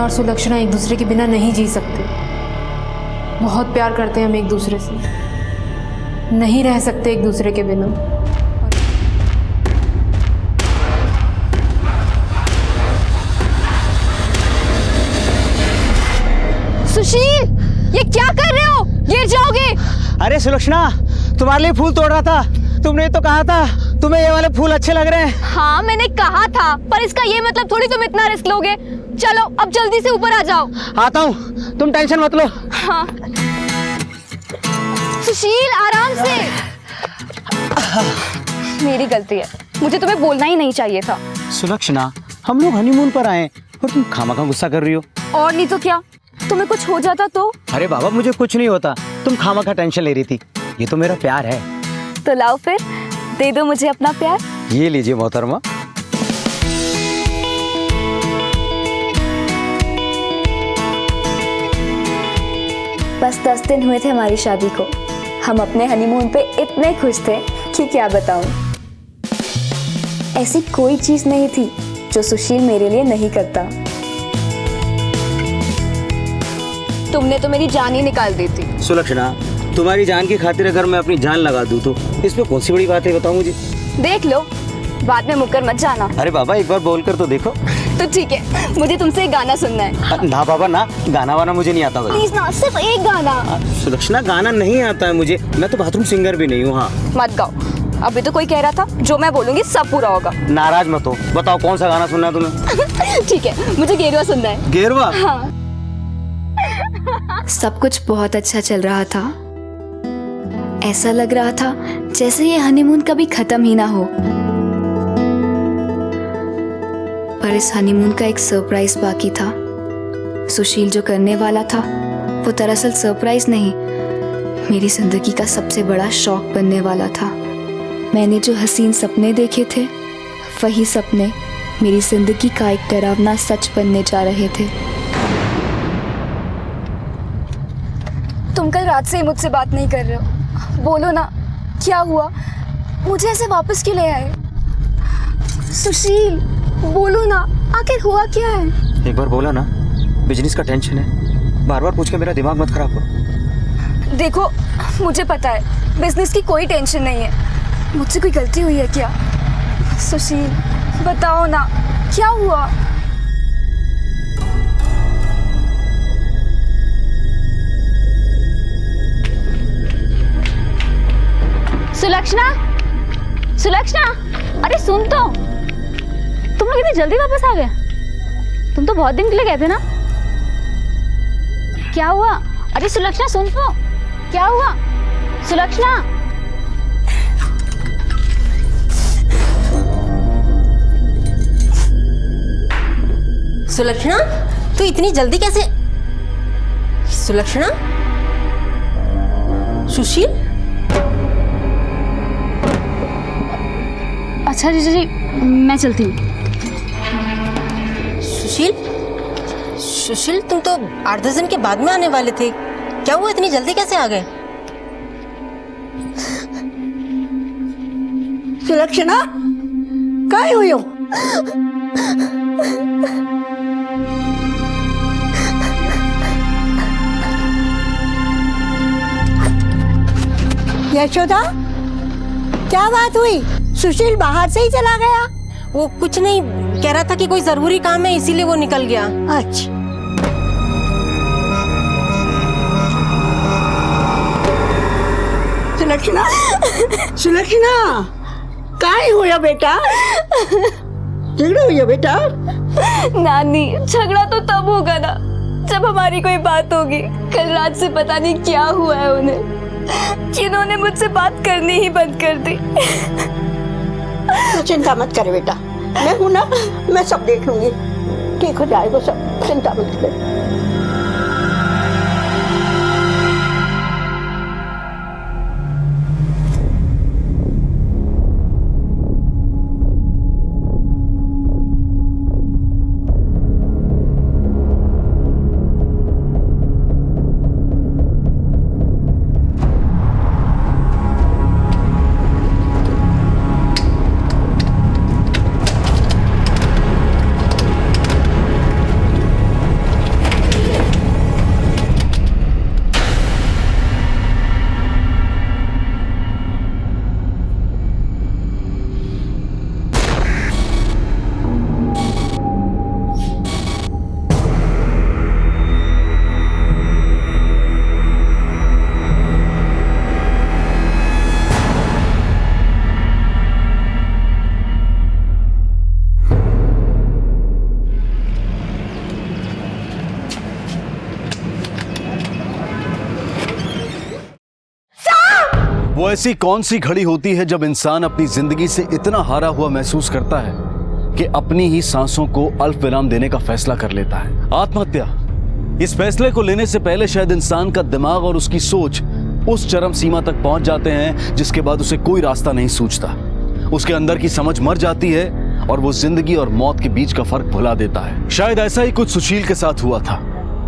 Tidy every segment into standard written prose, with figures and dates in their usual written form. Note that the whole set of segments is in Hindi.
और सुलक्षणा एक दूसरे के बिना नहीं जी सकते। बहुत प्यार करते हैं हम एक दूसरे से, नहीं रह सकते एक दूसरे के बिना। सुशील, ये क्या कर रहे हो? गिर जाओगे। अरे सुलक्षणा, तुम्हारे लिए फूल तोड़ रहा था। तुमने तो कहा था तुम्हें ये वाले फूल अच्छे लग रहे हैं। हाँ मैंने कहा था, पर इसका ये मतलब थोड़ी तुम इतना रिस्क लोगे। चलो अब जल्दी से ऊपर आ जाओ। आता हूँ, तुम टेंशन मत लो। हाँ सुशील, आराम से। मेरी गलती है, मुझे तुम्हें बोलना ही नहीं चाहिए था। सुलक्षणा, हम लोग हनीमून पर आए और तुम खामखा गुस्सा कर रही हो। और नहीं तो क्या, तुम्हें कुछ हो जाता तो? अरे बाबा, मुझे कुछ नहीं होता, तुम खामखा टेंशन ले रही थी। ये तो मेरा प्यार है। तो लाओ फिर, दे दो मुझे अपना प्यार। ये लीजिए मोहतरमा। बस 10 दिन हुए थे हमारी शादी को। हम अपने हनीमून पे इतने खुश थे कि क्या बताऊं। ऐसी कोई चीज नहीं थी जो सुशील मेरे लिए नहीं करता। तुमने तो मेरी जान ही निकाल दी थी। सुलक्षणा, तुम्हारी जान की खातिर अगर मैं अपनी जान लगा दूं तो इसमें कौन सी बड़ी बात है, बताओ मुझे। देख लो, बाद में मुकर मत जाना। अरे बाबा, एक बार बोल कर तो देखो। तो ठीक है, मुझे तुमसे एक गाना सुनना है। ना बाबा ना, गाना वाना मुझे नहीं आता। प्लीज ना, सिर्फ एक गाना। सुलक्षणा, गाना नहीं आता है मुझे, मैं तो बाथरूम सिंगर भी नहीं हूँ। हाँ मत गाओ, अभी तो कोई कह रहा था जो मैं बोलूंगी सब पूरा होगा। नाराज मत हो, बताओ कौन सा गाना सुनना है तुम्हें। ठीक है, मुझे गेरुआ सुनना है। गेरुआ? हाँ। सब कुछ बहुत अच्छा चल रहा था। ऐसा लग रहा था जैसे ये हनीमून कभी खत्म ही ना हो। पर इस हनीमून का एक सरप्राइज बाकी था। सुशील जो करने वाला था वो दरअसल सरप्राइज नहीं, मेरी जिंदगी का सबसे बड़ा शौक बनने वाला था। मैंने जो हसीन सपने देखे थे, वही सपने मेरी जिंदगी का एक डरावना सच बनने जा रहे थे। तुम कल रात से ही मुझसे बात नहीं कर रहे हो। बोलो ना, क्या हुआ? मुझे ऐसे वापस क्यों ले आए? सुशील, बोलो ना, आखिर हुआ क्या है? एक बार बोला ना, बिजनेस का टेंशन है। बार बार पूछ के मेरा दिमाग मत खराब करो। देखो, मुझे पता है बिजनेस की कोई टेंशन नहीं है। मुझसे कोई गलती हुई है क्या? सुशील, बताओ ना, क्या हुआ? सुलक्षणा, सुलक्षणा, अरे सुन तो, तुम लोग इतनी जल्दी वापस आ गए? तुम तो बहुत दिन के लिए गए थे ना। क्या हुआ? अरे सुलक्षणा सुन तो, क्या हुआ? सुलक्षणा, सुलक्षणा, तू इतनी जल्दी कैसे? सुलक्षणा, सुशील? अच्छा जीजा जी, मैं चलती हूँ। सुशील, सुशील, तुम तो 8-10 दिन के बाद में आने वाले थे। क्या हुआ, इतनी जल्दी कैसे आ गए? सुलक्षणा, काय हुई हो? यशोदा, क्या बात हुई? सुशील बाहर से ही चला गया? वो कुछ नहीं, कह रहा था कि कोई जरूरी काम है इसीलिए वो निकल गया। अच्छा। सुलक्षणा, सुलक्षणा, काय हुआ बेटा? झगड़ा हुआ बेटा? नानी, झगड़ा तो तब होगा ना जब हमारी कोई बात होगी। कल रात से पता नहीं क्या हुआ है उन्हें, जिन्होंने मुझसे बात करनी ही बंद कर दी। तू चिंता मत कर बेटा, मैं हूं ना, मैं सब देख लूंगी। ठीक हो जाएगा सब, चिंता मत कर। वो ऐसी कौन सी घड़ी होती है जब इंसान अपनी जिंदगी से इतना हारा हुआ महसूस करता है कि अपनी ही सांसों को अल्प विराम देने का फैसला कर लेता है? आत्महत्या। इस फैसले को लेने से पहले शायद इंसान का दिमाग और उसकी सोच उस चरम सीमा तक पहुंच जाते हैं जिसके बाद उसे कोई रास्ता नहीं सूझता। उसके अंदर की समझ मर जाती है और वो जिंदगी और मौत के बीच का फर्क भुला देता है। शायद ऐसा ही कुछ सुशील के साथ हुआ था।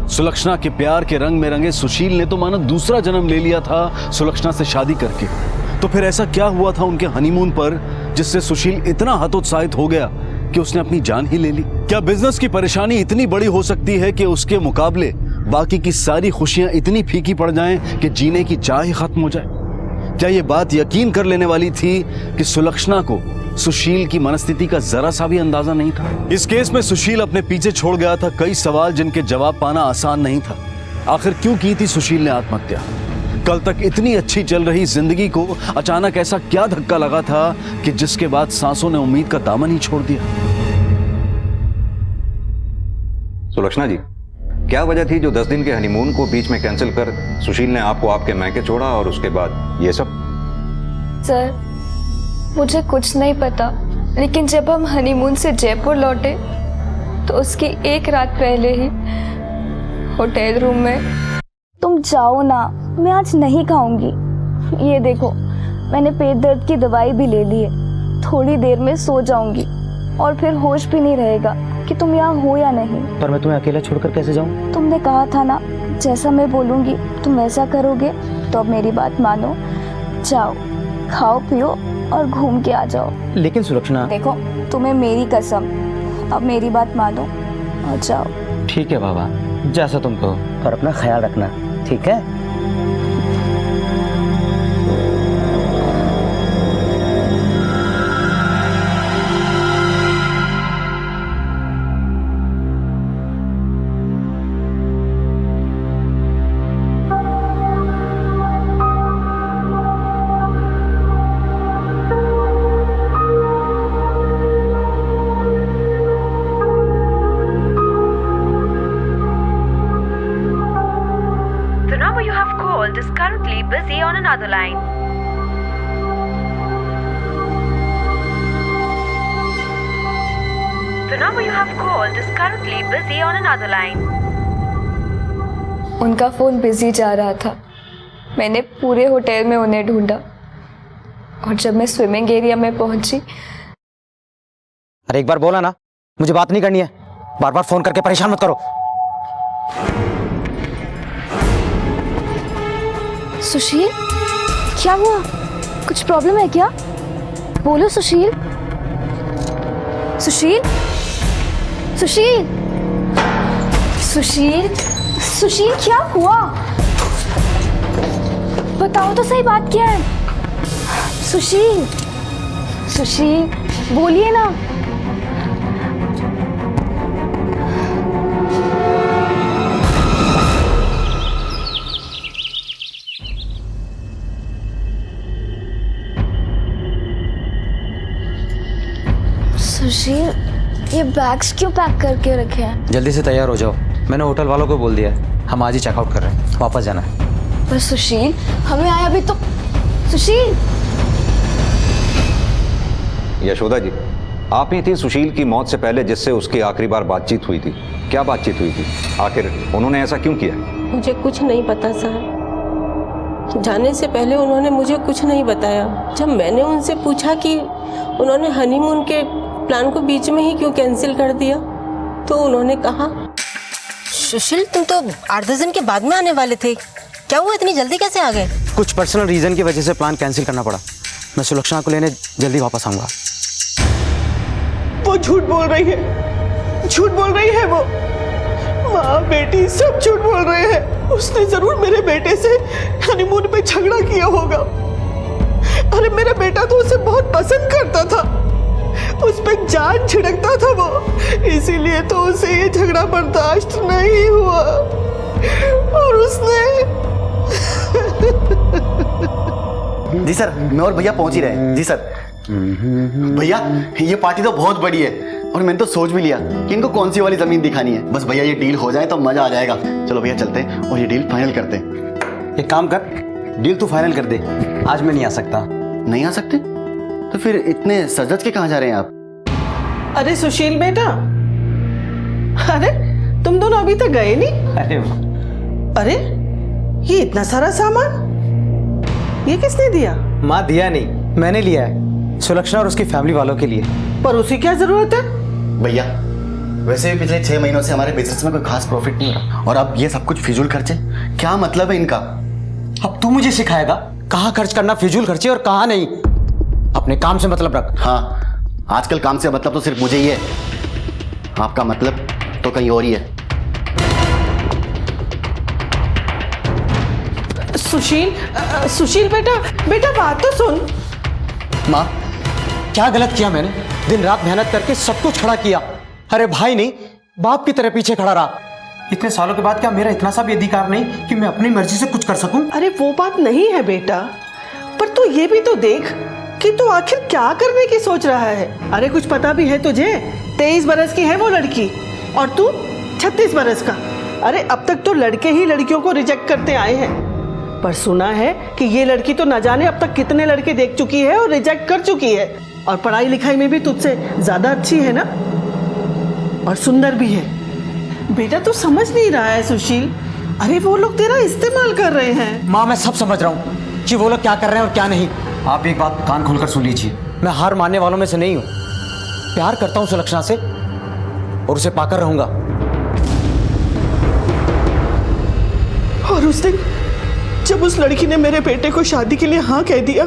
सुलक्षणा के प्यार के रंग में रंगे सुशील ने तो मानो दूसरा जन्म ले लिया था सुलक्षणा से शादी करके। तो फिर ऐसा क्या हुआ था उनके हनीमून पर जिससे सुशील इतना हतोत्साहित हो गया कि उसने अपनी जान ही ले ली? क्या बिजनेस की परेशानी इतनी बड़ी हो सकती है कि उसके मुकाबले बाकी की सारी खुशियां इतनी फीकी पड़ जाएं कि जीने की चाह ही खत्म हो जाए? क्या ये बात यकीन कर लेने वाली थी कि सुलक्षणा को सुशील की मनस्थिति का जरा सा भी अंदाजा नहीं था? इस केस में सुशील अपने पीछे छोड़ गया था कई सवाल जिनके जवाब पाना आसान नहीं था। आखिर क्यों की थी सुशील ने आत्महत्या? कल तक इतनी अच्छी चल रही जिंदगी को अचानक ऐसा क्या धक्का लगा था कि जिसके बाद सांसों ने उम्मीद का दामन ही छोड़ दिया? सुलक्षणा जी, क्या वजह थी जो 10 दिन के हनीमून को बीच में कैंसिल कर सुशील ने आपको आपके मैके छोड़ा और उसके बाद ये सब? सर, मुझे कुछ नहीं पता, लेकिन जब हम हनीमून से जयपुर लौटे तो उसकी एक रात पहले ही होटल रूम में, तुम जाओ ना, मैं आज नहीं खाऊंगी, ये देखो मैंने पेट दर्द की दवाई भी ले ली है, थोड़ी देर में सो जाऊंगी और फिर होश भी नहीं रहेगा कि तुम यहाँ हो या नहीं। पर मैं तुम्हें अकेला छोड़कर कैसे जाऊं? तुमने कहा था ना, जैसा मैं बोलूंगी तुम वैसा करोगे, तो अब मेरी बात मानो, जाओ खाओ पियो और घूम के आ जाओ। लेकिन सुलक्षणा, देखो तुम्हें मेरी कसम, अब मेरी बात मानो और जाओ। ठीक है बाबा, जैसा तुम कहो, और अपना ख्याल रखना, ठीक है? is currently busy on another line. The number you have called is currently busy on another line. उनका फ़ोन बिजी जा रहा था। मैंने पूरे होटल में उन्हें ढूंढा और जब मैं स्विमिंग एरिया में पहुंची। अरे एक बार बोला ना, मुझे बात नहीं करनी है, बार बार फोन करके परेशान मत करो। सुशील, क्या हुआ? कुछ प्रॉब्लम है क्या? बोलो सुशील। सुशील, सुशील, सुशील, सुशील, क्या हुआ? बताओ तो सही, बात क्या है? सुशील, सुशील, बोलिए ना। सुशील, ये बैग्स क्यों पैक करके रखे हैं? जल्दी से तैयार हो जाओ, मैंने होटल वालों को बोल दिया है, हम आज ही चेकआउट कर रहे हैं, वापस जाना है। पर सुशील, हमें आया अभी तो। सुशील। यशोदा जी, आप ही थी सुशील की मौत से पहले जिससे उसकी आखिरी बार बातचीत हुई थी। क्या बातचीत हुई थी? आखिर उन्होंने ऐसा क्यों किया? मुझे कुछ नहीं पता साहब, जाने से पहले उन्होंने मुझे कुछ नहीं बताया। जब मैंने उनसे पूछा कि उन्होंने हनीमून के प्लान को बीच में ही क्यों कैंसिल कर दिया, तो उन्होंने कहा, सुशील तुम तो 8-10 दिन के बाद में आने वाले थे, क्या हुआ इतनी जल्दी कैसे आ गए? कुछ पर्सनल रीजन की वजह से प्लान कैंसिल करना पड़ा। मैं सुलक्षणा को लेने जल्दी वापस आऊंगा। वो झूठ बोल रही है, झूठ बोल रही है वो। माँ बेटी सब झूठ बोल रहे हैं। उसने जरूर मेरे बेटे से हनीमून पे झगड़ा किया होगा। अरे मेरा बेटा तो उसे बहुत पसंद करता था, उस पे जान छिड़कता था वो, इसीलिए तो उसे ये झगड़ा बर्दाश्त नहीं हुआ और उसने। जी सर, मैं और भैया पहुंच ही रहे हैं। जी सर। भैया ये पार्टी तो बहुत बड़ी है और मैंने तो सोच भी लिया कि इनको कौन सी वाली जमीन दिखानी है। बस भैया ये डील हो जाए तो मजा आ जाएगा। चलो भैया चलते हैं और ये डील फाइनल करते हैं। एक काम कर, डील तू फाइनल कर दे, आज मैं नहीं आ सकता। नहीं आ सकते? तो फिर इतने सजज के कहाँ जा रहे हैं आप? अरे सुशील बेटा, अरे तुम दोनों अभी तक गए नहीं? अरे अरे ये इतना सारा सामान ये किसने दिया? माँ दिया नहीं, मैंने लिया है सुलक्षणा और उसकी फैमिली वालों के लिए। पर उसे क्या जरूरत है? भैया वैसे भी पिछले 6 महीनों से हमारे बिजनेस में कोई खास प्रॉफिट नहीं हो रहा, और अब ये सब कुछ फिजूल खर्चे, क्या मतलब है इनका? अब तू मुझे सिखाएगा कहाँ खर्च करना फिजूल खर्चे और कहाँ नहीं। अपने काम से मतलब रख। हाँ, आजकल काम से मतलब तो सिर्फ मुझे ही है, आपका मतलब तो कहीं और ही है। सुशील बेटा, बेटा बात तो सुन। माँ क्या गलत किया मैंने? दिन रात मेहनत करके सब कुछ खड़ा किया। अरे भाई नहीं, बाप की तरह पीछे खड़ा रहा। इतने सालों के बाद क्या मेरा इतना सा भी अधिकार नहीं कि मैं अपनी मर्जी से कुछ कर सकूं? अरे वो बात नहीं है बेटा, पर तू ये भी तो देख कि तू आखिर क्या करने की सोच रहा है। अरे कुछ पता भी है तुझे? 23 बरस की है वो लड़की और तू 36 बरस का। अरे अब तक तो लड़के ही लड़कियों को रिजेक्ट करते आए हैं, पर सुना है कि ये लड़की तो न जाने अब तक कितने लड़के देख चुकी है और रिजेक्ट कर चुकी है, और पढ़ाई लिखाई में भी तुझसे ज्यादा अच्छी है ना, और सुंदर भी है। बेटा तू समझ नहीं रहा है सुशील, अरे वो लोग तेरा इस्तेमाल कर रहे हैं। माँ मैं सब समझ रहा हूँ कि वो लोग क्या कर रहे हैं और क्या नहीं। आप एक बात कान खोलकर सुन लीजिए, मैं हार मानने वालों में से नहीं हूँ। प्यार करता हूँ सुलक्षणा से और उसे पाकर रहूंगा। और उस दिन जब उस लड़की ने मेरे बेटे को शादी के लिए हाँ कह दिया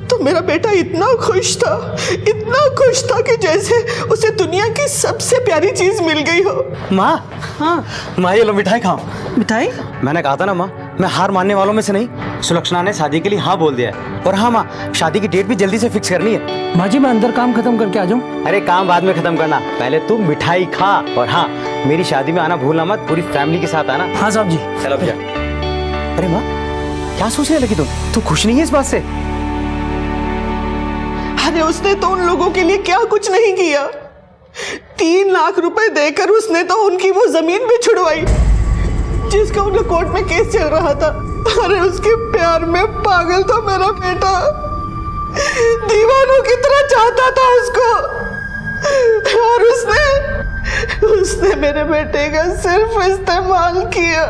तो मेरा बेटा इतना खुश था कि जैसे उसे दुनिया की सबसे प्यारी चीज मिल गई हो। माँ, हाँ माँ ये लो मिठाई खाओ। मिठाई? मैंने कहा था ना माँ, मैं हार मानने वालों में से नहीं। सुलक्षणा ने शादी के लिए हाँ बोल दिया है, और हाँ माँ, शादी की डेट भी जल्दी से फिक्स करनी है। माँ जी मैं अंदर काम खत्म करके आ जाऊँ? अरे काम बाद में खत्म करना, पहले तू मिठाई खा। और हाँ, मेरी शादी में आना भूलना मत, पूरी फैमिली के साथ आना। हाँ साहब जी। चलो भैया। अरे माँ क्या सोचने लगी तू खुश नहीं है इस बात से? अरे उसने तो उन लोगों के लिए क्या कुछ नहीं किया। 3 लाख रुपए देकर उसने तो उनकी वो जमीन भी छुड़वाई जिसका उनका कोर्ट में केस चल रहा था। अरे उसके प्यार में पागल था मेरा बेटा, दीवानों की तरह चाहता था उसको, और उसने मेरे बेटे का सिर्फ इस्तेमाल किया।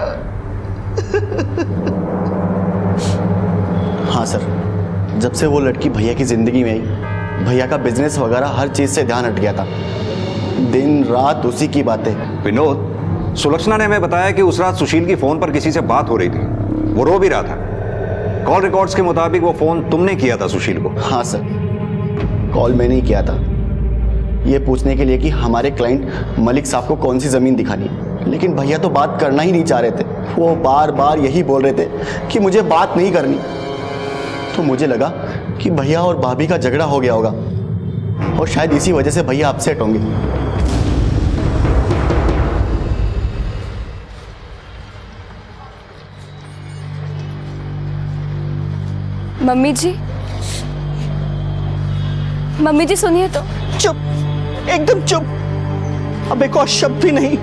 हाँ सर, जब से वो लड़की भैया की जिंदगी में आई, भैया का बिजनेस वगैरह हर चीज से ध्यान हट गया था। दिन रात उसी की बातें। विनोद, सुलक्षणा ने हमें बताया कि उस रात सुशील की फोन पर किसी से बात हो रही थी, वो रो भी रहा था। कॉल रिकॉर्ड्स के मुताबिक वो फोन तुमने किया था सुशील को? हाँ सर, कॉल मैंने ही किया था, ये पूछने के लिए कि हमारे क्लाइंट मलिक साहब को कौन सी जमीन दिखानी है, लेकिन भैया तो बात करना ही नहीं चाह रहे थे। वो बार बार यही बोल रहे थे कि मुझे बात नहीं करनी। तो मुझे लगा कि भैया और भाभी का झगड़ा हो गया होगा, और शायद इसी वजह से भैया अपसेट होंगे। मम्मी जी सुनिए तो। चुप, एकदम चुप, अब एक और शब्द भी नहीं।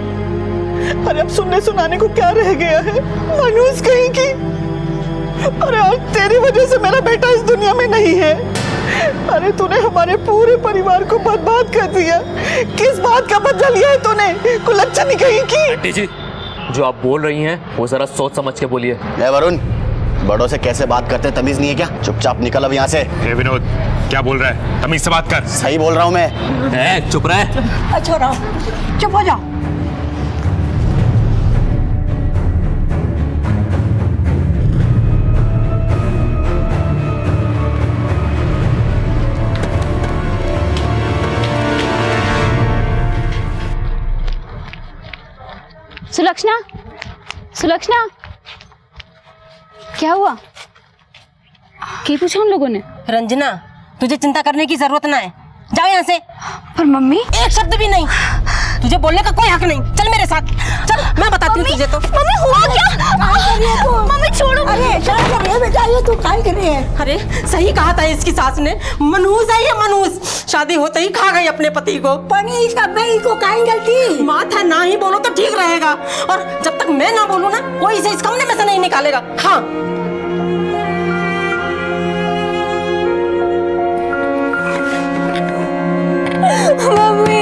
अरे अब सुनने सुनाने को क्या रह गया है? मनूस कहीं की। अरे आज तेरी वजह से मेरा बेटा इस दुनिया में नहीं है। अरे तूने हमारे पूरे परिवार को बर्बाद कर दिया। किस बात का बदला लिया है तूने? कुलच्छनी कहीं की। आंटी जी, जो आप बोल रही हैं वो जरा सोच समझ के बोलिए। वरुण, बड़ों से कैसे बात करते, तमीज नहीं है क्या? चुपचाप निकल अब यहाँ से। विनोद क्या बोल रहा है? तमीज से बात कर। सही बोल रहा हूँ मैं। चुप रहे। छोड़ो, चुप हो जाओ। सुलक्षणा क्या हुआ? क्या पूछा उन लोगों ने? रंजना, तुझे चिंता करने की जरूरत ना है, जाओ यहाँ से। पर मम्मी, एक शब्द भी नहीं, तुझे बोलने का कोई हक नहीं। चल मेरे साथ, चल मैं बताती हूँ तुझे। तो मम्मी हुआ क्या? मम्मी छोड़ो। अरे ये तू काय कर रही है? अरे सही कहा था इसकी सास ने, मनहूस है ये मनहूस। शादी होते ही खा गई अपने पति को। पानी इसका भाई को काहे गलती? माँ था, ना ही बोलो तो ठीक रहेगा, और जब तक मैं ना बोलूं ना कोई इसे इस कमरे में से नहीं निकालेगा। हाँ मम्मी।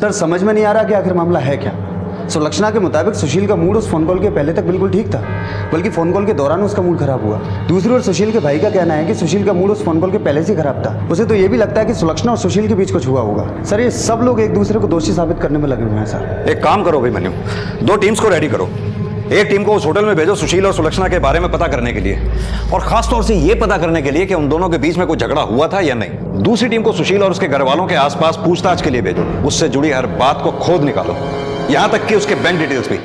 सर समझ में नहीं आ रहा कि आखिर मामला है क्या। सुलक्षणा के मुताबिक सुशील का मूड उस फोन कॉल के पहले तक बिल्कुल ठीक था, बल्कि फोन कॉल के दौरान उसका मूड खराब हुआ। दूसरी ओर सुशील के भाई का कहना है कि सुशील का मूड उस फोन कॉल के पहले से खराब था। उसे तो ये भी लगता है कि सुलक्षणा और सुशील के बीच कुछ हुआ होगा। सर ये सब लोग एक दूसरे को दोषी साबित करने में लगे हुए हैं सर। एक काम करो अभिमन्यु, 2 टीम्स को रेडी करो। एक टीम को उस होटल में भेजो सुशील और सुलक्षणा के बारे में पता करने के लिए, और खास तौर से यह पता करने के लिए कि उन दोनों के बीच में कोई झगड़ा हुआ था या नहीं। दूसरी टीम को सुशील और उसके घर वालों के आसपास पूछताछ के लिए भेजो। उससे जुड़ी हर बात को खोद निकालो, यहां तक कि उसके बैंक डिटेल्स भी।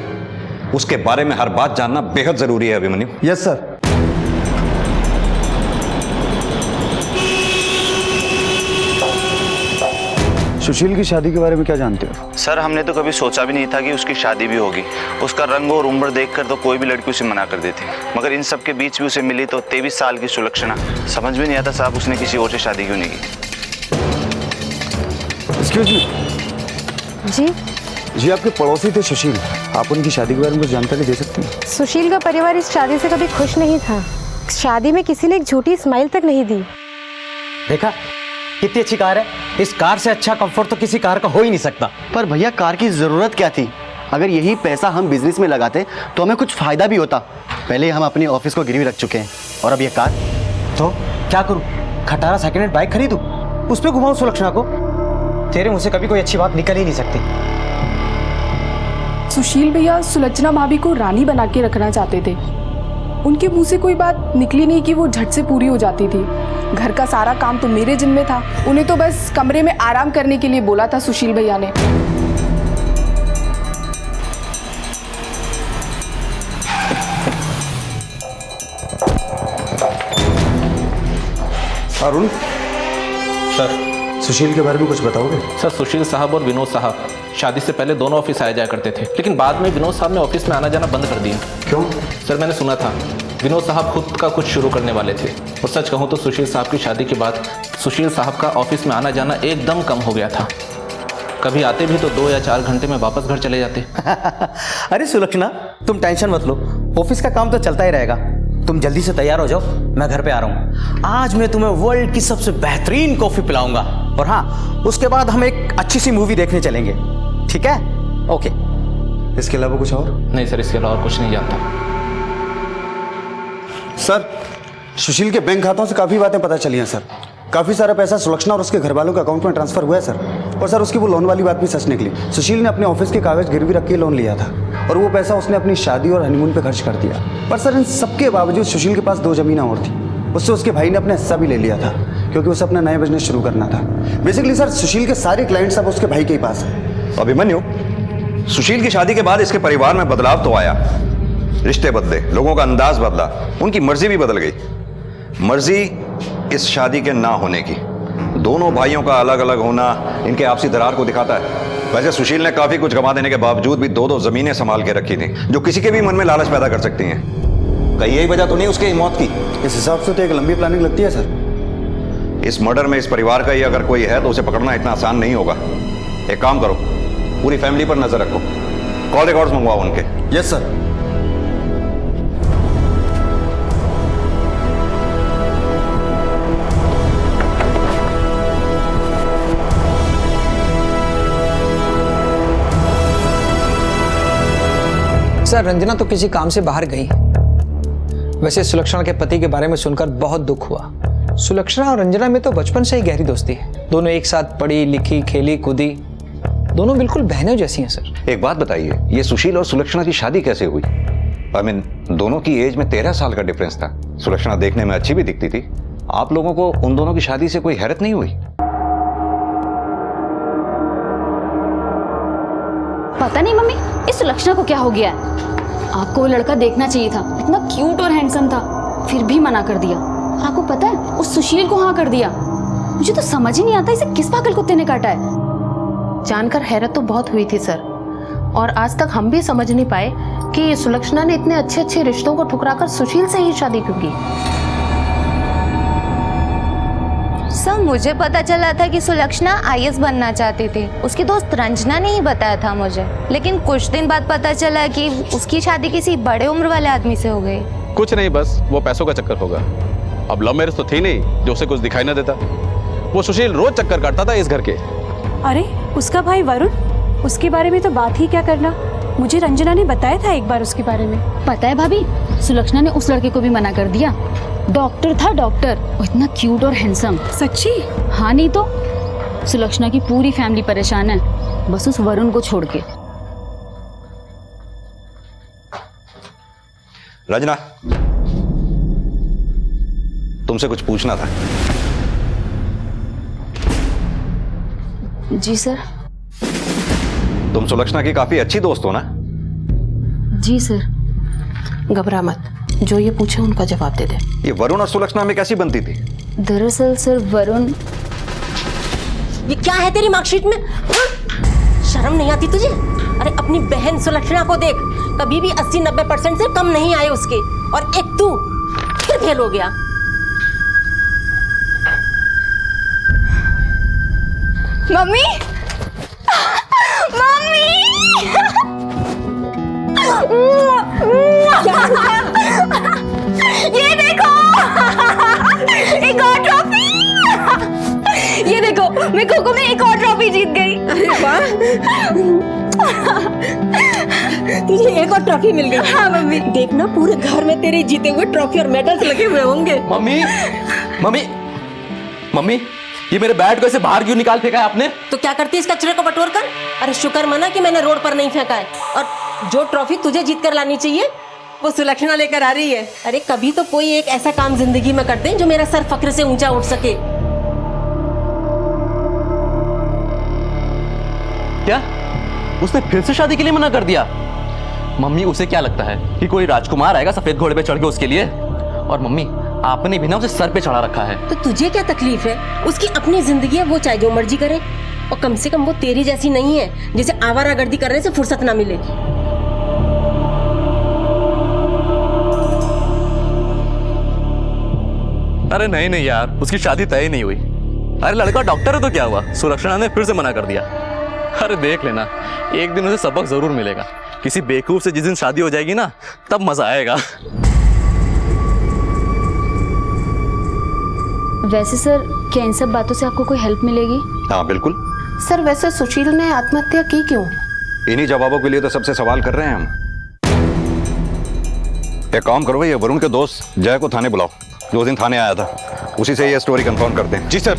उसके बारे में हर बात जानना बेहद जरूरी है अभिमन्यु। Yes sir. सुशील की शादी के बारे में क्या जानते हो? सर हमने तो कभी सोचा भी नहीं था कि उसकी शादी भी होगी। उसका रंग और उम्र देखकर तो कोई भी लड़की उसे मना कर देती, मगर इन सब के बीच भी उसे मिली तो 23 साल की सुलक्षणा। समझ में नहीं आता साहब उसने किसी और से शादी क्यों नहीं की। Excuse me. जी जी आपके पड़ोसी थे सुशील, आप उनकी शादी के बारे में कुछ जानकारी दे सकती हैं? सुशील का परिवार इस शादी से कभी खुश नहीं था। शादी में किसी ने एक झूठी स्माइल तक नहीं दी। देखा कितनी अच्छी कार है। इस कार से अच्छा कंफर्ट तो किसी कार का हो ही नहीं सकता। पर भैया कार की जरूरत क्या थी? अगर यही पैसा हम बिजनेस में लगाते तो हमें कुछ फायदा भी होता। पहले हम अपने ऑफिस को गिरवी रख चुके हैं, और अब ये कार। तो क्या करूं? खटारा सेकंड हैंड बाइक खरीदूं, उस पर घुमाऊं सुलक्षणा को? तेरे मुंह से कभी कोई अच्छी बात निकल ही नहीं सकती। सुशील भैया सुलक्षणा भाभी को रानी बना के रखना चाहते थे। उनके मुंह से कोई बात निकली नहीं कि वो झट से पूरी हो जाती थी। घर का सारा काम तो मेरे जिम्मे था। उन्हें तो बस कमरे में आराम करने के लिए बोला था सुशील भैया ने। अरुण सर, सुशील के बारे में कुछ बताओगे? सर सुशील साहब और विनोद साहब शादी से पहले दोनों ऑफिस आया जाया करते थे, लेकिन बाद में विनोद साहब ने ऑफिस में आना जाना बंद कर दिया। क्यों? सर मैंने सुना था विनोद साहब खुद का कुछ शुरू करने वाले थे, और सच कहूँ तो सुशील साहब की शादी के बाद सुशील साहब का ऑफिस में आना जाना एकदम कम हो गया था। कभी आते भी तो 2 या 4 घंटे में वापस घर चले जाते। अरे सुलक्षणा तुम टेंशन मत लो, ऑफिस का काम तो चलता ही रहेगा। तुम जल्दी से तैयार हो जाओ, मैं घर पे आ रहा हूँ। आज मैं तुम्हें वर्ल्ड की सबसे बेहतरीन कॉफी पिलाऊंगा, और हाँ उसके बाद हम एक अच्छी सी मूवी देखने चलेंगे, ठीक है? ओके। इसके अलावा कुछ और? नहीं सर, इसके अलावा कुछ नहीं जानता। सर सुशील के बैंक खातों से काफ़ी बातें पता चली हैं सर। काफ़ी सारा पैसा सुलक्षणा और उसके घर वालों के अकाउंट में ट्रांसफर हुआ है सर। और सर उसकी वो लोन वाली बात भी सच निकली। सुशील ने अपने ऑफिस के कागज गिरवी रख के लोन लिया था, और वो पैसा उसने अपनी शादी और हनीमून पे खर्च कर दिया। पर सर इन सबके बावजूद सुशील के पास 2 ज़मीनें और थी। उससे उसके भाई ने अपना हिस्सा भी ले लिया था, क्योंकि उसे अपना नया बिजनेस शुरू करना था। बेसिकली सर सुशील के सारे क्लाइंट्स अब उसके भाई के ही पास हैं। अभिमन्यु, सुशील की शादी के बाद इसके परिवार में बदलाव तो आया, रिश्ते बदले, लोगों का अंदाज बदला, उनकी मर्जी भी बदल गई। मर्जी इस शादी के ना होने की। दोनों भाइयों का अलग अलग होना इनके आपसी दरार को दिखाता है। वैसे सुशील ने काफी कुछ गंवा देने के बावजूद भी 2-2 जमीनें संभाल के रखी थी, जो किसी के भी मन में लालच पैदा कर सकती हैं। कहीं यही वजह तो नहीं उसकी मौत की? इस हिसाब से तो एक लंबी प्लानिंग लगती है सर। इस मर्डर में इस परिवार का ही अगर कोई है तो उसे पकड़ना इतना आसान नहीं होगा। एक काम करो, पूरी फैमिली पर नजर रखो, कॉल रिकॉर्ड्स मंगवाओ उनके। Yes sir. सर रंजना तो किसी काम से बाहर गई। वैसे सुलक्षणा के पति के बारे में सुनकर बहुत दुख हुआ। सुलक्षणा और रंजना में तो बचपन से ही गहरी दोस्ती है। दोनों एक साथ पढ़ी लिखी, खेली कूदी, दोनों बिल्कुल बहनें जैसी हैं सर। एक बात बताइए, ये सुशील और सुलक्षणा की शादी कैसे हुई? दोनों की एज में 13 साल का डिफरेंस था। सुलक्षणा देखने में अच्छी भी दिखती थी। आप लोगों को उन दोनों की शादी से कोई हैरत नहीं हुई? पता नहीं मम्मी, इस सुलक्षणा को क्या हो गया है। आपको वो लड़का देखना चाहिए था, इतना क्यूट और हैंडसम था, फिर भी मना कर दिया। और आपको पता है उस सुशील को हाँ कर दिया। मुझे तो समझ ही नहीं आता इसे किस पागल कुत्ते ने काटा है। जानकर हैरत तो बहुत हुई थी सर, और आज तक हम भी समझ नहीं पाए कि सुलक्षणा ने इतने अच्छे अच्छे रिश्तों को ठुकराकर सुशील से ही शादी क्यों की। सर मुझे पता चला था कि सुलक्षणा आईएएस बनना चाहती थी, उसकी दोस्त रंजना ने ही बताया था मुझे, लेकिन कुछ दिन बाद पता चला कि उसकी शादी किसी बड़े उम्र वाले आदमी से हो गई। कुछ नहीं, बस वो पैसों का चक्कर होगा। अब लव मैरिज तो थी नहीं जो उसे कुछ दिखाई ना देता। वो सुशील रोज चक्कर काटता था इस घर के। अरे उसका भाई वरुण, उसके बारे में तो बात ही क्या करना, मुझे रंजना ने बताया था एक बार उसके बारे में। पता है भाभी, सुलक्षणा ने उस लड़के को भी मना कर दिया। डॉक्टर था, डॉक्टर, वो इतना क्यूट और हैंडसम। सच्ची? हाँ नहीं तो। सुलक्षणा की पूरी फैमिली परेशान है, बस उस वरुण को छोड़ के। रंजना, तुमसे कुछ पूछना था। जी सर। तुम सुलक्षणा की काफी अच्छी दोस्त हो ना? जी सर। घबरा मत, जो ये पूछे उनका जवाब दे दे। ये वरुण और सुलक्षणा में कैसी बनती थी? दरअसल सर वरुण। ये क्या है तेरी मार्कशीट में? शर्म नहीं आती तुझे? अरे अपनी बहन सुलक्षणा को देख, कभी भी 80-90% से कम नहीं आए उसके, और एक तू फिर फेल हो गया। मम्मी, मम्मी, ये देखो, एक और ट्रॉफी। ये देखो, मैं खो-खो में एक और ट्रॉफी जीत गई। अरे वाह, तुझे एक और ट्रॉफी मिल गई। हाँ मम्मी। देखना पूरे घर में तेरे जीते हुए ट्रॉफी और मेडल्स लगे हुए होंगे। मम्मी, मम्मी, मम्मी, ये मेरे बैट को ऐसे बाहर क्यों निकाल फेंका है आपने? तो क्या करती है इस कचरे को बटोर कर? अरे शुक्र मना कि मैंने रोड पर नहीं फेंका है, और जो ट्रॉफी तुझे जीत कर लानी चाहिए वो सुलक्षणा लेकर आ रही है। अरे कभी तो कोई एक ऐसा काम जिंदगी में कर दे जो मेरा सर फक्र से ऊंचा उठ सके। क्या उसने फिर से शादी के लिए मना कर दिया? मम्मी, उसे क्या लगता है कि कोई राजकुमार आएगा सफेद घोड़े पे चढ़ के उसके लिए? और मम्मी, आपने भी ना उसे सर पे चढ़ा रखा है। तो तुझे क्या तकलीफ है? उसकी अपनी जिंदगी है, वो चाहे जो मर्जी करे, और कम से कम वो तेरी जैसी नहीं है जिसे आवारागर्दी करने से फुर्सत ना मिले। अरे नहीं नहीं यार, उसकी शादी तय नहीं हुई। अरे लड़का डॉक्टर है तो क्या हुआ, सुलक्षणा ने फिर से मना कर दिया। अरे देख लेना, एक दिन उसे सबक जरूर मिलेगा। किसी बेवकूफ से जिस दिन शादी हो जाएगी ना, तब मजा आएगा। वैसे सर, क्या इन सब बातों से आपको कोई हेल्प मिलेगी? हाँ बिल्कुल। सर वैसे सुशील ने आत्महत्या की क्यों? इन्हीं जवाबों के लिए तो सबसे सवाल कर रहे हैं हम। एक काम करो, ये वरुण के दोस्त जय को थाने बुलाओ, जो दिन थाने आया था, उसी से ये स्टोरी कंफर्म करते हैं। जी सर।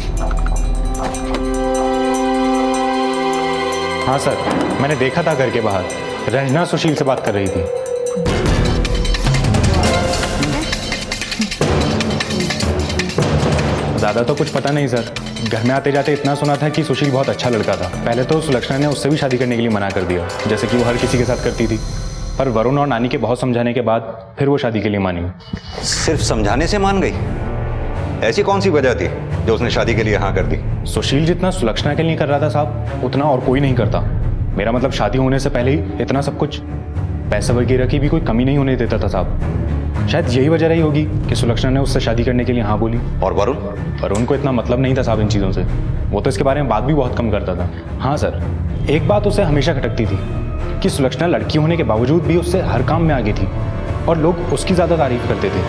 हाँ सर, मैंने देखा था घर के बाहर, रंजना सुशील से बात कर रही थी। ज़्यादा तो कुछ पता नहीं सर, घर में आते जाते इतना सुना था कि सुशील बहुत अच्छा लड़का था। पहले तो सुलक्षणा ने उससे भी शादी करने के लिए मना कर दिया, जैसे कि वो हर किसी के साथ करती थी, पर वरुण और नानी के बहुत समझाने के बाद फिर वो शादी के लिए मानी। सिर्फ समझाने से मान गई? ऐसी कौन सी वजह थी जो उसने शादी के लिए हाँ कर दी? सुशील जितना सुलक्षणा के लिए कर रहा था साहब, उतना और कोई नहीं करता। मेरा मतलब शादी होने से पहले ही इतना सब कुछ, पैसे वगैरह की भी कोई कमी नहीं होने देता था साहब। शायद यही वजह रही होगी कि सुलक्षणा ने उससे शादी करने के लिए हाँ बोली। और वरुण को इतना मतलब नहीं था साहब इन चीज़ों से, वो तो इसके बारे में बात भी बहुत कम करता था। हाँ सर, एक बात उसे हमेशा खटकती थी कि सुलक्षणा लड़की होने के बावजूद भी उससे हर काम में आगे थी, और लोग उसकी ज़्यादा तारीफ करते थे।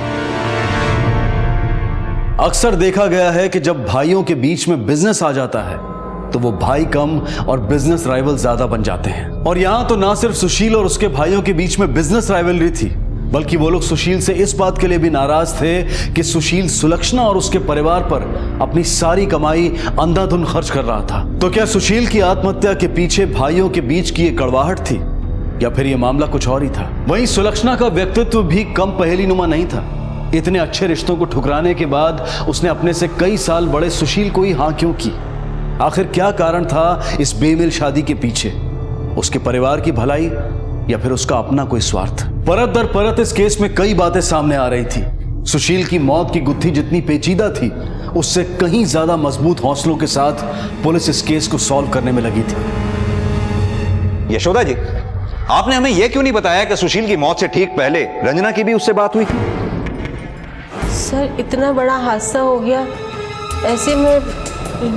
अक्सर देखा गया है कि जब भाइयों के बीच में बिजनेस आ जाता है तो वो भाई कम और बिजनेस राइवल ज्यादा बन जाते हैं। और यहां तो ना सिर्फ सुशील और उसके भाइयों के बीच में बिजनेस राइवलरी थी, बल्कि वो लोग सुशील से इस बात के लिए भी नाराज थे कि सुशील सुलक्षणा और उसके परिवार पर अपनी सारी कमाई अंधाधुंध खर्च कर रहा था। तो क्या सुशील की आत्महत्या के पीछे भाइयों के बीच की ये कड़वाहट थी, या फिर ये मामला कुछ और ही था? वहीं सुलक्षणा का व्यक्तित्व भी कम पहेलीनुमा नहीं था। इतने अच्छे रिश्तों को ठुकराने के बाद उसने अपने से कई साल बड़े सुशील को ही हाँ क्यों की? आखिर क्या कारण था इस बेमेल शादी के पीछे? उसके परिवार की भलाई या फिर उसका अपना कोई स्वार्थ? परत दर परत इस केस में कई बातें सामने आ रही थी। सुशील की मौत की गुत्थी जितनी पेचीदा थी, उससे कहीं ज्यादा मजबूत हौसलों के साथ पुलिस इस केस को सॉल्व करने में लगी थी। यशोदा जी, आपने हमें यह क्यों नहीं बताया कि सुशील की मौत से ठीक पहले रंजना की भी उससे बात हुई थी? सर, इतना बड़ा हादसा हो गया, ऐसे में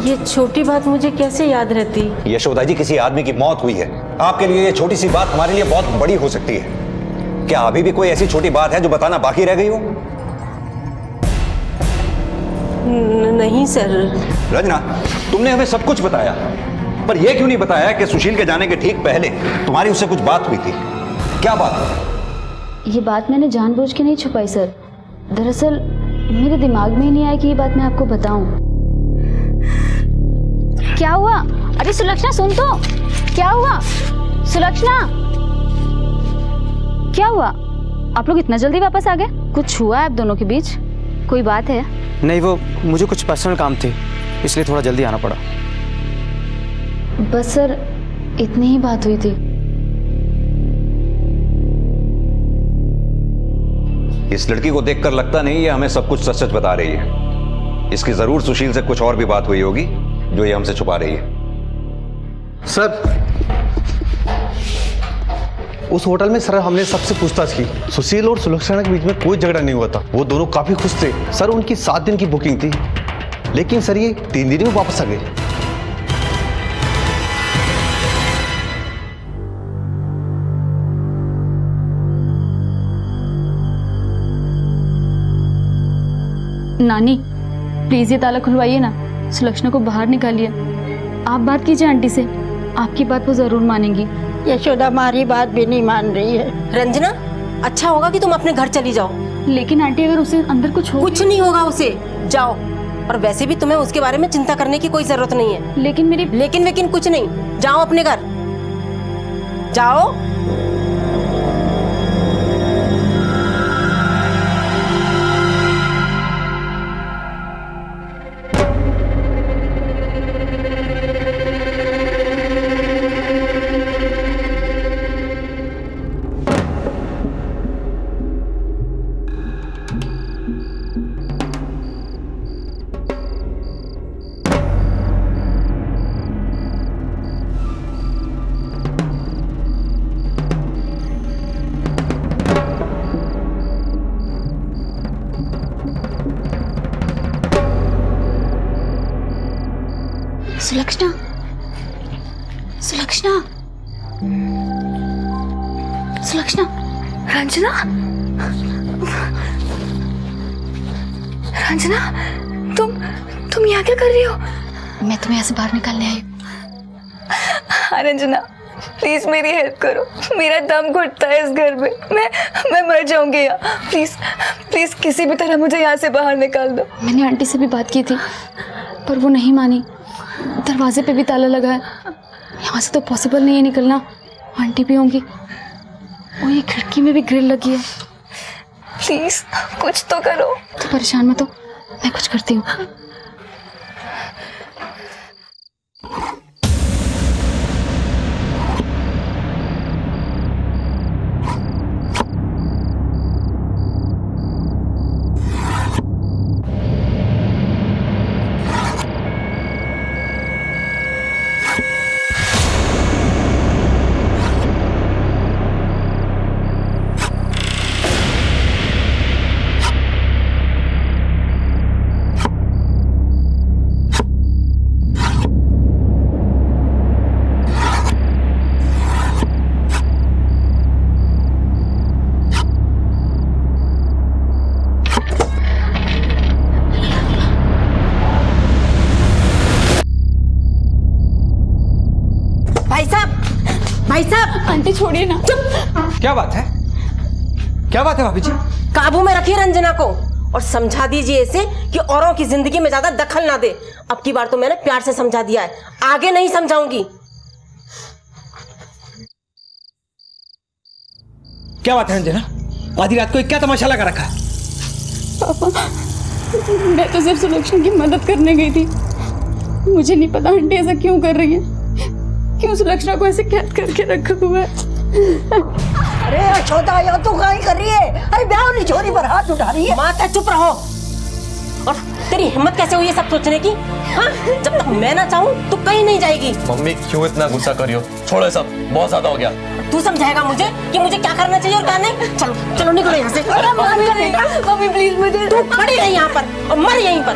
ये छोटी बात मुझे कैसे याद रहती? यशोदा जी, किसी आदमी की मौत हुई है, आपके लिए ये छोटी सी बात हमारे लिए बहुत बड़ी हो सकती है। क्या अभी भी कोई ऐसी छोटी बात है जो बताना बाकी रह गई हो? नहीं सर। रंजना, तुमने हमें सब कुछ बताया, पर यह क्यों नहीं बताया कि सुशील के जाने के ठीक पहले तुम्हारी उससे कुछ बात हुई थी? क्या बात? ये बात मैंने जानबूझ के नहीं छुपाई सर। दरअसल मेरे दिमाग में ही नहीं आया कि ये बात मैं आपको बताऊं। क्या हुआ? अरे सुलक्षणा सुन तो, क्या हुआ? सुलक्षणा, क्या हुआ? आप लोग इतना जल्दी वापस आ गए? कुछ हुआ है आप दोनों के बीच? कोई बात है? नहीं, वो मुझे कुछ पर्सनल काम थे, इसलिए थोड़ा जल्दी आना पड़ा। बस सर, इतनी ही बात हुई थी। इस लड़की को देखकर लगता नहीं ये हमें सब कुछ सच सच बता रही है। इसकी जरूर सुशील से कुछ और भी बात हुई होगी जो ये हमसे छुपा रही है। सर, उस होटल में सर हमने सबसे पूछताछ की। सुशील और सुलक्षणा के बीच में कोई झगड़ा नहीं हुआ था, वो दोनों काफी खुश थे। सर, उनकी 7 दिन की बुकिंग थी, लेकिन सर ये 3 दिन में वापस आ गए। नानी, प्लीज ये ताला खुलवाइए ना, सुलक्षणा को बाहर निकालिए। आप बात कीजिए आंटी से, आपकी बात वो जरूर मानेंगी। यशोदा हमारी बात भी नहीं मान रही है। रंजना, अच्छा होगा कि तुम अपने घर चली जाओ। लेकिन आंटी, अगर उसे अंदर कुछ हो, कुछ नहीं होगा उसे, जाओ। और वैसे भी तुम्हें उसके बारे में चिंता करने की कोई जरूरत नहीं है। लेकिन मेरी लेकिन कुछ नहीं, जाओ अपने घर, जाओ। सुलक्षणा, सुलक्षणा, सुलक्षणा, रंजना, रंजना, तुम यहाँ क्या कर रही हो? मैं तुम्हें यहाँ से बाहर निकालने आई हूँ। हाँ रंजना, प्लीज मेरी हेल्प करो, मेरा दम घुटता है इस घर में, मैं मर जाऊंगी यहाँ। प्लीज प्लीज किसी भी तरह मुझे यहाँ से बाहर निकाल दो। मैंने आंटी से भी बात की थी, पर वो नहीं मानी। दरवाजे पे भी ताला लगा है, यहाँ से तो पॉसिबल नहीं है निकलना। आंटी भी होंगी, और ये खिड़की में भी ग्रिल लगी है। प्लीज कुछ तो करो। तो परेशान मत हो, मैं कुछ करती हूँ। भाई साहब, आंटी छोड़िए ना। चुप। क्या बात है? क्या बात है भाभी जी? काबू में रखिए रंजना को और समझा दीजिए इसे कि औरों की जिंदगी में ज्यादा दखल ना दे। अब की बार तो मैंने प्यार से समझा दिया है, आगे नहीं समझाऊंगी। क्या बात है रंजना? आधी रात को क्या तमाशा लगा रखा है? पापा, मैं तो सिर्फ सुलक्षणा की मदद करने गई थी। मुझे नहीं पता आंटी ऐसा क्यों कर रही है, क्यों सुलक्षणा को ऐसे कैद करके रखा हुआ है। अरे यशोदा, यह तो क्या कर रही है? अरे ब्याह वाली छोरी पर हाथ उठा रही है। माता चुप रहो। और तेरी हिम्मत कैसे हुई है सब सोचने की? हाँ, जब तक मैं ना चाहूँ तू कहीं नहीं जाएगी। मम्मी क्यों इतना गुस्सा कर रही हो? छोड़ो सब, बहुत ज्यादा हो गया। तू समझाएगा मुझे कि मुझे क्या करना चाहिए और क्या नहीं? चलो चलो निकलो यहाँ से। मम्मी प्लीज मुझे, तू खड़ी रही यहाँ पर और मर यहीं पर।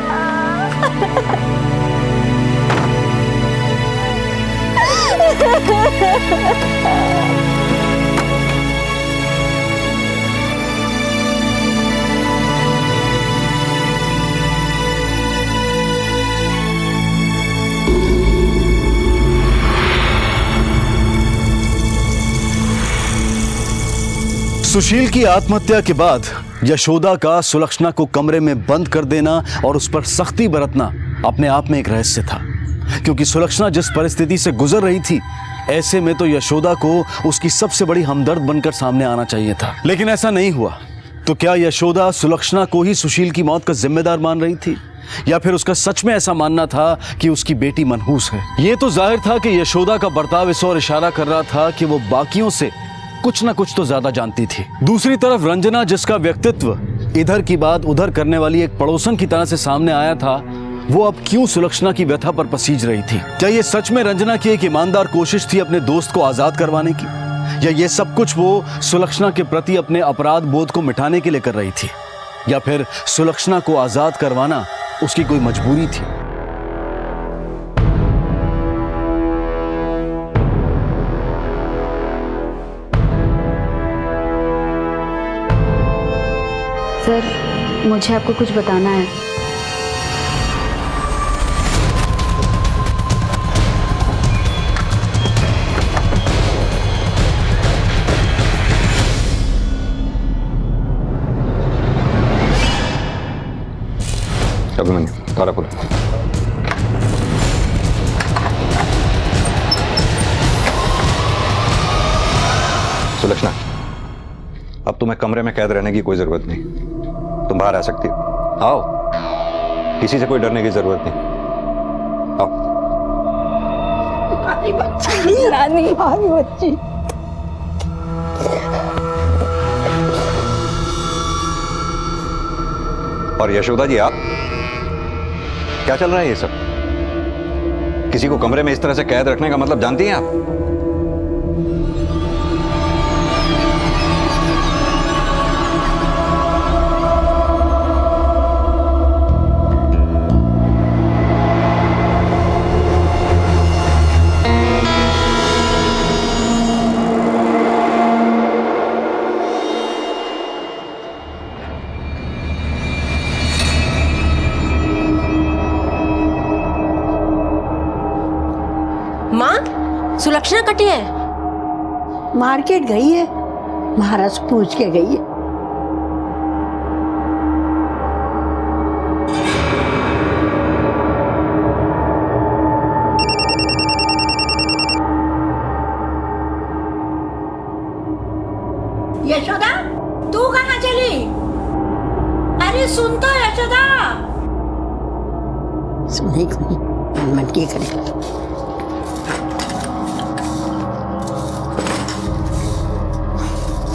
सुशील की आत्महत्या के बाद यशोदा का सुलक्षणा को कमरे में बंद कर देना और उस पर सख्ती बरतना अपने आप में एक रहस्य था, क्योंकि सुलक्षणा जिस परिस्थिति से गुजर रही थी, ऐसे में तो यशोदा को उसकी सबसे बड़ी हमदर्द बनकर सामने आना चाहिए था, लेकिन ऐसा नहीं हुआ। तो क्या यशोदा सुलक्षणा को ही सुशील की मौत का जिम्मेदार मान रही थी, या फिर उसका सच में ऐसा मानना था कि उसकी बेटी मनहूस है? ये तो जाहिर था कि यशोदा का बर्ताव इस ओर इशारा कर रहा था कि वो बाकियों से कुछ ना कुछ तो ज्यादा जानती थी। दूसरी तरफ रंजना, जिसका व्यक्तित्व इधर की बात उधर करने वाली एक पड़ोसन की तरह से सामने आया था, वो अब क्यों सुलक्षणा की व्यथा पर पसीज रही थी? क्या ये सच में रंजना की एक ईमानदार कोशिश थी अपने दोस्त को आजाद करवाने की, या ये सब कुछ वो सुलक्षणा के प्रति अपने अपराध बोध को मिटाने के लिए कर रही थी, या फिर सुलक्षणा को आजाद करवाना उसकी कोई मजबूरी थी? सर, मुझे आपको कुछ बताना है। अभिमन्यु, तारा खोलो। सुलक्षणा, अब तुम्हें कमरे में कैद रहने की कोई जरूरत नहीं, तुम बाहर आ सकती हो। आओ, किसी से कोई डरने की जरूरत नहीं। आओ। हमारी बच्ची, रानी, हमारी बच्ची। और यशोदा जी, आप क्या चल रहा है ये सब? किसी को कमरे में इस तरह से कैद रखने का मतलब जानती हैं आप? माँ, सुलक्षणा कटी है। मार्केट गई है, महाराज पूछ के गई है। यशोदा, तू कहाँ चली? अरे सुन तो यशोदा। सुने मन की करे।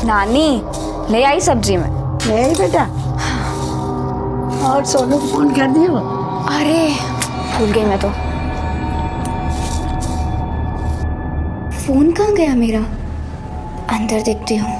नानी, ले आई सब्जी में। ले आई बेटा। और सोनू को फोन कर दिया? अरे भूल गई मैं तो। फोन कहाँ गया मेरा? अंदर देखती हूँ।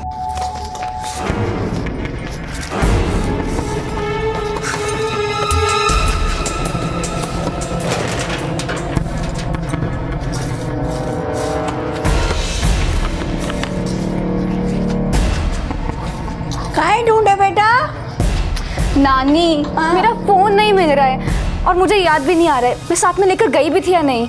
कहाँ ढूंढे बेटा? नानी, मेरा फोन नहीं मिल रहा है और मुझे याद भी नहीं आ रहा है मैं साथ में लेकर गई भी थी या नहीं।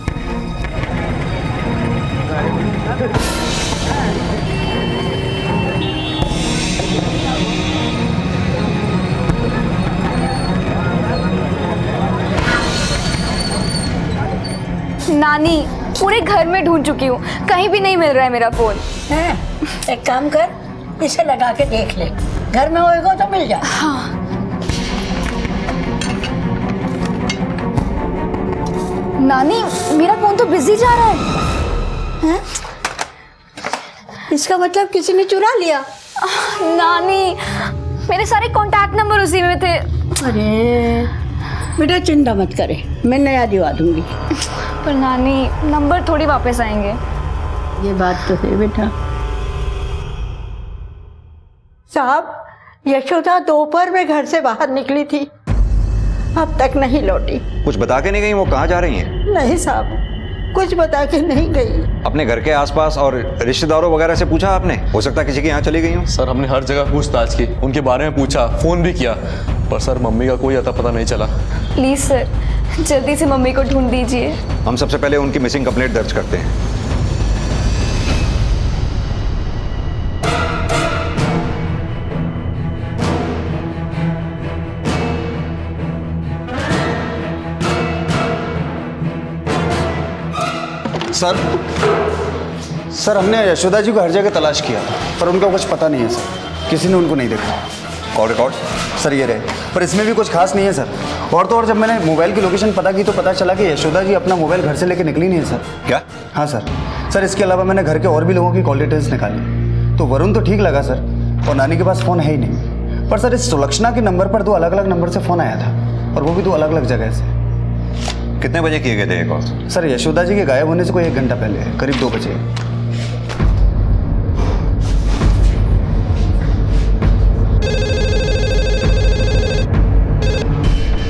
नानी, पूरे घर में ढूंढ चुकी हूँ, कहीं भी नहीं मिल रहा है मेरा फोन। एक काम कर, इसे लगा के देख ले, घर में होएगा तो मिल जाए। हाँ। नानी, मेरा फोन तो बिजी जा रहा है। इसका मतलब किसी ने चुरा लिया। नानी, मेरे सारे कांटेक्ट नंबर उसी में थे। अरे बेटा चिंता मत करे, मैं नया दिवा दूंगी। पर नानी, नंबर थोड़ी वापस आएंगे। ये बात तो है बेटा। साहब, यशोदा दोपहर में घर से बाहर निकली थी, अब तक नहीं लौटी। कुछ बता के नहीं गई? वो कहाँ जा रही हैं? नहीं साहब, कुछ बता के नहीं गई। अपने घर के आसपास और रिश्तेदारों वगैरह से पूछा आपने? हो सकता है किसी के यहाँ चली गई हो। सर हमने हर जगह पूछताछ की, उनके बारे में पूछा, फोन भी किया, पर सर मम्मी का कोई अता पता नहीं चला। प्लीज सर, जल्दी से मम्मी को ढूंढ दीजिए। हम सबसे पहले उनकी मिसिंग कंप्लेंट दर्ज करते हैं। सर हमने यशोदा जी को हर जगह तलाश किया पर उनका कुछ पता नहीं है सर, किसी ने उनको नहीं देखा। कॉल रिकॉर्ड सर ये रहे, पर इसमें भी कुछ खास नहीं है सर। और तो और जब मैंने मोबाइल की लोकेशन पता की तो पता चला कि यशोदा जी अपना मोबाइल घर से लेके निकली नहीं है सर। क्या? हाँ सर इसके अलावा मैंने घर के और भी लोगों की कॉल डिटेल्स निकाली तो वरुण तो ठीक लगा सर, और नानी के पास फ़ोन है ही नहीं। पर सर इस सुलक्षणा के नंबर पर 2 अलग अलग नंबर से फ़ोन आया था, और वो भी 2 अलग अलग जगह से। कितने बजे किए गए थे ये कॉल? सर यशोदा जी के गायब होने से कोई 1 घंटा पहले, करीब 2 बजे।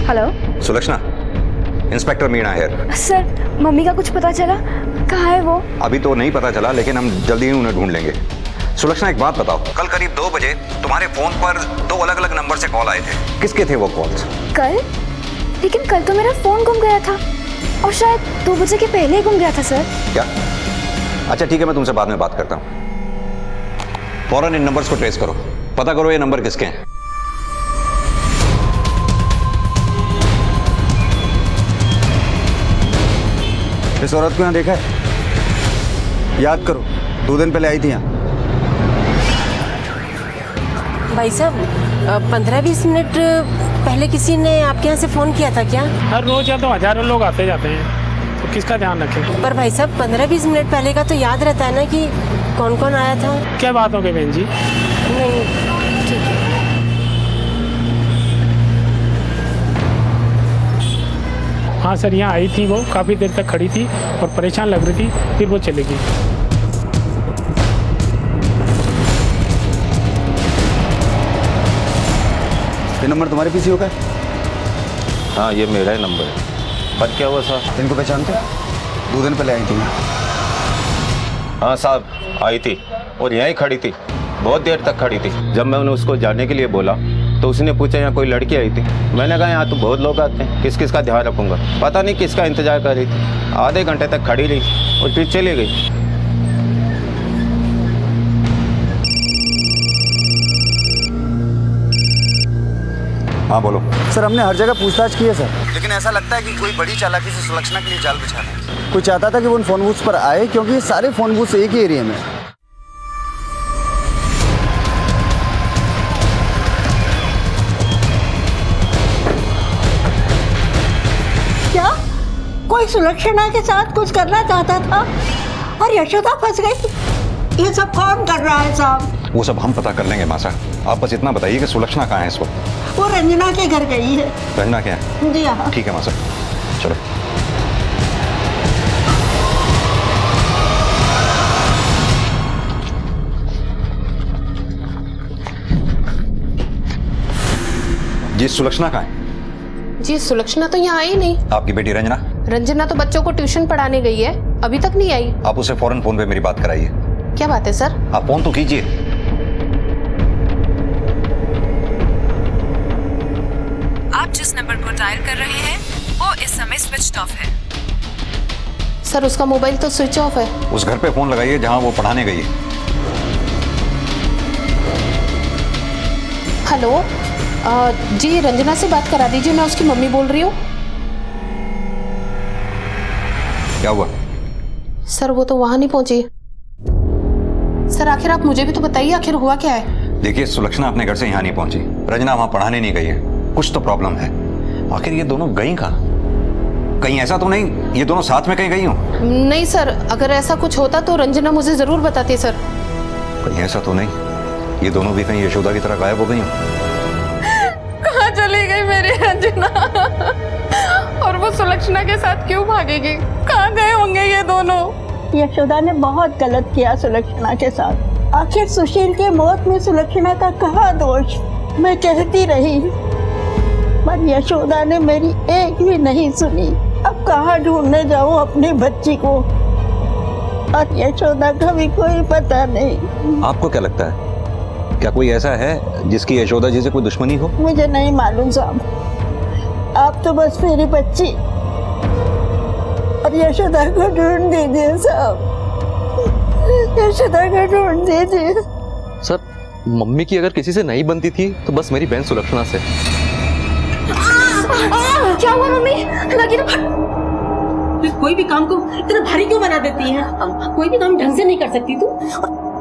हेलो सुलक्षणा, इंस्पेक्टर मीणा है। सर, मम्मी का कुछ पता चला? कहाँ है वो? अभी तो नहीं पता चला, लेकिन हम जल्दी ही उन्हें ढूंढ लेंगे। सुलक्षणा एक बात बताओ, कल करीब 2 बजे तुम्हारे फोन पर 2 अलग अलग नंबर से कॉल आए थे, किसके थे वो कॉल्स? कल? लेकिन कल तो मेरा फोन गुम गया था, और शायद 2 बजे के पहले ही गुम गया था सर। क्या? अच्छा ठीक है, मैं तुमसे बाद में बात करता हूँ। फौरन इन नंबर्स को ट्रेस करो, पता करो ये नंबर किसके हैं। इस औरत को यहाँ देखा है? याद करो, 2 दिन पहले आई थी यहाँ। भाई साहब, 15-20 मिनट पहले किसी ने आपके यहाँ से फ़ोन किया था क्या? हर रोज या तो हजारों लोग आते जाते हैं, तो किसका ध्यान रखें? पर भाई साहब, 15-20 मिनट पहले का तो याद रहता है ना कि कौन कौन आया था। क्या बात हो गई बहन जी? नहीं, ठीक है। हाँ सर, यहाँ आई थी, वो काफ़ी देर तक खड़ी थी और परेशान लग रही थी, फिर वो चली गई। ये नंबर तुम्हारे पीसी होगा? हाँ, ये मेरा ही नंबर है। पर क्या हुआ साहब? इनको पहचानते? 2 दिन पहले आई थी। हाँ साहब, आई थी और यहीं खड़ी थी, बहुत देर तक खड़ी थी। जब मैं उन्हें उसको जाने के लिए बोला तो उसने पूछा यहाँ कोई लड़की आई थी। मैंने कहा यहाँ तो बहुत लोग आते हैं, किस किस का ध्यान रखूँगा। पता नहीं किसका इंतजार कर रही थी। आधे घंटे तक खड़ी रही और फिर चली गई। हाँ बोलो। सर हमने हर जगह पूछताछ की है सर, लेकिन ऐसा लगता है कि कोई बड़ी चालाकी से सुलक्षणा के लिए जाल बिछा रहा है। कोई चाहता था कि वो उन फोन बूथ्स पर आए, क्योंकि ये सारे फोन बूथ्स एक ही एरिया में। क्या कोई सुलक्षणा के साथ कुछ करना चाहता था और यशोदा फंस गई? ये सब कौन कर रहा है साहब? वो सब हम पता कर लेंगे मासा, आप बस इतना बताइए कि सुलक्षणा कहाँ है इस वक्त? वो रंजना के घर गई है। रंजना क्या है? जी हाँ। ठीक है मासा, चलो। जी सुलक्षणा कहाँ है? जी सुलक्षणा तो यहाँ आई नहीं। आपकी बेटी रंजना? रंजना तो बच्चों को ट्यूशन पढ़ाने गई है, अभी तक नहीं आई। आप उसे फौरन फोन पे मेरी बात कराइए। क्या बात है सर? आप फोन तो कीजिए। आप जिस नंबर को डायल कर रहे हैं वो इस समय स्विच ऑफ है। सर उसका मोबाइल तो स्विच ऑफ है। उस घर पे फोन लगाइए जहां वो पढ़ाने गई है। हेलो, जी रंजना से बात करा दीजिए, मैं उसकी मम्मी बोल रही हूँ। क्या हुआ? सर वो तो वहां नहीं पहुंची। सर आखिर आप मुझे भी तो बताइए, आखिर हुआ क्या है? देखिए सुलक्षणा अपने घर से यहाँ नहीं पहुंची, रंजना वहां पढ़ाने नहीं गई है, कुछ तो प्रॉब्लम है। आखिर ये दोनों गई कहाँ? कहीं ऐसा तो नहीं ये दोनों साथ में कहीं गई हो? नहीं सर, अगर ऐसा कुछ होता तो रंजना मुझे जरूर बताती सर। कहीं ऐसा तो नहीं ये दोनों भी कहीं यशोदा की तरह गायब हो गई हो? कहाँ चली गई मेरी रंजना? और वो सुलक्षणा के साथ क्यों भागेगी? कहाँ गए होंगे ये दोनों? यशोदा ने बहुत गलत किया सुलक्षणा के साथ। आखिर सुशील के मौत में सुलक्षणा का कहाँ दोष? मैं कहती रही पर यशोदा ने मेरी एक भी नहीं सुनी। अब कहाँ ढूंढने जाऊँ अपनी बच्ची को? और यशोदा का भी कोई पता नहीं। आपको क्या लगता है, क्या कोई ऐसा है जिसकी यशोदा जी से कोई दुश्मनी हो? मुझे नहीं मालूम साहब, आप तो बस मेरी बच्ची और यशोदा को ढूंढ दीजिए साहब, यशोदा को ढूंढ दीजिए। सर मम्मी की अगर किसी से नहीं बनती थी तो बस मेरी बहन सुलक्षणा से। क्या हुआ मम्मी? लगी ना कोई भी काम को इतना भारी क्यों बना देती है? कोई भी काम ढंग से नहीं कर सकती तू?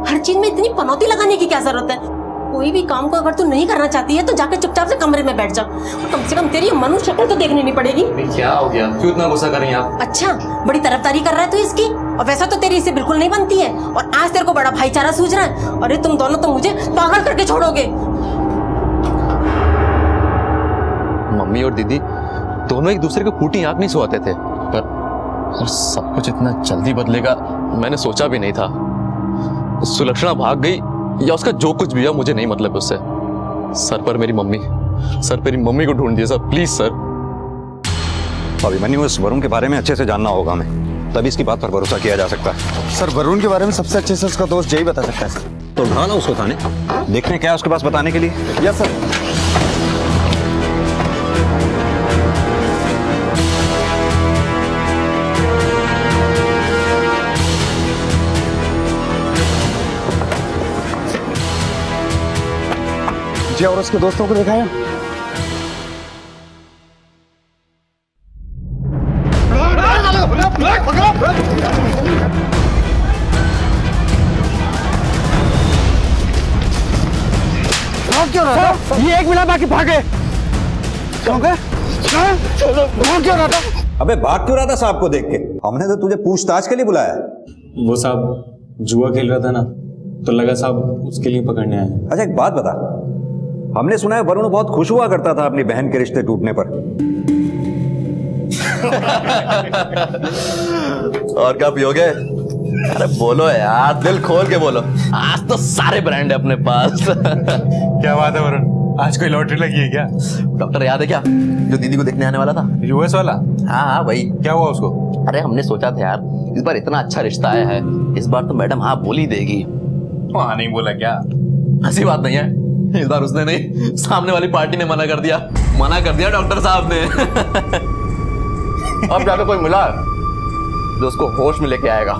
हर चीज में इतनी पनौती लगाने की क्या जरूरत है? कोई भी काम को अगर तू नहीं करना चाहती है तो जाकर चुपचाप से कमरे में बैठ जा। कम से कम तेरी मनुष्य शक्ल तो देखनी नहीं पड़ेगी। क्या हो गया, क्यों इतना गुस्सा कर रही हैं आप? अच्छा, बड़ी तरफदारी कर रहा है तू इसकी, और वैसा तो तेरी इससे बिल्कुल नहीं बनती है, और आज तेरे को बड़ा भाईचारा सूझ रहा है। अरे तुम दोनों तो मुझे पागल करके छोड़ोगे। मम्मी और दीदी दोनों एक दूसरे को फूटी आंख नहीं सोते थे, पर सब कुछ इतना जल्दी बदलेगा मैंने सोचा भी नहीं था। सुलक्षणा भाग गई या उसका जो कुछ भी है मुझे नहीं मतलब उससे। सर पर मेरी मम्मी को ढूंढ दिया सर, प्लीज सर। अभिमन्यु, इस वरुण के बारे में अच्छे से जानना होगा हमें, तभी इसकी बात पर भरोसा किया जा सकता है। सर वरुण के बारे में सबसे अच्छे से उसका दोस्त यही बता सकता है सर। तो उठा ना उसको थाने, देखने क्या है उसके पास बताने के लिए। Yes sir. और उसके दोस्तों को दिखाया। क्यों रहा था? ये एक मिला बाकी भागे। क्यों गए? क्यों रहा था? अबे भाग क्यों रहा था साहब को देख के? हमने तो तुझे पूछताछ के लिए बुलाया। वो साहब जुआ खेल रहा था ना, तो लगा साहब उसके लिए पकड़ने आए। अच्छा एक बात बता, हमने सुना है वरुण बहुत खुश हुआ करता था अपनी बहन के रिश्ते टूटने पर। और क्या पियोगे? अरे बोलो यार, दिल खोल के बोलो, आज तो सारे ब्रांड है अपने पास। क्या बात है वरुण, आज कोई लॉटरी लगी है क्या? डॉक्टर याद है क्या, जो दीदी को देखने आने वाला था? यूएस वाला? हाँ भाई। क्या हुआ उसको? अरे हमने सोचा था यार इस बार इतना अच्छा रिश्ता आया है, इस बार तो मैडम हाँ बोल ही देगी। हाँ नहीं बोला क्या? ऐसी बात नहीं है, इस बार उसने नहीं, सामने वाली पार्टी ने मना कर दिया डॉक्टर साहब ने। अब जाकर कोई मिला जो उसको होश में लेके आएगा।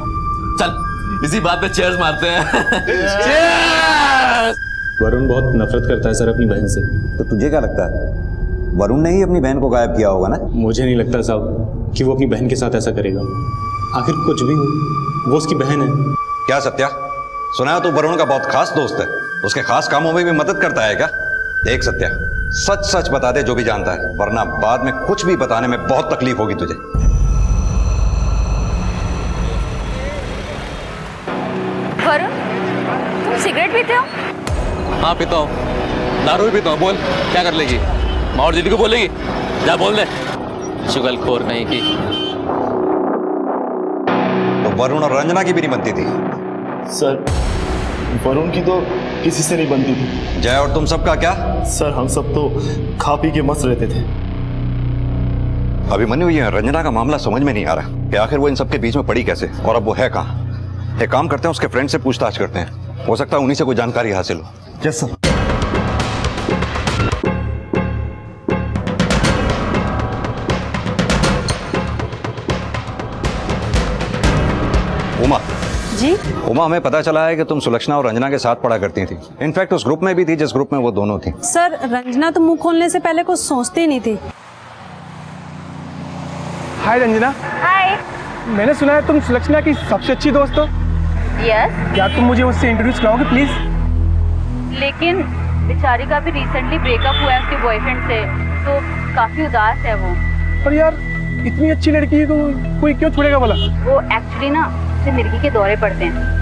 चल इसी बात पे चेयर्स मारते हैं। वरुण बहुत नफरत करता है सर अपनी बहन से। तो तुझे क्या लगता है, वरुण ने ही अपनी बहन को गायब किया होगा ना? मुझे नहीं लगता साहब कि वो अपनी बहन के साथ ऐसा करेगा। आखिर कुछ भी हो, वो उसकी बहन है। क्या सत्या, सुना है तू वरुण का बहुत खास दोस्त है, उसके खास कामों में भी मदद करता है क्या? देख सत्या, सच सच बता दे जो भी जानता है, वरना बाद में कुछ भी बताने में बहुत तकलीफ होगी तुझे। वरुण, तुम सिगरेट पीते हो? हाँ पीता हूँ, दारू भी पीता हूँ। बोल क्या कर लेगी? माँ और दीदी को बोलेगी? जा बोल दे, चुगलखोर कहीं की। तो वरुण और रंजना की भी नहीं बनती थी? सर वरुण की तो किसी से नहीं बनती थी। जय और तुम सबका क्या? सर हम सब तो खा पी के मस्त रहते थे। अभिमन्यु, ये रंजना का मामला समझ में नहीं आ रहा कि आखिर वो इन सबके बीच में पड़ी कैसे, और अब वो है कहाँ? एक काम करते हैं, उसके फ्रेंड से पूछताछ करते हैं, हो सकता है उन्हीं से कोई जानकारी हासिल हो। Yes sir. उमा जी? उमा, हमें पता चला है कि तुम सुलक्षणा और रंजना के साथ पढ़ा करती थी। इनफैक्ट उस ग्रुप में भी थी जिस ग्रुप में वो दोनों थी। सर रंजना तो मुंह खोलने से पहले कुछ सोचती नहीं थी। हाय रंजना। हाय। मैंने सुना है तुम सुलक्षणा की सबसे अच्छी दोस्त हो। यस। क्या तुम मुझे उससे इंट्रोड्यूस कराओगे प्लीज? लेकिन बेचारी का भी रिसेंटली ब्रेकअप हुआ है उसके बॉयफ्रेंड से, तो काफी उदास है वो। पर यार इतनी अच्छी लड़की है तो कोई क्यों छोड़ेगा भला? वो एक्चुअली ना उसे मिर्गी के दौरे पड़ते हैं।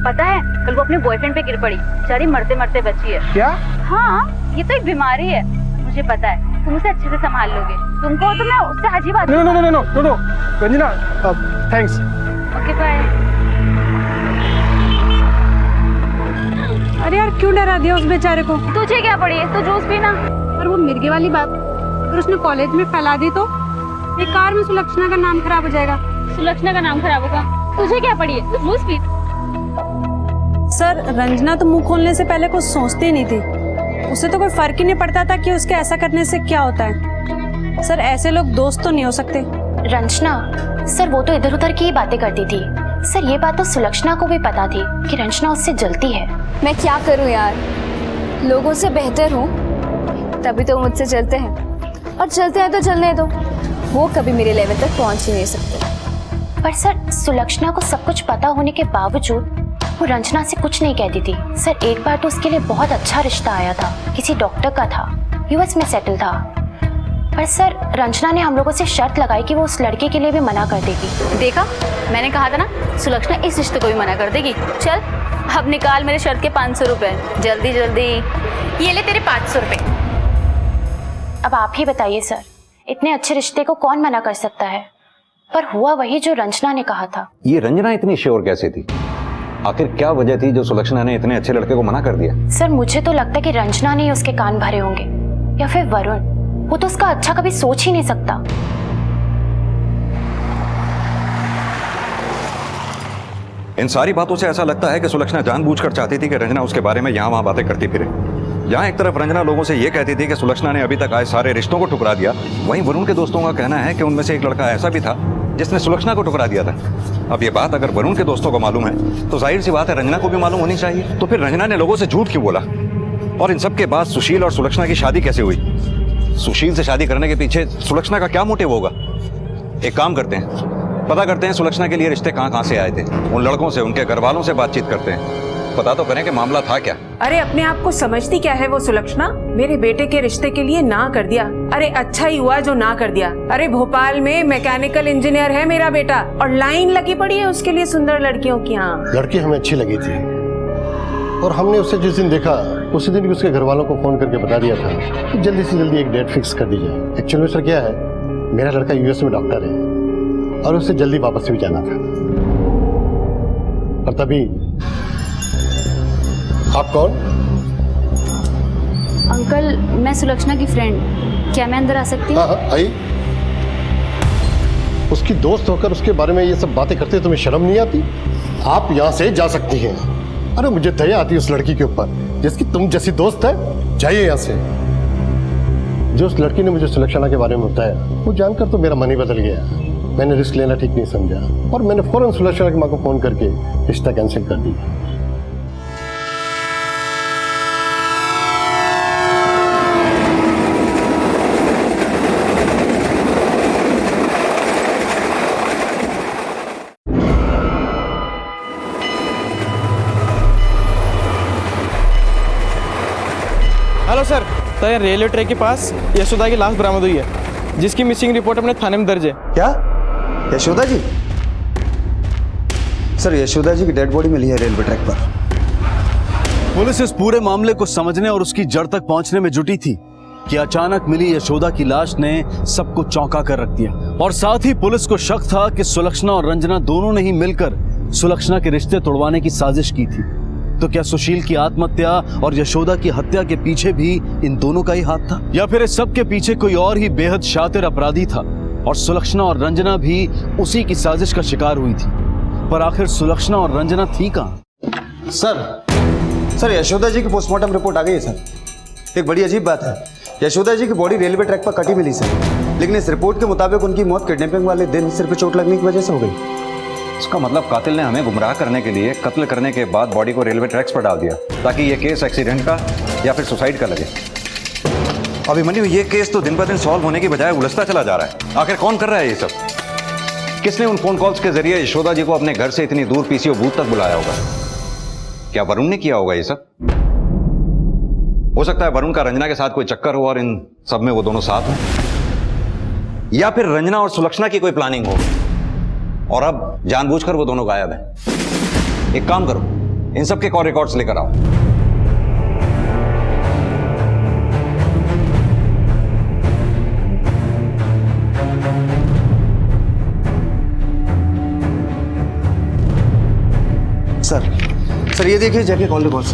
पता है कल वो अपने बॉयफ्रेंड पे गिर पड़ी, बेचारी मरते मरते बची है। क्या? हाँ, ये तो एक बीमारी है, मुझे पता है। तुम उसे अच्छे से संभाल लोगे। तुमको तो मैं उससे अजीब बात। No no no no no no Ranjana, thanks. Okay bye. अरे यार क्यों डरा दिया उस बेचारे को? तुझे क्या पड़ी है, तू जूस पीना। और वो मिर्गे वाली बात अगर उसने कॉलेज में फैला दी तो बेकार में सुलक्षणा का नाम खराब हो जाएगा। सुलक्षणा का नाम खराब होगा, तुझे क्या पड़ी है, तू जूस पी। सर रंजना तो मुंह खोलने से पहले कुछ सोचती ही नहीं थी। उसे तो कोई फर्क ही नहीं पड़ता था कि उसके ऐसा करने से क्या होता है। सर ऐसे लोग दोस्त तो नहीं हो सकते। रंजना सर वो तो इधर उधर की ही बातें करती थी। सर ये बात तो सुलक्षणा को भी पता थी कि रंजना उससे जलती है। मैं क्या करूं यार, लोगों से बेहतर हूँ तभी तो मुझसे जलते हैं, और चलते हैं तो चलने दो, वो कभी मेरे लेवल तक पहुंच ही नहीं सकते। पर सर सुलक्षणा को सब कुछ पता होने के बावजूद वो रंजना से कुछ नहीं कहती थी। सर एक बार तो उसके लिए बहुत अच्छा रिश्ता आया था, किसी डॉक्टर का था, यूएस में सेटल था। पर सर रंजना ने हम लोगों से शर्त लगाई कि वो उस लड़के के लिए भी मना कर देगी। देखा, मैंने कहा था ना, सुलक्षणा इस रिश्ते को भी मना कर देगी। चल अब निकाल मेरे शर्ट के 500 रुपए, जल्दी जल्दी। ये ले तेरे 500 रुपए। अब आप ही बताइए सर, इतने अच्छे रिश्ते को कौन मना कर सकता है? पर हुआ वही जो रंजना ने कहा था। ये रंजना इतनी श्योर कैसे थी? आखिर क्या वजह थी जो सुलक्षणा ने इतने अच्छे लड़के को मना कर दिया? सर मुझे तो लगता है कि रंजना ने उसके कान भरे होंगे, या फिर वरुण। वो तो उसका अच्छा कभी सोच ही नहीं सकता। इन सारी बातों से ऐसा लगता है कि सुलक्षणा जानबूझकर चाहती थी कि रंजना उसके बारे में यहाँ वहां बातें करती फिरे। जहां एक तरफ रंजना लोगों से यह कहती थी कि सुलक्षणा ने अभी तक आए सारे रिश्तों को ठुकरा दिया, वहीं वरुण के दोस्तों का कहना है कि उनमें से एक लड़का ऐसा भी था जिसने सुलक्षणा को ठुकरा दिया था। अब ये बात अगर वरुण के दोस्तों को मालूम है तो जाहिर सी बात है रंजना को भी मालूम होनी चाहिए। तो फिर रंजना ने लोगों से झूठ क्यों बोला? और इन सब के बाद सुशील और सुलक्षणा की शादी कैसे हुई? सुशील से शादी करने के पीछे सुलक्षणा का क्या मोटिव होगा? एक काम करते हैं, पता करते हैं सुलक्षणा के लिए रिश्ते कहाँ से आए थे। उन लड़कों से, उनके घर वालों से बातचीत करते हैं, पता तो करें कि मामला था क्या। अरे अपने आप को समझती क्या है वो सुलक्षणा? मेरे बेटे के रिश्ते के लिए ना कर दिया। अरे अच्छा ही हुआ जो ना कर दिया। अरे भोपाल में मैकेनिकल इंजीनियर है मेरा बेटा, और लाइन लगी पड़ी है उसके लिए सुंदर लड़कियों की। यहाँ लड़की हमें अच्छी लगी थी, और हमने उसे जिस दिन देखा उसी दिन उसके घर वालों को फोन करके बता दिया था कि जल्दी से जल्दी एक डेट फिक्स कर दी जाए। एक्चुअल में सर क्या है, मेरा लड़का यूएस में डॉक्टर है और उसे जल्दी वापस भी जाना था। और तभी आप कौन? अंकल मैं सुलक्षणा की फ्रेंड, क्या मैं अंदर आ सकती हूँ? हाँ आई। उसकी दोस्त होकर उसके बारे में ये सब बातें करते तुम्हें शर्म नहीं आती? आप यहाँ से जा सकती हैं। अरे मुझे दया आती है उस लड़की के ऊपर जिसकी तुम जैसी दोस्त है। जाइए यहाँ से। जो उस लड़की ने मुझे सुलक्षणा के बारे में बताया वो जानकर तो मेरा मन ही बदल गया। मैंने रिस्क लेना ठीक नहीं समझा और मैंने फौरन सुलक्षणा की माँ को फोन करके रिश्ता कैंसिल कर दिया। हेलो सर, तो रेलवे ट्रैक के पास यशोदा की लाश बरामद हुई है, जिसकी मिसिंग रिपोर्ट अपने थाने में दर्ज है। क्या? यशोदा जी? सर यशोदा जी की डेड बॉडी मिली है रेलवे ट्रैक पर। पुलिस इस पूरे मामले को समझने और उसकी जड़ तक पहुंचने में जुटी थी कि अचानक मिली यशोदा की लाश ने सबको चौंका कर रख दिया। और साथ ही पुलिस को शक था कि सुलक्षणा और रंजना दोनों ने ही मिलकर सुलक्षणा के रिश्ते तोड़वाने की साजिश की थी। तो क्या सुशील की आत्महत्या और यशोदा की हत्या के पीछे भी इन दोनों का ही हाथ था, या फिर इस सब के पीछे कोई और ही बेहद शातिर अपराधी था और सुलक्षणा और रंजना भी उसी की साजिश का शिकार हुई थी? पर आखिर सुलक्षणा और रंजना थी कहाँ? सर यशोदा जी की पोस्टमार्टम रिपोर्ट आ गई है सर। एक बड़ी अजीब बात है, यशोदा जी की बॉडी रेलवे ट्रैक पर कटी मिली सर, लेकिन इस रिपोर्ट के मुताबिक उनकी मौत किडनैपिंग वाले दिन सिर पे चोट लगने की वजह से हो गई। इसका मतलब कातिल ने हमें गुमराह करने के लिए कत्ल करने के बाद बॉडी को रेलवे ट्रैक्स पर डाल दिया ताकि ये केस एक्सीडेंट का या फिर सुसाइड का लगे। अभिमन्यु, ये केस तो दिन ब दिन सॉल्व होने की बजाय उलझता चला जा रहा है। आखिर कौन कर रहा है ये सब? किसने उन फोन कॉल्स के जरिए यशोदा जी को अपने घर से इतनी दूर पीसीओ बूथ तक बुलाया होगा? क्या वरुण ने किया होगा ये सब? हो सकता है वरुण का रंजना के साथ कोई चक्कर हो और इन सब में वो दोनों साथ हैं, या फिर रंजना और सुलक्षणा की कोई प्लानिंग हो और अब जानबूझकर वो दोनों गायब हैं। एक काम करो, इन सब के कॉल रिकॉर्ड्स लेकर आओ। सर ये देखिए जैके कॉल रिकॉर्ड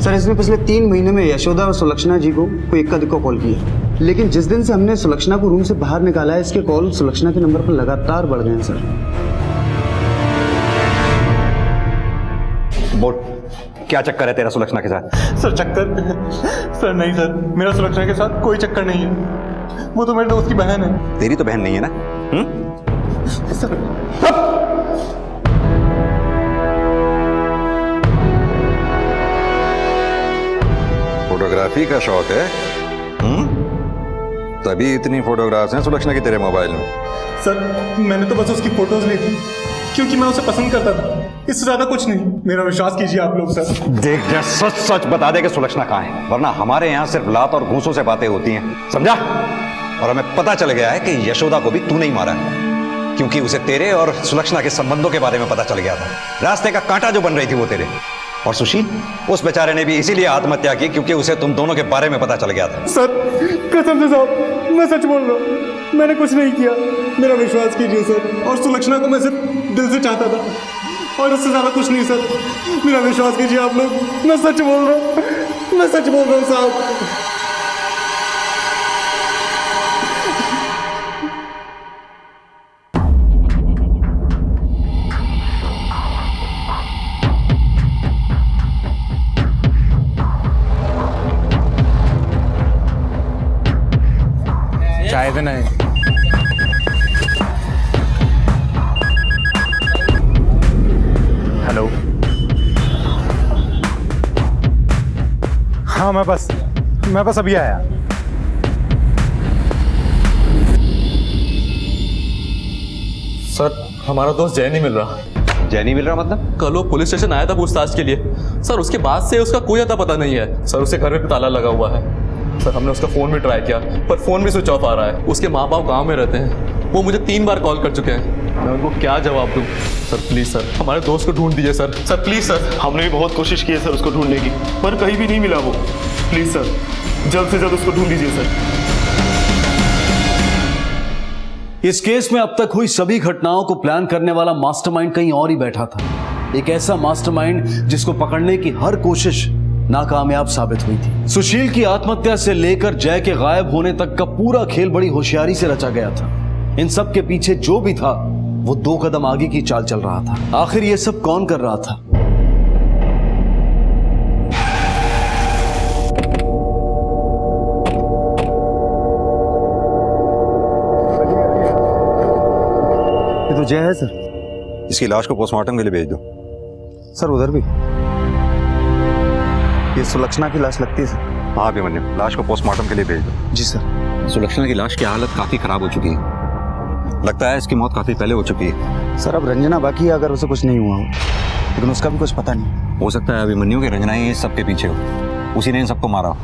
सर इसने पिछले 3 महीने में यशोदा और सुलक्षणा जी को कोई इक्का दुक्का कॉल किया, लेकिन जिस दिन से हमने सुलक्षणा को रूम से बाहर निकाला है इसके कॉल सुलक्षणा के नंबर पर लगातार बढ़ गए हैं सर। बोल, क्या चक्कर है तेरा सुलक्षणा के साथ? सर चक्कर? सर नहीं सर, मेरा सुलक्षणा के साथ कोई चक्कर नहीं है। वो तो मेरे दोस्त की बहन है। तेरी तो बहन नहीं है ना? सर फोटोग्राफी का शौक है? तभी इतनी फोटोग्राफ्स हैं सुलक्षणा की तेरे मोबाइल में। सर मैंने तो बस उसकी फोटोज ली थी क्योंकि मैं उसे पसंद करता था, इससे ज्यादा कुछ नहीं। मेरा विश्वास कीजिए आप लोग। सर देख जा, सच सच बता दे कि सुलक्षणा कहाँ है, वरना हमारे यहाँ सिर्फ लात और घूंसों से बातें होती हैं, समझा? और हमें पता चल गया है कि यशोदा को भी तू नहीं मारा है, क्योंकि उसे तेरे और सुलक्षणा के संबंधों के बारे में पता चल गया था। रास्ते का कांटा जो बन रही थी वो तेरे। और सुशील, उस बेचारे ने भी इसीलिए आत्महत्या की क्योंकि उसे तुम दोनों के बारे में पता चल गया था। सर कसम से साहब, मैं सच बोल रहा हूँ, मैंने कुछ नहीं किया। मेरा विश्वास कीजिए सर। और सुलक्षणा को मैं सिर्फ दिल से चाहता था और इससे ज्यादा कुछ नहीं सर। मेरा विश्वास कीजिए आप लोग, मैं सच बोल रहा हूँ, मैं सच बोल रहा हूँ साहब। चाय देना है। हेलो, हाँ मैं बस अभी आया। सर हमारा दोस्त जय नहीं मिल रहा। जय नहीं मिल रहा मतलब? कल वो पुलिस स्टेशन आया था पूछताछ के लिए सर, उसके बाद से उसका कोई अता पता नहीं है सर। उसके घर में ताला लगा हुआ है सर। हमने उसका फ़ोन भी ट्राई किया पर फ़ोन भी स्विच ऑफ आ रहा है। उसके माँ बाप गांव में रहते हैं, वो मुझे 3 बार कॉल कर चुके हैं। मैं उनको क्या जवाब दूं? सर प्लीज़ सर, हमारे दोस्त को ढूंढ दीजिए सर। Sir please sir. हमने भी बहुत कोशिश की है सर उसको ढूंढने की, पर कहीं भी नहीं मिला वो। प्लीज सर, जल्द से जल्द उसको ढूंढ लीजिए सर। इस केस में अब तक हुई सभी घटनाओं को प्लान करने वाला मास्टरमाइंड कहीं और ही बैठा था। एक ऐसा मास्टरमाइंड जिसको पकड़ने की हर कोशिश नाकामयाब साबित हुई थी। सुशील की आत्महत्या से लेकर जय के गायब होने तक का पूरा खेल बड़ी होशियारी से रचा गया था। इन सब के पीछे जो भी था वो 2 कदम आगे की चाल चल रहा था। आखिर ये सब कौन कर रहा था? ये तो जय है सर। इसकी लाश को पोस्टमार्टम के लिए भेज दो। सर उधर भी ये सुलक्षणा की लाश लगती है सर। हाँ अभिमन्यु, लाश को पोस्टमार्टम के लिए भेज दो। जी सर। सुलक्षणा की लाश की हालत काफी खराब हो चुकी है, लगता है इसकी मौत काफी पहले हो चुकी है। सर अब रंजना बाकी है, अगर उसे कुछ नहीं हुआ हो, लेकिन उसका भी कुछ पता नहीं। हो सकता है अभिमन्यु की रंजना ही इस सबके पीछे हो, उसी ने इन सबको मारा हो,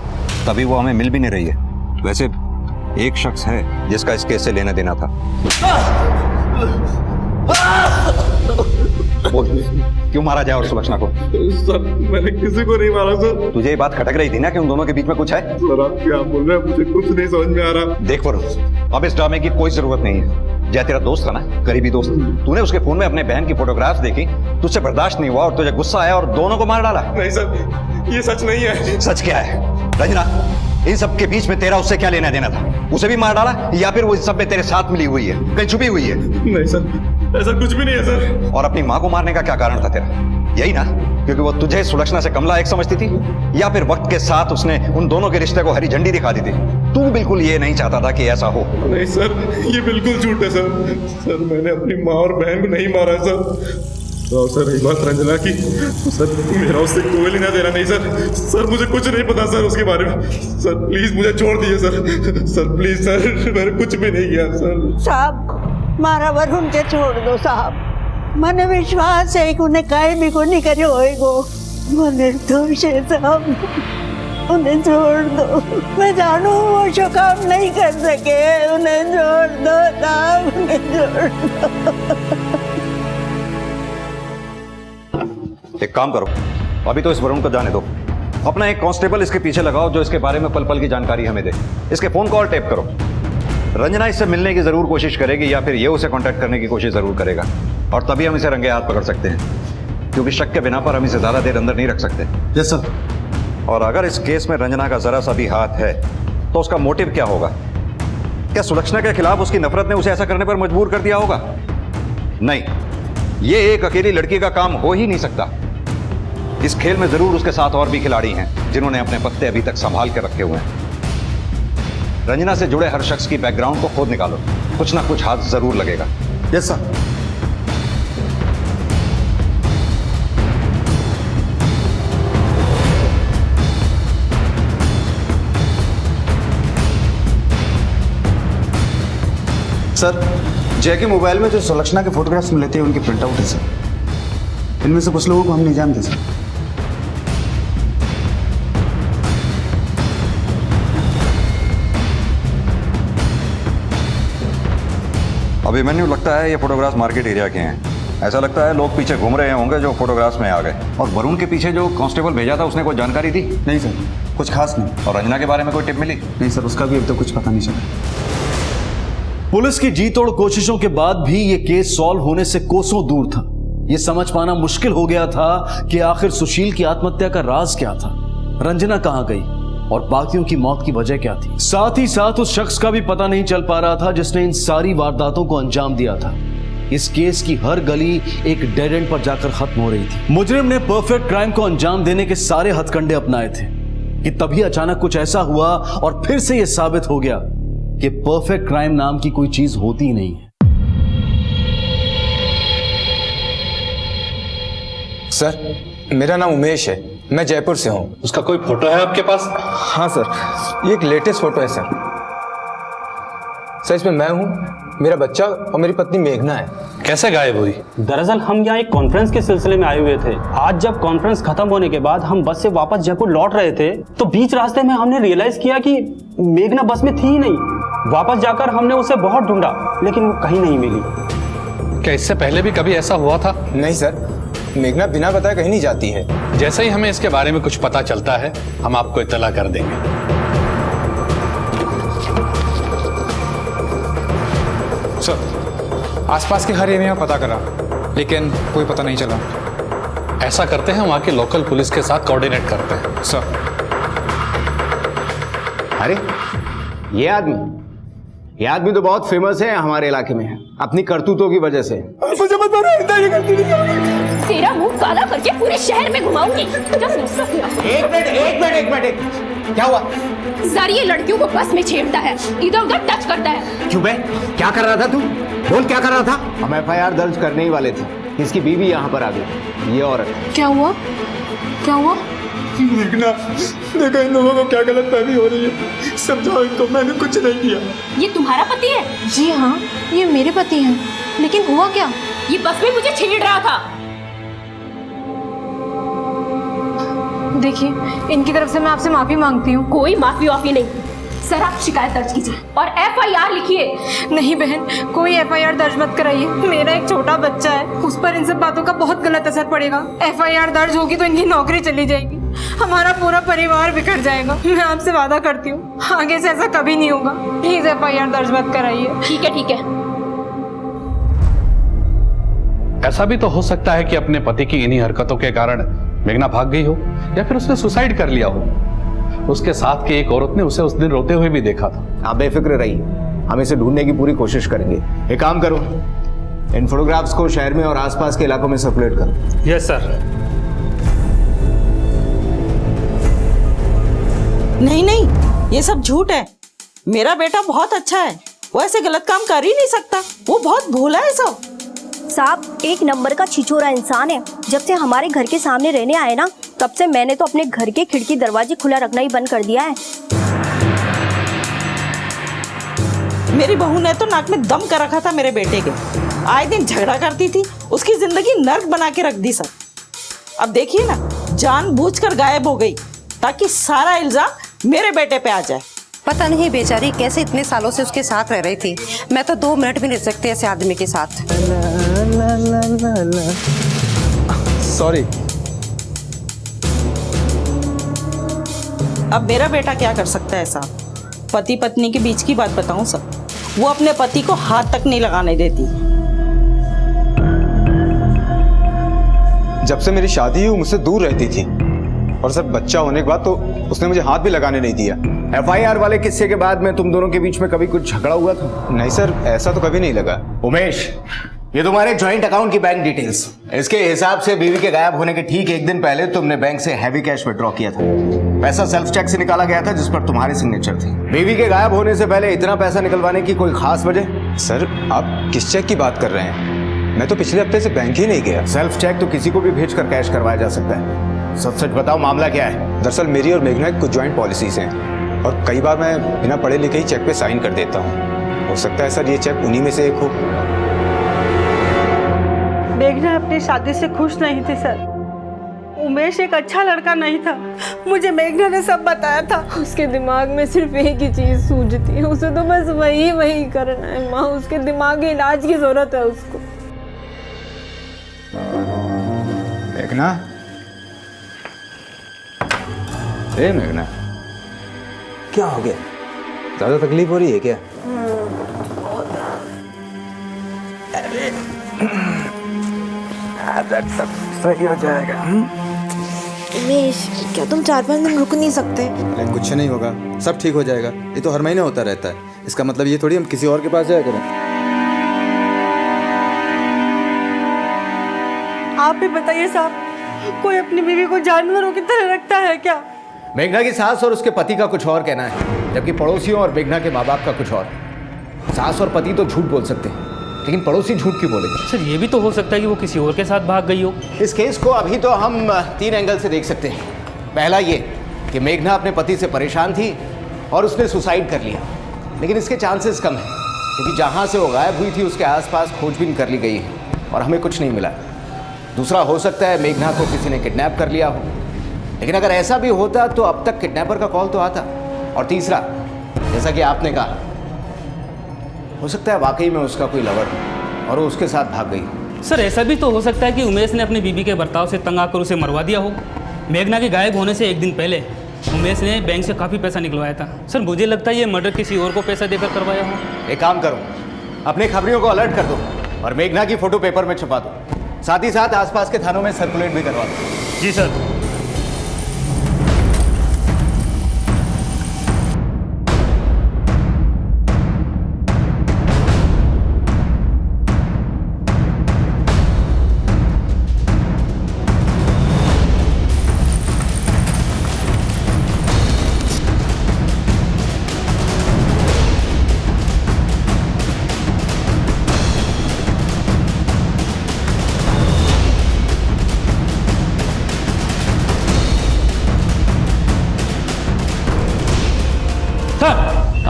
तभी वो हमें मिल भी नहीं रही है। वैसे एक शख्स है जिसका इस केस से लेना देना था। क्यों मारा जाए और सुलक्षणा को? सर मैंने किसी को नहीं मारा सर। तुझे ये बात खटक रही थी ना कि उन दोनों के बीच में कुछ है? सर आप क्या बोल रहे हैं, मुझे कुछ नहीं समझ में आ रहा। देख वरुण, अब इस ड्रामे की कोई जरूरत नहीं है। जय तेरा दोस्त था ना, करीबी दोस्त, तूने उसके फोन में अपने बहन की फोटोग्राफ्स देखी, तुझसे बर्दाश्त नहीं हुआ और तुझे गुस्सा आया और दोनों को मार डाला। नहीं सर, ये सच नहीं है। सच क्या है? रंजना, इन सब के बीच में तेरा उससे क्या लेना देना था? उसे भी मार डाला या फिर वो इस सब में तेरे साथ मिली हुई है, कहीं छुपी हुई है? नहीं सर, ऐसा कुछ भी नहीं है सर। और अपनी माँ को मारने का क्या कारण था तेरा? यही ना, क्योंकि वो तुझे सुलक्षणा से कमला एक समझती थी, या फिर वक्त के साथ उसने उन दोनों के रिश्ते को हरी झंडी दिखा दी थी? तू बिल्कुल ये नहीं चाहता था कि ऐसा हो। नहीं सर, ये बिल्कुल झूठ है सर। सर मैंने अपनी माँ और बहन को नहीं मारा सर। तो सर रही बात रंजना की, सर मेरा उससे कोई लेना देना नहीं सर। सर मुझे कुछ नहीं पता सर उसके बारे में। सर प्लीज मुझे छोड़ दीजिए सर। सर प्लीज सर, मैंने कुछ भी नहीं किया सर। साहब मारा वरुण के छोड़ दो साहब, मने विश्वास है कि उन्हें काहे भी को नहीं करे होएगो। मने दोष है साहब, उन्हें छोड़ दो। मैं जानू वो जो काम नहीं कर सके, उन्हें छोड़ दो साहब, उन्हें छोड़ दो। एक काम करो, अभी तो इस वरुण को जाने दो, अपना एक कांस्टेबल इसके पीछे लगाओ जो इसके बारे में पल पल की जानकारी हमें दे। इसके फोन कॉल टेप करो। रंजना इससे मिलने की जरूर कोशिश करेगी या फिर ये उसे कांटेक्ट करने की कोशिश जरूर करेगा, और तभी हम इसे रंगे हाथ पकड़ सकते हैं, क्योंकि शक के बिना पर हम इसे ज्यादा देर अंदर नहीं रख सकते। Yes sir. और अगर इस केस में रंजना का जरा सा भी हाथ है तो उसका मोटिव क्या होगा? क्या सुलक्षणा के खिलाफ उसकी नफरत ने उसे ऐसा करने पर मजबूर कर दिया होगा? नहीं, ये एक अकेली लड़की का काम हो ही नहीं सकता। इस खेल में जरूर उसके साथ और भी खिलाड़ी हैं जिन्होंने अपने पत्ते अभी तक संभाल के रखे हुए हैं। रंजना से जुड़े हर शख्स की बैकग्राउंड को खुद निकालो, कुछ ना कुछ हाथ जरूर लगेगा। Yes sir. सर, जय के मोबाइल में जो सुलक्षणा के फोटोग्राफ्स मिले थे उनके प्रिंट आउट है सर। इनमें से कुछ लोगों को हम नहीं जानते सर। अभिमन्यु, लगता है ये फोटोग्राफ्स मार्केट एरिया के हैं। ऐसा लगता है लोग पीछे घूम रहे होंगे जो फोटोग्राफ्स में आ गए। और वरुण के पीछे जो कांस्टेबल भेजा था उसने कोई जानकारी दी? नहीं सर, कुछ खास नहीं। और रंजना के बारे में कोई टिप मिली? नहीं सर, उसका भी अभी तक कुछ पता नहीं चला। पुलिस की जी तोड़ कोशिशों के बाद भी यह केस सॉल्व होने से कोसों दूर था। यह समझ पाना मुश्किल हो गया था कि आखिर सुशील की आत्महत्या का राज क्या था, रंजना कहां गई और बाकियों की मौत की वजह क्या थी। साथ ही साथ उस शख्स का भी पता नहीं चल पा रहा था जिसने इन सारी वारदातों को अंजाम दिया था। इस केस की हर गली एक डेड एंड पर जाकर खत्म हो रही थी। मुजरिम ने परफेक्ट क्राइम को अंजाम देने के सारे हथकंडे अपनाए थे कि तभी अचानक कुछ ऐसा हुआ और फिर से यह साबित हो गया कि परफेक्ट क्राइम नाम की कोई चीज होती ही नहीं है। सर, मेरा नाम उमेश है, मैं जयपुर से हूँ। उसका कोई फोटो है आपके पास? हाँ सर, ये एक लेटेस्ट फोटो है सर। सर, इसमें मैं हूँ, मेरा बच्चा और मेरी पत्नी मेघना है। कैसे गायब हुई? दरअसल हम यहाँ एक कॉन्फ्रेंस के सिलसिले में आए हुए थे। आज जब कॉन्फ्रेंस खत्म होने के बाद हम बस से वापस जयपुर लौट रहे थे तो बीच रास्ते में हमने रियलाइज किया कि मेघना बस में थी ही नहीं। वापस जाकर हमने उसे बहुत ढूंढा लेकिन वो कहीं नहीं मिली। क्या इससे पहले भी कभी ऐसा हुआ था? नहीं सर, मेघना बिना बताए कहीं नहीं जाती है। जैसे ही हमें इसके बारे में कुछ पता चलता है हम आपको इत्तला कर देंगे। सर, आसपास के हर एरिया में पता करा लेकिन कोई पता नहीं चला। ऐसा करते हैं, वहां के लोकल पुलिस के साथ कोऑर्डिनेट करते हैं। सर। अरे ये आदमी तो बहुत फेमस है हमारे इलाके में, अपनी करतूतों की वजह से। मुझे मत मारो, तेरा मुंह काला करके पूरे शहर में घुमाऊंगी। एक मिनट, क्या हुआ? जरिए लड़कियों को बस में छेड़ता है, इधर उधर टच करता है। क्यों बे? क्या कर रहा था तू? बोल, क्या कर रहा था? हम FIR दर्ज करने ही वाले थे, इसकी बीवी यहाँ पर आ गई, ये औरत। क्या हुआ? क्या हुआ? मेघना, देखो इन लोगों को क्या गलतफहमी हो रही है, समझाओ इनको, मैंने कुछ नहीं किया। ये तुम्हारा पति है? जी हाँ, ये मेरे पति हैं। लेकिन हुआ क्या? ये बस में मुझे छेड़ रहा था। देखिए, इनकी तरफ से मैं आपसे माफी मांगती हूँ। कोई माफी वाफी नहीं, सर आप शिकायत दर्ज कीजिए और FIR लिखिए। नहीं बहन, कोई FIR दर्ज मत कराइए। मेरा एक छोटा बच्चा है, उस पर इन सब बातों का बहुत गलत असर पड़ेगा। FIR दर्ज होगी तो इनकी नौकरी चली जाएगी, हमारा पूरा परिवार बिखर जाएगा। मैं आपसे वादा करती हूँ आगे से ऐसा कभी नहीं होगा। प्लीज FIR दर्ज मत कराइए। ठीक है, ठीक है। ऐसा भी तो हो सकता है कि अपने पति की इन्हीं हरकतों के कारण मेघना भाग गई हो या फिर उसने सुसाइड कर लिया हो। उसके साथ की एक औरत ने उसे उस दिन रोते हुए भी देखा था। आप बेफिक्र रहिए, हम इसे ढूंढने की पूरी कोशिश करेंगे। एक काम करो, इन फोटोग्राफ्स को शहर में और आसपास के इलाकों में सर्कुलेट करो। Yes sir. नहीं नहीं, ये सब झूठ है। मेरा बेटा बहुत अच्छा है, वो ऐसे गलत काम कर ही नहीं सकता। वो बहुत भोला है सब। साहब, एक नंबर का छिछोरा इंसान है। जब से हमारे घर के सामने रहने आए ना, तब से मैंने तो अपने घर के खिड़की दरवाजे खुला रखना ही बंद कर दिया है। मेरी बहू ने तो नाक में दम कर रखा था मेरे बेटे के। आए दिन झगड़ा करती थी, उसकी जिंदगी नर्क बना के रख दी सर। अब देखिए ना, जानबूझकर गायब हो गई ताकि सारा इल्जाम मेरे बेटे पे आ जाए। पता नहीं बेचारी कैसे इतने सालों से उसके साथ रह रही थी। मैं तो 2 मिनट भी नहीं रह सकती ऐसे आदमी के साथ। सॉरी, अब मेरा बेटा क्या कर सकता है साहब? पति पत्नी के बीच की बात बताऊं सर, वो अपने पति को हाथ तक नहीं लगाने देती। जब से मेरी शादी हुई मुझसे दूर रहती थी और सर बच्चा होने के बाद तो उसने मुझे हाथ भी लगाने नहीं दिया। FIR वाले किस्से के बाद में तुम दोनों के बीच में कभी कुछ झगड़ा हुआ था? नहीं सर, ऐसा तो कभी नहीं लगा। उमेश, ये तुम्हारे जॉइंट अकाउंट की बैंक डिटेल्स। इसके हिसाब से बीवी के गायब होने के ठीक एक दिन पहले तुमने बैंक से हैवी कैश विड्रॉ किया था। पैसा सेल्फ चेक से निकाला गया था जिस पर तुम्हारी सिग्नेचर थी। बीवी के गायब होने से पहले इतना पैसा निकलवाने की कोई खास वजह? सर आप किस चेक की बात कर रहे हैं? मैं तो पिछले हफ्ते से बैंक ही नहीं गया। सेल्फ चेक तो किसी को भी भेजकर कैश करवाया जा सकता है। सच सच बताओ, मामला क्या है? दरअसल मेरी और मेघना की कुछ ज्वाइंट पॉलिसीज हैं और कई बार मैं बिना पढ़े लिखे ही चेक पे साइन कर देता हूँ। हो सकता है सर ये चेक उन्हीं में से एक हो। मेघना अपनी शादी से खुश नहीं थी सर। उमेश एक अच्छा लड़का नहीं था, मुझे मेघना ने सब बताया था। उसके दिमाग में सिर्फ एक ही चीज सूझती है, उसे तो बस वही करना है। माँ, उसके दिमागी इलाज की जरूरत है उसको। मेघना, ए मेघना, क्या हो गया? ज्यादा तकलीफ हो रही है क्या? सब सही हो जाएगा। उमेश, क्या तुम 4-5 दिन रुक नहीं सकते? कुछ नहीं होगा, सब ठीक हो जाएगा। ये तो हर महीने होता रहता है, इसका मतलब ये थोड़ी हम किसी और के पास जाया करें। आप भी बताइए साहब, कोई अपनी बीवी को जानवरों की तरह रखता है क्या? मेघना की सास और उसके पति का कुछ और कहना है, जबकि पड़ोसियों और मेघना के माँ बाप का कुछ और। सास और पति तो झूठ बोल सकते हैं, लेकिन पड़ोसी झूठ क्यों बोलेंगे? सर ये भी तो हो सकता है कि वो किसी और के साथ भाग गई हो। इस केस को अभी तो हम 3 एंगल से देख सकते हैं। पहला ये कि मेघना अपने पति से परेशान थी और उसने सुसाइड कर लिया, लेकिन इसके चांसेस कम हैं क्योंकि जहाँ से वो गायब हुई थी उसके आसपास खोजबीन कर ली गई है और हमें कुछ नहीं मिला। दूसरा हो सकता है मेघना को किसी ने किडनैप कर लिया हो, लेकिन अगर ऐसा भी होता तो अब तक किडनैपर का कॉल तो आता। और तीसरा, जैसा कि आपने कहा, हो सकता है वाकई में उसका कोई लवर और वो उसके साथ भाग गई। सर ऐसा भी तो हो सकता है कि उमेश ने अपनी बीवी के बर्ताव से तंग आकर उसे मरवा दिया हो। मेघना के गायब होने से एक दिन पहले उमेश ने बैंक से काफ़ी पैसा निकलवाया था। सर मुझे लगता है ये मर्डर किसी और को पैसा देकर करवाया हो। एक काम करो, अपने खबरियों को अलर्ट कर दो और मेघना की फोटो पेपर में छपा दो। साथ ही साथ आसपास के थानों में सर्कुलेट भी करवा दो। जी सर।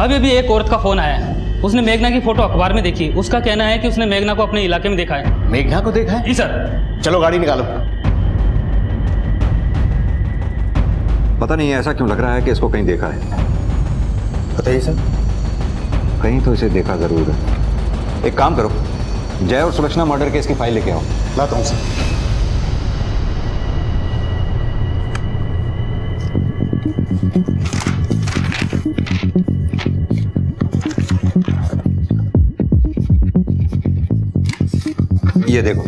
अभी अभी एक औरत का फोन आया है, उसने मेघना की फोटो अखबार में देखी। उसका कहना है कि उसने मेघना को अपने इलाके में देखा है। मेघना को देखा है? जी सर। चलो गाड़ी निकालो। पता नहीं ऐसा क्यों लग रहा है कि इसको कहीं देखा है। बताइए सर। कहीं तो इसे देखा जरूर है। एक काम करो, जय और सुलक्षणा मर्डर केस की फाइल लेके आओ। लाता हूँ सर। ये देखो,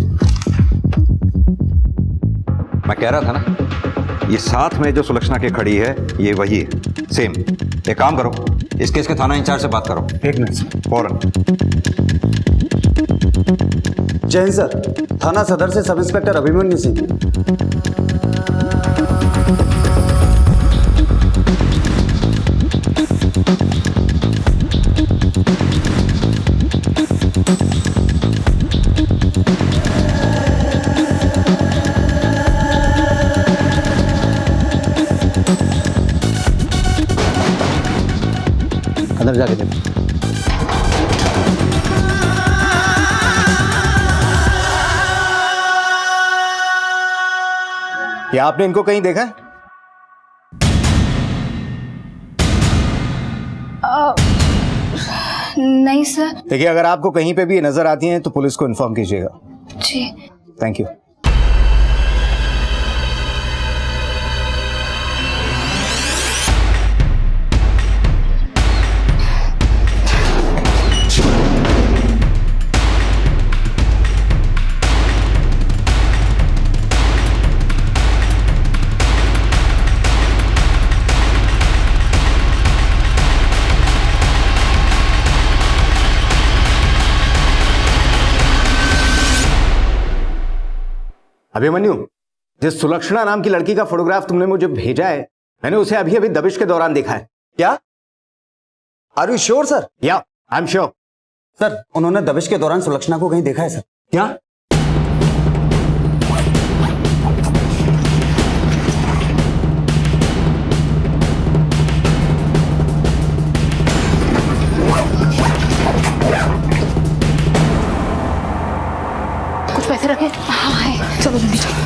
मैं कह रहा था ना, ये साथ में जो सुलक्षणा के खड़ी है ये वही है, सेम। एक काम करो, इस केस के थाना इंचार्ज से बात करो। एक मिनट फौरन। जय हिंद सर, थाना सदर से सब इंस्पेक्टर अभिमन्यु सिंह। अंदर जाके देखो। क्या आपने इनको कहीं देखा है? नहीं सर। देखिए, अगर आपको कहीं पे भी नजर आती हैं तो पुलिस को इन्फॉर्म कीजिएगा। जी। Thank you. अभिमन्यु, जिस सुलक्षणा नाम की लड़की का फोटोग्राफ तुमने मुझे भेजा है, मैंने उसे अभी अभी दबिश के दौरान देखा है। क्या? Are you sure sir? या आई एम श्योर। सर, उन्होंने दबिश के दौरान सुलक्षणा को कहीं देखा है सर? क्या? कुछ पैसे रखे? हाँ है, चलो जल्दी चलो।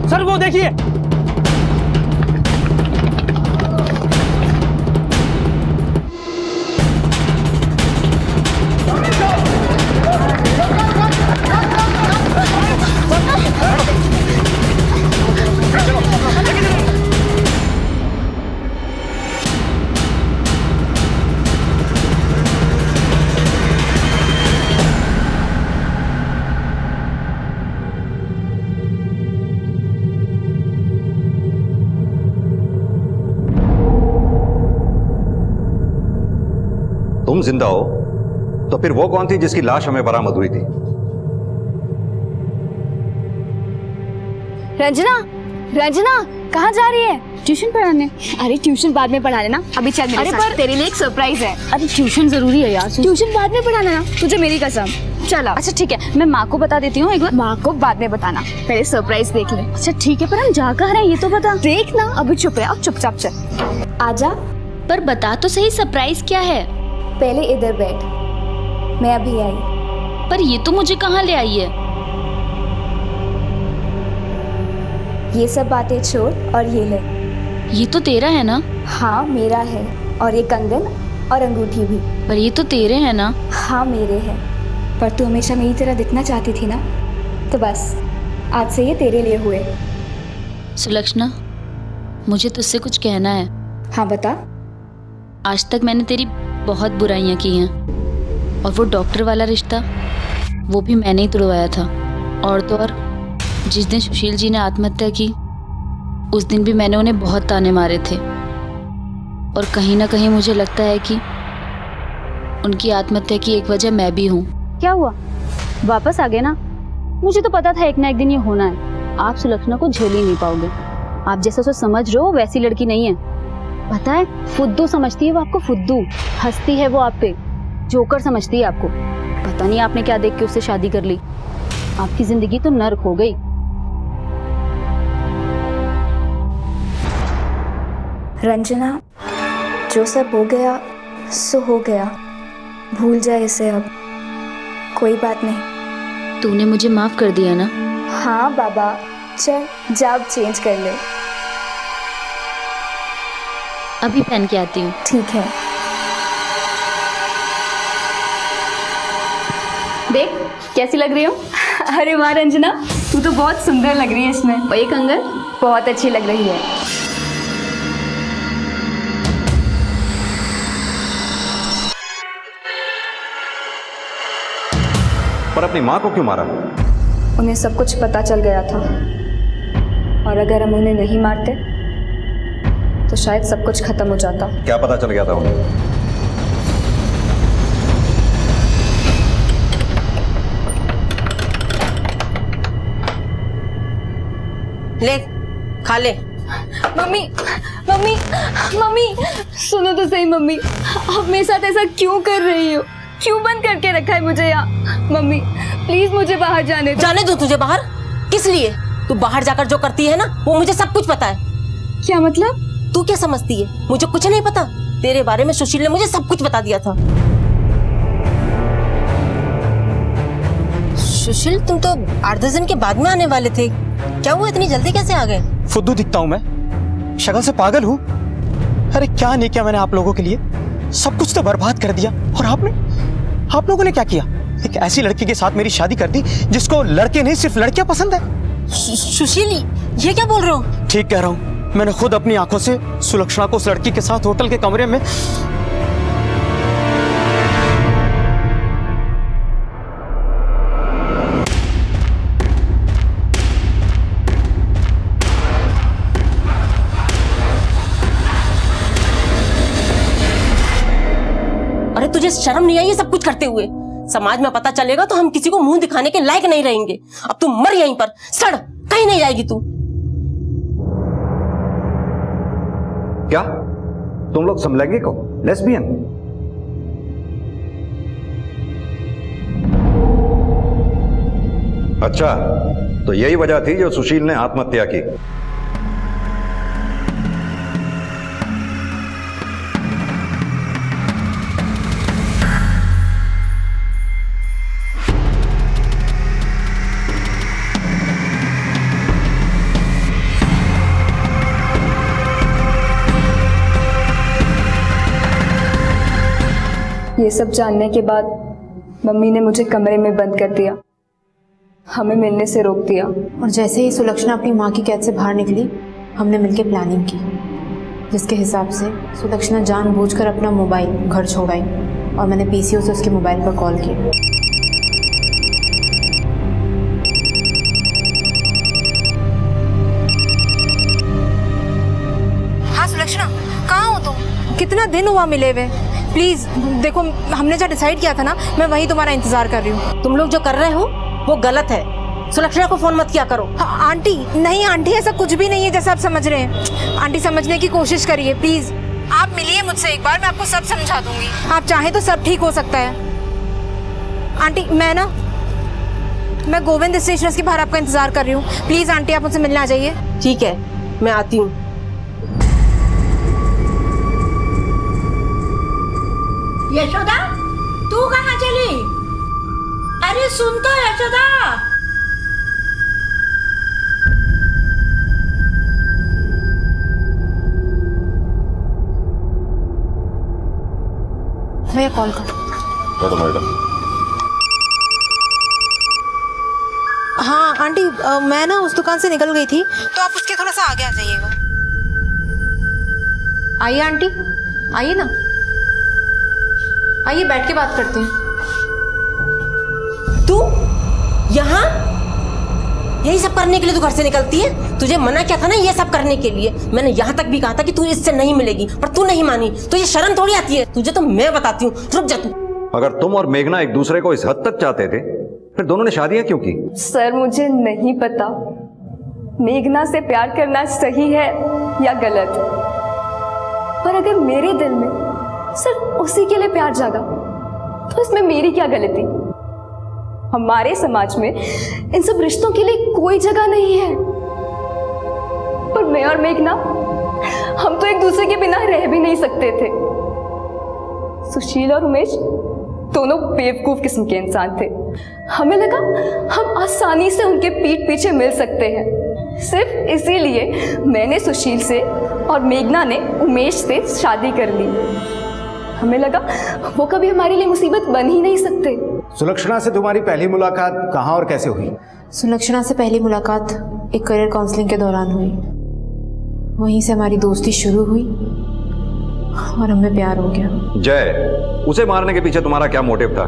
सर वो देखिए। तुम जिंदा हो तो फिर वो कौन थी जिसकी लाश हमें बरामद हुई थी? रंजना, रंजना कहाँ जा रही है? ट्यूशन पढ़ाने। अरे ट्यूशन बाद में पढ़ा लेना, अभी चल मेरे साथ। तेरे लिए एक सरप्राइज है। अरे ट्यूशन जरूरी है यार, ट्यूशन बाद में पढ़ा लेना, तुझे मेरी कसम। चलो अच्छा ठीक है, मैं माँ को बता देती हूँ, एक बार माँ को बाद में बताना, पहले सरप्राइज देख ले। अच्छा ठीक है, पर हम जा कहाँ रहे हैं ये तो बता। देख ना, अभी चुप रहे, अब चुपचाप चल। आजा, पर बता तो सही सरप्राइज क्या है। पहले इधर बैठ, मैं अभी आई। पर ये तो मुझे कहाँ ले आई है? ये सब बातें छोड़ और ये ले। ये तो तेरा है ना? हाँ मेरा है, और ये कंगन और अंगूठी भी। पर ये तो तेरे हैं ना? हाँ मेरे हैं, पर तू हमेशा मेरी तरह दिखना चाहती थी ना, तो बस आज से ये तेरे लिए हुए। सुलक्षणा, मुझे तुझसे कुछ कहना है। हाँ बता। आज तक मैंने तेरी बहुत बुराइयां की हैं, और वो डॉक्टर वाला रिश्ता वो भी मैंने ही तुड़वाया था। और तो और जिस दिन सुशील जी ने आत्महत्या की, उस दिन भी मैंने उन्हें बहुत ताने मारे थे, और कहीं ना कहीं मुझे लगता है कि उनकी आत्महत्या की एक वजह मैं भी हूँ। क्या हुआ? वापस आ गए ना? मुझे तो पता था एक ना एक दिन ये होना है। आप सुलक्षणा को झेल ही नहीं पाओगे। आप जैसा सोच समझ रहे हो वैसी लड़की नहीं है। पता है, फुद्दू समझती है वो आपको, फुद्दू। हंसती है वो आप पे, जोकर समझती है आपको। पता नहीं आपने क्या देख के उससे शादी कर ली। आपकी जिंदगी तो नर्क हो गई। रंजना, जो सब हो गया सो हो गया, भूल जाए इसे अब, कोई बात नहीं। तूने मुझे माफ कर दिया ना? हाँ बाबा, चल जाब चेंज कर ले। अभी पहन के आती हूँ। ठीक है। देख कैसी लग रही हूँ? अरे वाह रंजना, तू तो बहुत सुंदर लग रही है इसमें। और ये कंगन बहुत अच्छी लग रही है। पर अपनी माँ को क्यों मारा? उन्हें सब कुछ पता चल गया था, और अगर हम उन्हें नहीं मारते तो शायद सब कुछ खत्म हो जाता। क्या पता चल गया था उन्हें? ले खा ले। मम्मी मम्मी मम्मी सुनो तो सही। मम्मी आप मेरे साथ ऐसा क्यों कर रही हो? क्यों बंद करके रखा है मुझे यहाँ? मम्मी प्लीज मुझे बाहर जाने दो। जाने दो तुझे बाहर? किस लिए? तू बाहर जाकर जो करती है ना, वो मुझे सब कुछ पता है। क्या मतलब? तू क्या समझती है मुझे कुछ नहीं पता? तेरे बारे में सुशील ने मुझे सब कुछ बता दिया था। सुशील, तुम तो 8-10 दिन के बाद में आने वाले थे, क्या हुआ इतनी जल्दी कैसे आ गए? फुद्दू दिखता हूँ मैं? शक्ल से पागल हूँ? अरे क्या नहीं किया मैंने आप लोगों के लिए? सब कुछ तो बर्बाद कर दिया। और आप लोगों ने क्या किया? एक ऐसी लड़की के साथ मेरी शादी कर दी जिसको लड़के नहीं सिर्फ लड़कियां पसंद है। सुशील, ये क्या बोल रहे हो? ठीक कह रहा हूँ, मैंने खुद अपनी आंखों से सुलक्षणा को उस लड़की के साथ होटल के कमरे में अरे तुझे शर्म नहीं आई ये सब कुछ करते हुए? समाज में पता चलेगा तो हम किसी को मुंह दिखाने के लायक नहीं रहेंगे। अब तू मर यहीं पर, सड़, कहीं नहीं जाएगी तू। क्या तुम लोग समलैंगिक हो, लेस्बियन? अच्छा, तो यही वजह थी जो सुशील ने आत्महत्या की। ये सब जानने के बाद मम्मी ने मुझे कमरे में बंद कर दिया, हमें मिलने से रोक दिया। और जैसे ही सुलक्षणा अपनी माँ की कैद से बाहर निकली, हमने मिलकर प्लानिंग की, जिसके हिसाब से सुलक्षणा जानबूझकर अपना मोबाइल घर छोड़ आई और मैंने पीसीओ से उसके मोबाइल पर कॉल किया। हाँ सुलक्षणा, कहाँ हो तुम? कितना दिन हुआ मिले हुए? प्लीज देखो, हमने जो डिसाइड किया था ना, मैं वही तुम्हारा इंतजार कर रही हूँ। तुम लोग जो कर रहे हो वो गलत है। सुलक्षणा को फोन मत किया करो। आंटी, नहीं आंटी, ऐसा कुछ भी नहीं है जैसा आप समझ रहे हैं। आंटी समझने की कोशिश करिए प्लीज। आप मिलिए मुझसे एक बार, मैं आपको सब समझा दूंगी। आप चाहें तो सब ठीक हो सकता है। आंटी मैं गोविंद स्टेशन के बाहर आपका इंतजार कर रही हूँ। प्लीज आंटी, आप मुझसे मिलने आ जाइए। ठीक है, मैं आती हूँ। यशोदा, तू कहाँ चली? अरे सुन तो यशोदा। भैया कॉल कर। मैडम, हाँ आंटी, मैं ना उस दुकान से निकल गई थी, तो आप उसके थोड़ा सा आगे आ जाइएगा। आइए आंटी, आइए ना, आइए बैठ के बात करते हैं। तू यहाँ यही सब करने के लिए तू घर से निकलती है? तुझे मना किया था ना ये सब करने के लिए। मैंने यहाँ तक भी कहा था कि तू इससे नहीं मिलेगी, पर तू नहीं मानी। तो ये शर्म थोड़ी आती है तुझे? तो मैं बताती हूँ, रुक जा तू। अगर तुम और मेघना एक दूसरे को इस हद तक चाहते थे, फिर दोनों ने शादियां क्यों की? सर मुझे नहीं पता मेघना से प्यार करना सही है या गलत, पर अगर मेरे दिल में सिर्फ उसी के लिए प्यार जागा तो इसमें मेरी क्या गलती? हमारे समाज में इन सब रिश्तों के लिए कोई जगह नहीं है। पर मैं और मेघना, हम तो एक दूसरे के बिना रह भी नहीं सकते थे। सुशील और उमेश दोनों बेवकूफ किस्म के इंसान थे। हमें लगा हम आसानी से उनके पीठ पीछे मिल सकते हैं। सिर्फ इसीलिए मैंने सुशील से और मेघना ने उमेश से शादी कर ली। हमें लगा वो कभी हमारे लिए मुसीबत बन ही नहीं सकते। सुलक्षणा से तुम्हारी पहली मुलाकात कहाँ और कैसे हुई? सुलक्षणा से पहली मुलाकात एक करियर काउंसलिंग के दौरान हुई। वहीं से हमारी दोस्ती शुरू हुई और हमें प्यार हो गया। जय, उसे मारने के पीछे तुम्हारा क्या मोटिव था?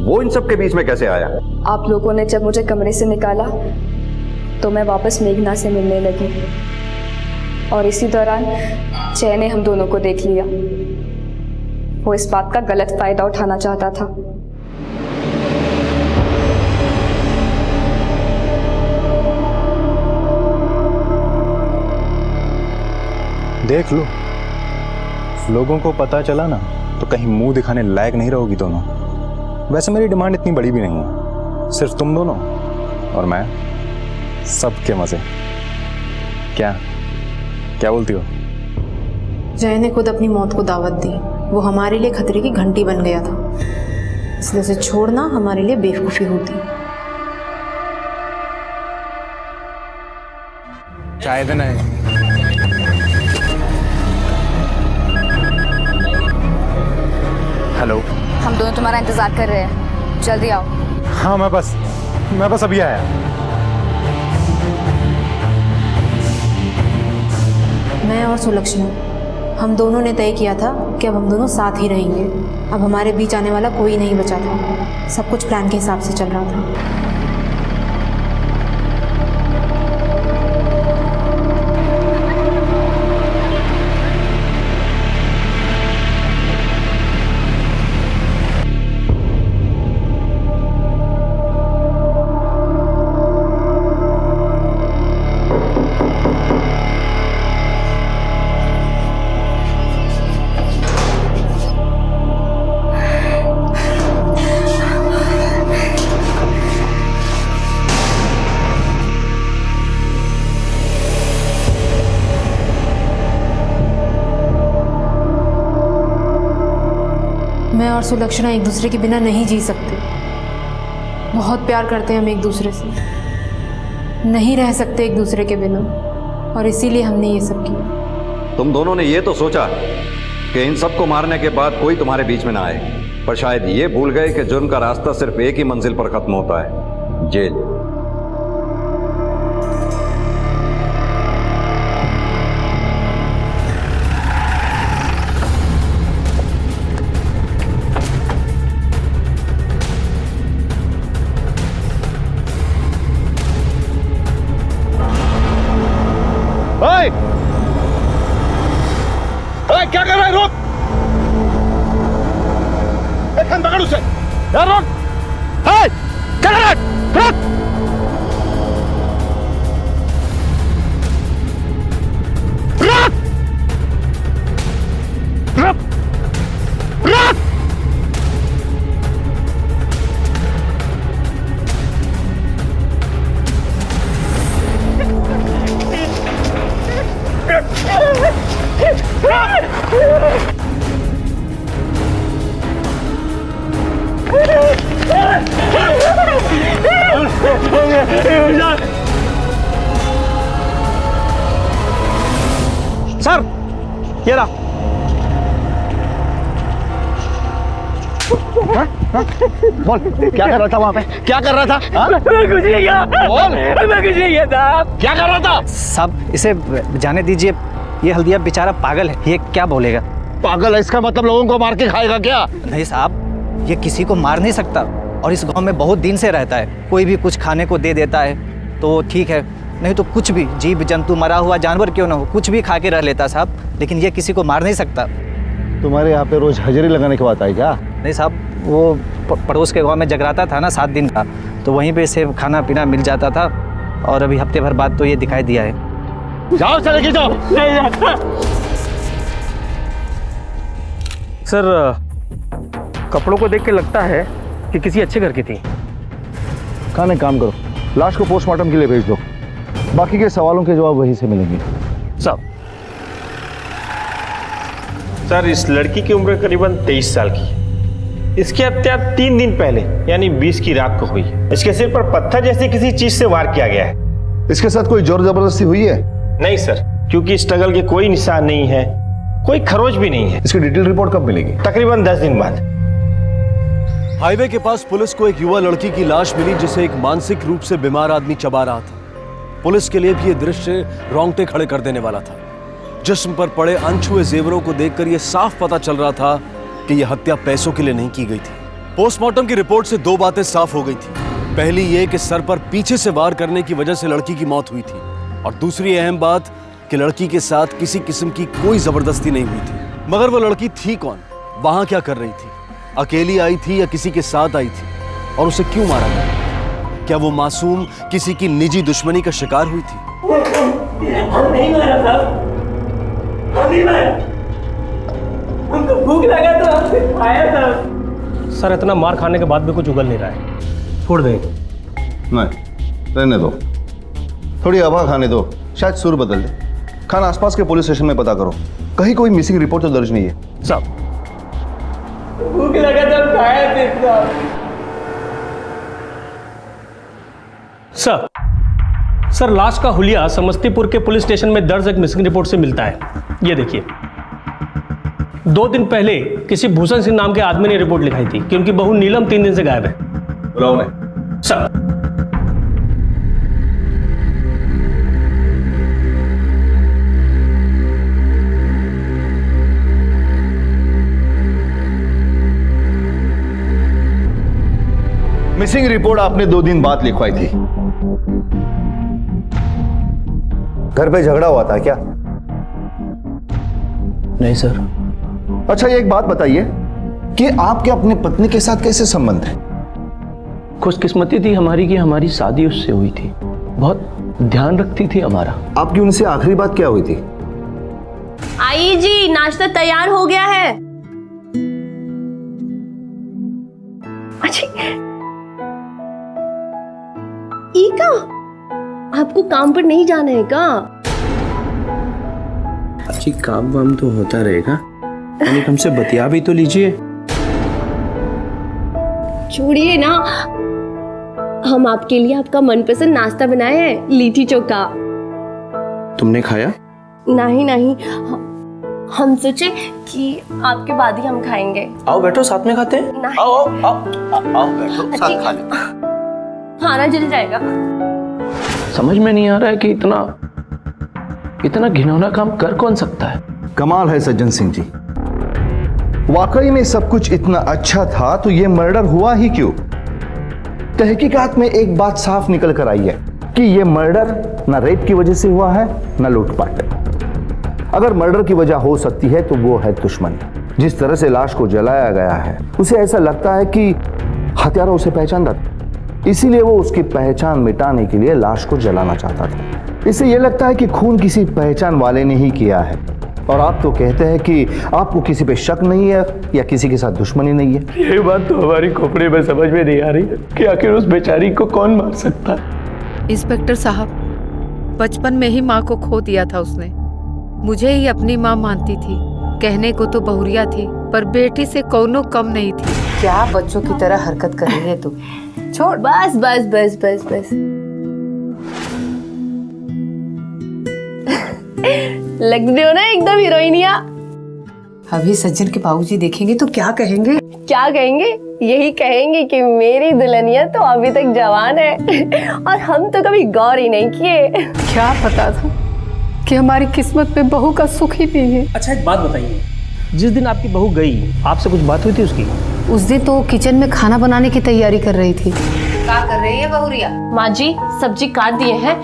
वो इन सब के बीच में कैसे आया? आप लोगों ने जब मुझे कमरे से निकाला तो मैं वापस मेघना से मिलने लगी, और इसी दौरान जय ने हम दोनों को देख लिया। वो इस बात का गलत फायदा उठाना चाहता था। देख लो, लोगों को पता चला ना तो कहीं मुंह दिखाने लायक नहीं रहोगी दोनों। वैसे मेरी डिमांड इतनी बड़ी भी नहीं है, सिर्फ तुम दोनों और मैं, सबके मजे। क्या क्या बोलती हो? जय ने खुद अपनी मौत को दावत दी। वो हमारे लिए खतरे की घंटी बन गया था, इसलिए उसे छोड़ना हमारे लिए बेवकूफ़ी होती। चाय देना है। हेलो, हम दोनों तुम्हारा इंतजार कर रहे हैं, जल्दी आओ। हाँ मैं बस अभी आया। और सुलक्षणा, हम दोनों ने तय किया था कि अब हम दोनों साथ ही रहेंगे। अब हमारे बीच आने वाला कोई नहीं बचा था। सब कुछ प्लान के हिसाब से चल रहा था। मैं और सुलक्षणा एक दूसरे के बिना नहीं जी सकते। बहुत प्यार करते हैं हम एक दूसरे से, नहीं रह सकते एक दूसरे के बिना, और इसीलिए हमने ये सब किया। तुम दोनों ने ये तो सोचा कि इन सबको मारने के बाद कोई तुम्हारे बीच में ना आए, पर शायद ये भूल गए कि जुर्म का रास्ता सिर्फ एक ही मंजिल पर खत्म होता है, जेल। क्या कर रहा है? रोक! पकड़ उसे! यार रोक! क्या कर रहा है? रोक! रोक! रोक! रोक! सर, ये रहा। बोल, क्या कर रहा था वहाँ पे? क्या कर रहा था? मैं कुछ नहीं किया। बोल, मैं कुछ नहीं किया साहब। क्या कर रहा था? साहब इसे जाने दीजिए, ये हल्दिया बेचारा पागल है, ये क्या बोलेगा? पागल है इसका मतलब लोगों को मार के खाएगा क्या? नहीं साहब, ये किसी को मार नहीं सकता, और इस गांव में बहुत दिन से रहता है। कोई भी कुछ खाने को दे देता है तो ठीक है, नहीं तो कुछ भी जीव जंतु, मरा हुआ जानवर क्यों ना हो, कुछ भी खा के रह लेता साहब, लेकिन ये किसी को मार नहीं सकता। तुम्हारे यहाँ पे रोज हाजिरी लगाने की बात आई क्या? नहीं साहब, वो पड़ोस के गांव में जगराता था ना 7 दिन का, तो वहीं पे इसे खाना पीना मिल जाता था, और अभी हफ्ते भर बाद तो ये दिखाई दिया है। जाओ चले के जाओ। सर, कपड़ों को देख के लगता है कि किसी अच्छे घर की थी। खाने काम करो, लाश को पोस्टमार्टम के लिए भेज दो, बाकी के सवालों के जवाब वहीं से मिलेंगे। सर, इस लड़की की उम्र करीबन 23 साल की है। इसकी हत्या 3 दिन पहले यानी 20 की रात को हुई है। इसके सिर पर पत्थर जैसी किसी चीज से वार किया गया है। इसके साथ कोई जोर जबरदस्ती हुई है? नहीं सर, क्योंकि स्ट्रगल के कोई निशान नहीं है, कोई खरोच भी नहीं है। इसकी डिटेल रिपोर्ट कब मिलेगी? तकरीबन 10 दिन बाद। हाईवे के पास पुलिस को एक युवा लड़की की लाश मिली जिसे एक मानसिक रूप से बीमार आदमी चबा रहा था। पुलिस के लिए भी यह दृश्य रोंगटे खड़े कर देने वाला था। जिस्म पर पड़े अनछुए जेवरों को देखकर यह साफ पता चल रहा था कि यह हत्या पैसों के लिए नहीं की गई थी। पोस्टमार्टम की रिपोर्ट से 2 बातें साफ हो गई थी। पहली यह कि सर पर पीछे से वार करने की वजह से लड़की की मौत हुई थी, और दूसरी अहम बात कि लड़की के साथ किसी किस्म की कोई जबरदस्ती नहीं हुई थी। मगर वो लड़की थी कौन, वहां क्या कर रही थी, अकेली आई थी या किसी के साथ आई थी, और उसे क्यों मारा गया? क्या वो मासूम किसी की निजी दुश्मनी का शिकार हुई थी? हम नहीं मारा साहब, हम नहीं मारा, हमको भूख लगा तो हमसे खाया था। सर, इतना मार खाने के बाद भी कुछ उगल नहीं रहा है। छोड़ दें? नहीं, रहने दो, थोड़ी हवा खाने दो, शायद सुर बदल दे। खाना आसपास के पुलिस स्टेशन में पता करो, कहीं कोई मिसिंग रिपोर्ट तो दर्ज नहीं है। साहब, भूख लगा तो खाया थे साहब। सर, लाश का हुलिया समस्तीपुर के पुलिस स्टेशन में दर्ज एक मिसिंग रिपोर्ट से मिलता है। ये देखिए, 2 दिन पहले किसी भूषण सिंह नाम के आदमी ने रिपोर्ट लिखाई थी कि उनकी बहू नीलम 3 दिन से गायब है। बुलाओ उन्हें। सर, मिसिंग रिपोर्ट आपने 2 दिन बाद लिखवाई थी। घर पे झगड़ा हुआ था क्या? नहीं सर। अच्छा, ये एक बात बताइए कि आपके अपने पत्नी के साथ कैसे संबंध है? खुशकिस्मती थी हमारी कि हमारी शादी उससे हुई थी। बहुत ध्यान रखती थी हमारा। आपकी उनसे आखिरी बात क्या हुई थी? आई जी, नाश्ता तैयार हो गया है। अच्छा, ईका, आपको काम पर नहीं जाना है का? अच्छी काम वाम तो होता रहेगा, हमसे बतिया भी तो लीजिए। छोड़िए ना, हम आपके लिए आपका मनपसंद नाश्ता बनाए हैं, लिट्टी चोखा। तुमने खाया? नहीं नहीं, हम सोचे कि आपके बाद ही हम खाएंगे। आओ बैठो, साथ में खाते हैं। नहीं। आओ आओ आओ, आओ बैठो, साथ खा लेते हैं। खाना जल जाएगा। समझ में नहीं आ रहा है कि इतना घिनौना काम कर कौन सकता है। कमाल है सज्जन सिंह जी, वाकई में सब कुछ इतना अच्छा था तो ये मर्डर हुआ ही क्यों? तहकीकात में एक बात साफ निकल कर आई है कि ये मर्डर ना रेप की वजह से हुआ है ना लूटपाट। अगर मर्डर की वजह हो सकती है तो वो है दुश्मनी। जिस तरह से लाश को जलाया गया है उसे ऐसा लगता है कि हत्यारा उसे पहचानता था, इसीलिए वो उसकी पहचान मिटाने के लिए लाश को जलाना चाहता था। इससे यह लगता है कि खून किसी पहचान वाले ने ही किया है। और आप तो कहते हैं कि आपको किसी पे शक नहीं है या किसी के साथ दुश्मनी नहीं है। ये बात तो हमारी खोपड़ी में समझ में नहीं आ रही है कि आखिर उस बेचारी को कौन मार सकता है। इंस्पेक्टर साहब, बचपन में ही माँ को खो दिया था उसने। मुझे ही अपनी माँ मानती थी। कहने को तो बहुरिया थी, पर बेटी से कौनो कम नहीं थी। क्या बच्चों की तरह हरकत कर रही है तू? छोड़, बस बस बस बस बस। लगते हो ना एकदम हीरोइनिया। अभी सज्जन के बाबूजी देखेंगे तो क्या कहेंगे? क्या कहेंगे? यही कहेंगे कि मेरी दुल्हनिया तो अभी तक जवान है और हम तो कभी गौर ही नहीं किए। क्या पता था कि हमारी किस्मत में बहू का सुख ही नहीं है। अच्छा, एक बात बताइए, जिस दिन आपकी बहू गई, आपसे कुछ बात हुई थी उसकी? उस दिन तो किचन में खाना बनाने की तैयारी कर रही थी। क्या कर रही है बहुरिया? माँ जी, सब्जी काट दिए हैं,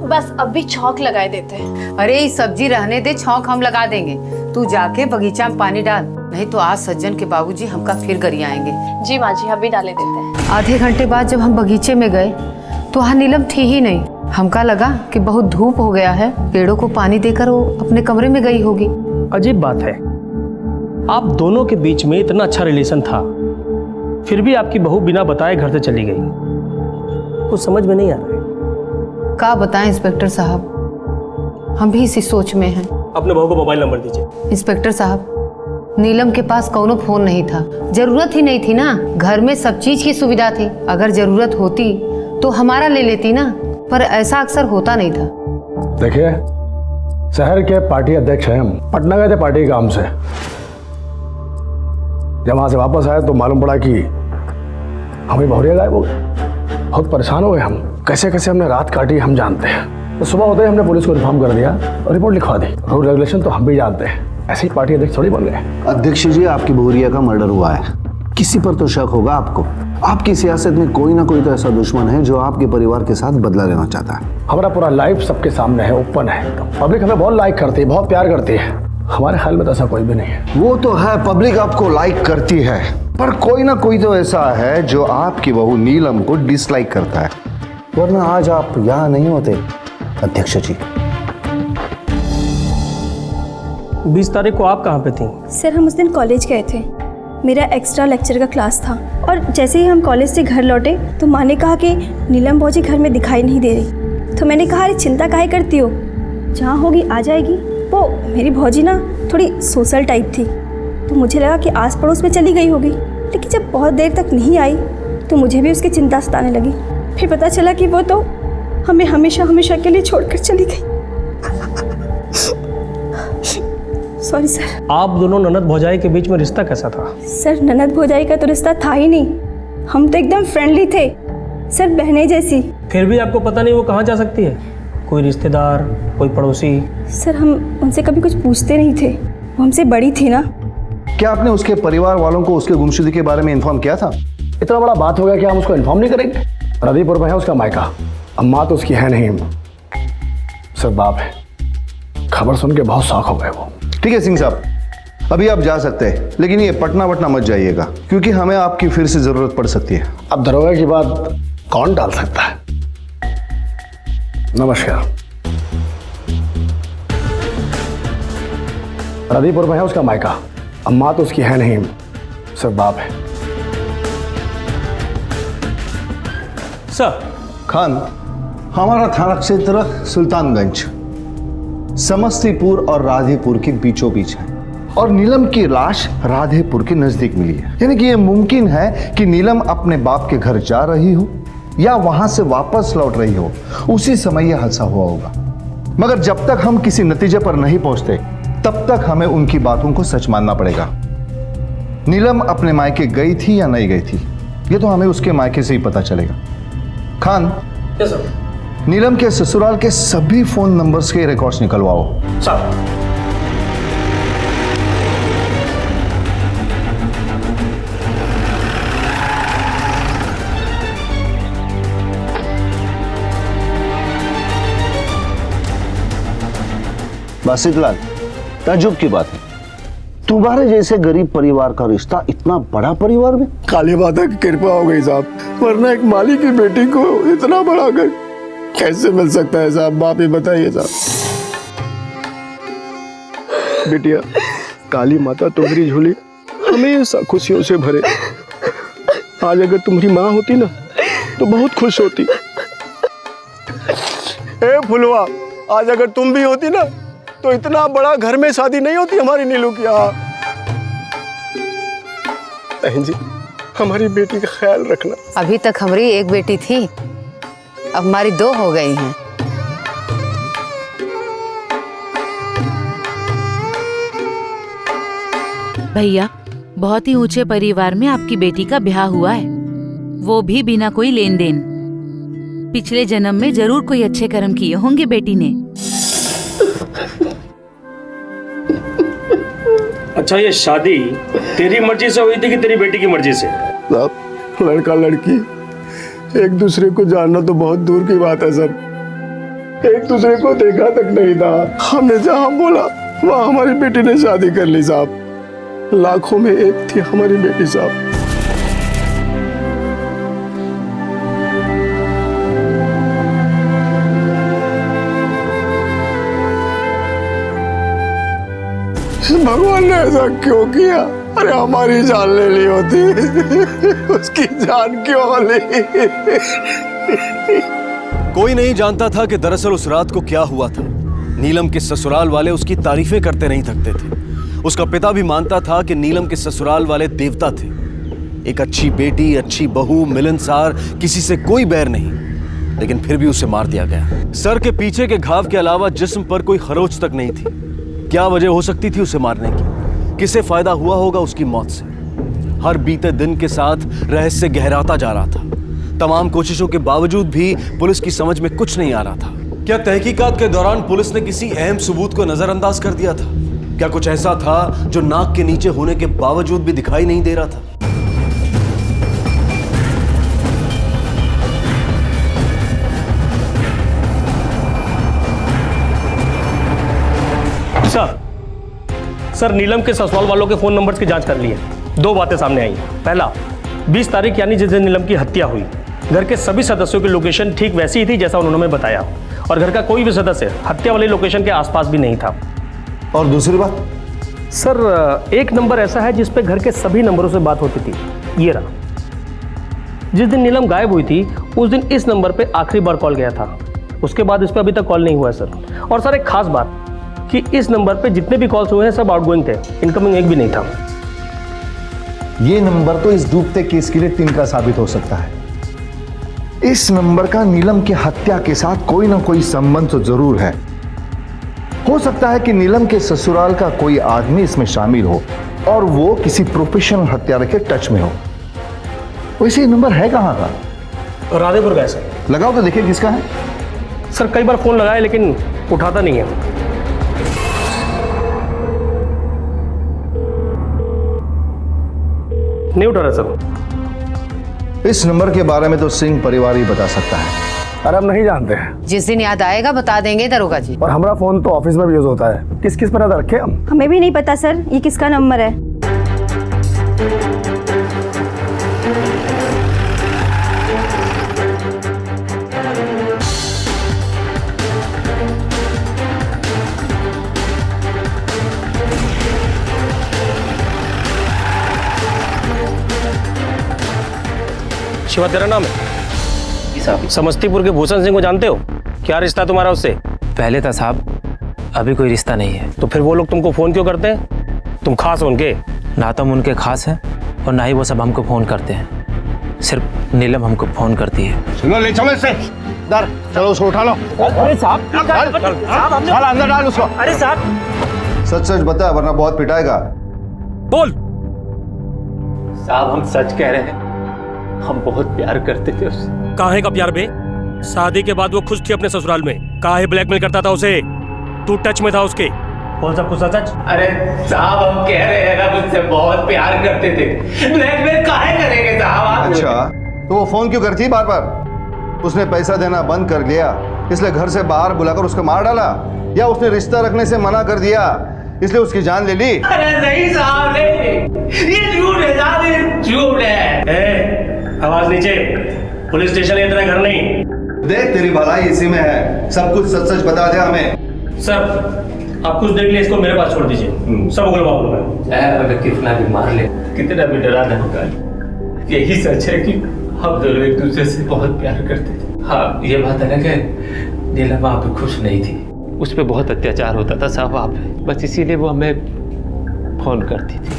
बस अभी छौंक लगाए देते हैं। अरे ये सब्जी रहने दे, छौंक हम लगा देंगे। तू जाके बगीचा में पानी डाल, नहीं तो आज सज्जन के बाबूजी हमका फिर गरिया आएंगे। जी माँ जी, अभी डाले देते हैं। आधे घंटे बाद जब हम बगीचे में गए तो वहाँ नीलम थी ही नहीं। हमका लगा कि बहुत धूप हो गया है, पेड़ों को पानी देकर वो अपने कमरे में गई होगी। अजीब बात है, आप दोनों के बीच में इतना अच्छा रिलेशन था, फिर भी आपकी बहू बिना बताए घर से चली गई। कुछ समझ में नहीं आ रहा है। क्या बताएं इंस्पेक्टर साहब, हम भी इसी सोच में हैं। अपने बहू को मोबाइल नंबर दीजिए। इंस्पेक्टर साहब, नीलम के पास कोनो फोन नहीं था। जरूरत ही नहीं थी ना, घर में सब चीज की सुविधा थी। अगर जरूरत होती तो हमारा ले लेती ना, पर ऐसा अक्सर होता नहीं था। देखिए, शहर के पार्टी अध्यक्ष हैं हम। पटना गए थे पार्टी काम से। जब वहां से वापस आए तो मालूम पड़ा कि हमें बहुरिया गायब हो गए। बहुत परेशान हो गए हम। कैसे कैसे हमने रात काटी हम जानते हैं। तो सुबह होते ही हमने पुलिस को इन्फॉर्म कर दिया और रिपोर्ट लिखवा दी। रूल रेगुलेशन तो हम भी जानते हैं, ऐसे ही पार्टी अध्यक्ष थोड़ी बन गए। अध्यक्ष जी, आपकी बहुरिया का मर्डर हुआ है, किसी पर तो शक होगा आपको। आपकी सियासत में कोई ना कोई तो ऐसा दुश्मन है जो आपके परिवार के साथ बदला लेना चाहता है। हमारा पूरा लाइफ सबके सामने है, ओपन है। पब्लिक हमें बहुत लाइक करती है, बहुत प्यार करती है। हमारे ख्याल में तो ऐसा कोई भी नहीं है। वो तो है, पब्लिक आपको लाइक करती है, पर कोई ना कोई तो ऐसा है जो आपकी बहू नीलम को डिसलाइक करता है, वरना आज आप यहाँ नहीं होते अध्यक्ष जी। 20 तारीख को आप कहाँ पे थी? सर, हम उस दिन कॉलेज गए थे। मेरा एक्स्ट्रा लेक्चर का क्लास था और जैसे ही हम कॉलेज से घर लौटे तो माँ ने कहा कि नीलम भौजी घर में दिखाई नहीं दे रही। तो मैंने कहा, अरे चिंता काहे करती हो, जहाँ होगी आ जाएगी। वो मेरी भौजी ना थोड़ी सोशल टाइप थी, तो मुझे लगा कि आस पड़ोस में चली गई होगी। लेकिन जब बहुत देर तक नहीं आई तो मुझे भी उसकी चिंता सताने लगी। फिर पता चला कि वो तो हमें हमेशा हमेशा के लिए छोड़कर चली गई। Sorry sir. आप दोनों ननद भौजाई के बीच में रिश्ता कैसा था? सर, ननद भौजाई का तो रिश्ता था ही नहीं, हम तो एकदम फ्रेंडली थे सर, बहनें जैसी। फिर भी आपको पता नहीं वो कहाँ जा सकती है? कोई रिश्तेदार, कोई पड़ोसी? सर, हम उनसे कभी कुछ पूछते नहीं थे, वो हमसे बड़ी थी ना। क्या आपने उसके परिवार वालों को उसके गुमशुदगी के बारे में इन्फॉर्म किया था? इतना बड़ा बात हो गया कि हम उसको इन्फॉर्म नहीं करेंगे? रदीपुर में है उसका मायका, अम्मा तो उसकी है नहीं, सिर्फ बाप है। खबर सुन के बहुत शौक हो गए वो। ठीक है सिंह साहब, अभी आप जा सकते हैं, लेकिन ये पटना वटना मत जाइएगा, क्योंकि हमें आपकी फिर से जरूरत पड़ सकती है। अब दरोगा की बात कौन टाल सकता है? नमस्कार। रदीपुर में है उसका मायका, अम्मा तो उसकी है नहीं, सिर्फ बाप है। सर। खान, हमारा थाना क्षेत्र सुल्तानगंज समस्तीपुर और राधेपुर के बीचों बीच है, और नीलम की लाश राधेपुर के नजदीक मिली है। यानी कि यह मुमकिन है कि नीलम अपने बाप के घर जा रही हो या वहां से वापस लौट रही हो, उसी समय यह हादसा हुआ होगा। मगर जब तक हम किसी नतीजे पर नहीं पहुंचते, तब तक हमें उनकी बातों को सच मानना पड़ेगा। नीलम अपने मायके गई थी या नहीं गई थी, यह तो हमें उसके मायके से ही पता चलेगा। खान, नीलम के ससुराल के सभी फोन नंबर्स के रिकॉर्ड्स निकलवाओ। बासितलाल, ताज्जुब की बात है, तुम्हारे जैसे गरीब परिवार का रिश्ता इतना बड़ा परिवार में? काली माता की कृपा हो गई साहब, वरना एक माली की बेटी को इतना बड़ा घर कैसे मिल सकता है साहब? आप ही बताइए साहब। बिटिया, काली माता तुम्हारी झोली हमेशा खुशियों से भरे। आज अगर तुम्हारी माँ होती ना तो बहुत खुश होती। ए फुलवा, आज अगर तुम भी होती ना तो इतना बड़ा घर में शादी नहीं होती हमारी नीलू की। बहन जी, हमारी बेटी का ख्याल रखना। अभी तक हमारी एक बेटी थी, अब हमारी 2 हो गई हैं। भैया, बहुत ही ऊंचे परिवार में आपकी बेटी का ब्याह हुआ है, वो भी बिना कोई लेन देन। पिछले जन्म में जरूर कोई अच्छे कर्म किए होंगे बेटी ने। अच्छा, ये शादी तेरी मर्जी से हुई थी कि तेरी बेटी की मर्जी से? लड़का लड़की एक दूसरे को जानना तो बहुत दूर की बात है सर। एक दूसरे को देखा तक नहीं था। हमने जहां बोला वहां हमारी बेटी ने शादी कर ली साहब। लाखों में एक थी हमारी बेटी साहब। भगवान ने ऐसा क्यों किया? अरे हमारी जान ले ली होती, उसकी जान क्यों ली? कोई नहीं जानता था कि दरअसल उस रात को क्या हुआ था। नीलम के ससुराल वाले उसकी तारीफें करते नहीं थकते थे। उसका पिता भी मानता था कि नीलम के ससुराल वाले देवता थे। एक अच्छी बेटी, अच्छी बहू, मिलनसार, किसी से कोई बैर नहीं, लेकिन फिर भी उसे मार दिया गया। सर के पीछे के घाव के अलावा जिस्म पर कोई खरोच तक नहीं थी। क्या वजह हो सकती थी उसे मारने की? किसे फायदा हुआ होगा उसकी मौत से? हर बीते दिन के साथ रहस्य गहराता जा रहा था। तमाम कोशिशों के बावजूद भी पुलिस की समझ में कुछ नहीं आ रहा था। क्या तहकीकात के दौरान पुलिस ने किसी अहम सबूत को नजरअंदाज कर दिया था? क्या कुछ ऐसा था जो नाक के नीचे होने के बावजूद भी दिखाई नहीं दे रहा था? सर, नीलम के ससुराल वालों के फोन नंबर्स की जांच कर ली है। 2 बातें सामने आई। पहला, 20 तारीख यानी जिस दिन नीलम की हत्या हुई, घर के सभी सदस्यों की लोकेशन ठीक वैसी ही थी जैसा उन्होंने हमें बताया, और घर का कोई भी सदस्य हत्या वाली लोकेशन के आसपास भी नहीं था। और दूसरी बात? सर, एक नंबर ऐसा है जिस पे घर के सभी नंबरों से बात होती थी, ये रहा। जिस दिन नीलम गायब हुई थी उस दिन इस नंबर पे आखिरी बार कॉल गया था। उसके बाद इस पे अभी तक कॉल नहीं हुआ है सर। और सर, एक खास बात कि इस नंबर पे जितने भी कॉल्स हुए हैं सब आउटगोइंग थे, इनकमिंग एक भी नहीं था। ये नंबर तो इस डूबते केस के लिए तिनका साबित हो सकता है। इस नंबर का नीलम की हत्या के साथ कोई ना कोई संबंध तो जरूर है। हो सकता है कि नीलम के ससुराल का कोई आदमी इसमें शामिल हो और वो किसी प्रोफेशनल हत्यारे के टच में हो। वैसे ये नंबर है कहां का? राधेपुर का है सर। लगाओ तो देखिए किसका है। सर, कई बार फोन लगाया लेकिन उठाता नहीं है। नहीं उठा रहा सर। इस नंबर के बारे में तो सिंह परिवार ही बता सकता है। अरे हम नहीं जानते हैं। जिस दिन याद आएगा बता देंगे दरोगा जी। और हमारा फोन तो ऑफिस में भी यूज होता है, किस किस पर याद रखे हम? हमें भी नहीं पता सर, ये किसका नंबर है। शिवा तेरा नाम है? समस्तीपुर के भूषण सिंह को जानते हो? क्या रिश्ता तुम्हारा उससे? पहले था साहब, अभी कोई रिश्ता नहीं है। तो फिर वो लोग तुमको फोन क्यों करते हैं? तुम खास हो उनके? ना तो हम उनके खास हैं और ना ही वो सब हमको फोन करते हैं। सिर्फ नीलम हमको फोन करती है। चलो ले चलो इसे दर, चलो उसको उठा लो। अरे साहब साला अंदर डाल उसको। अरे साहब सच सच बता वरना बहुत पिटाएगा। बोल। साहब हम सच कह रहे हैं, हम बहुत प्यार करते थे उससे। काहे का प्यार बे? शादी के बाद वो खुश थी अपने ससुराल में, काहे ब्लैकमेल करता था उसे? तू टच में था उसके? बोल सब कुछ सच। अरे साहब हम कह रहे हैं ना, मुझसे बहुत प्यार करते थे, ब्लैकमेल काहे करेंगे साहब आप? अच्छा तो वो फोन क्यों करती बार बार? उसने पैसा देना बंद कर दिया इसलिए घर से बाहर बुलाकर उसको मार डाला, या उसने रिश्ता रखने से मना कर दिया इसलिए उसकी जान ले ली? अरे नहीं साहब नहीं, ये झूठ है साहब, ये झूठ है। आवाज नीचे। पुलिस स्टेशन है, तेरा घर नहीं। देख तेरी भलाई इसी में है, सब कुछ सच सच बता दे हमें। सर आप कुछ देख ले, इसको मेरे पास छोड़ दीजिए, सब उगलवा दूंगा। चाहे कितना भी मार ले, कितना भी डरा धमका, यही सच है कि हम दोनों एक दूसरे से बहुत प्यार करते थे। हाँ ये बात अलग है, नीलम वहाँ पे खुश नहीं थी, उस पर बहुत अत्याचार होता था साहब आप, बस इसीलिए वो हमें फोन करती थी।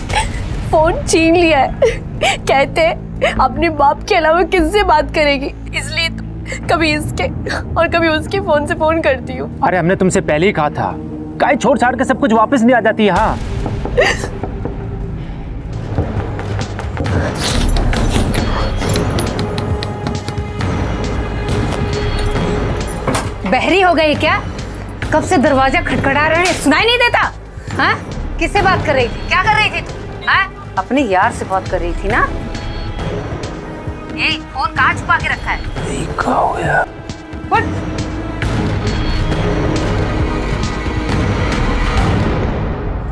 फोन छीन लिया है, कहते अपने बाप के अलावा किससे बात करेगी, इसलिए तो कभी इसके और कभी उसके फोन से फोन करती हूँ। अरे हमने तुमसे पहले ही कहा था, काहे छोड़ छाड़ के सब कुछ वापस नहीं आ जाती है। हाँ बहरी हो गई क्या? कब से दरवाजा खटखटा रहे हैं, सुनाई नहीं देता? हाँ किससे बात कर रही थी, क्या कर रही थी तू? हाँ अपने यार से बात कर रही थी ना? यही फोन कहाँ छुपा के रखा है? क्या हो गया?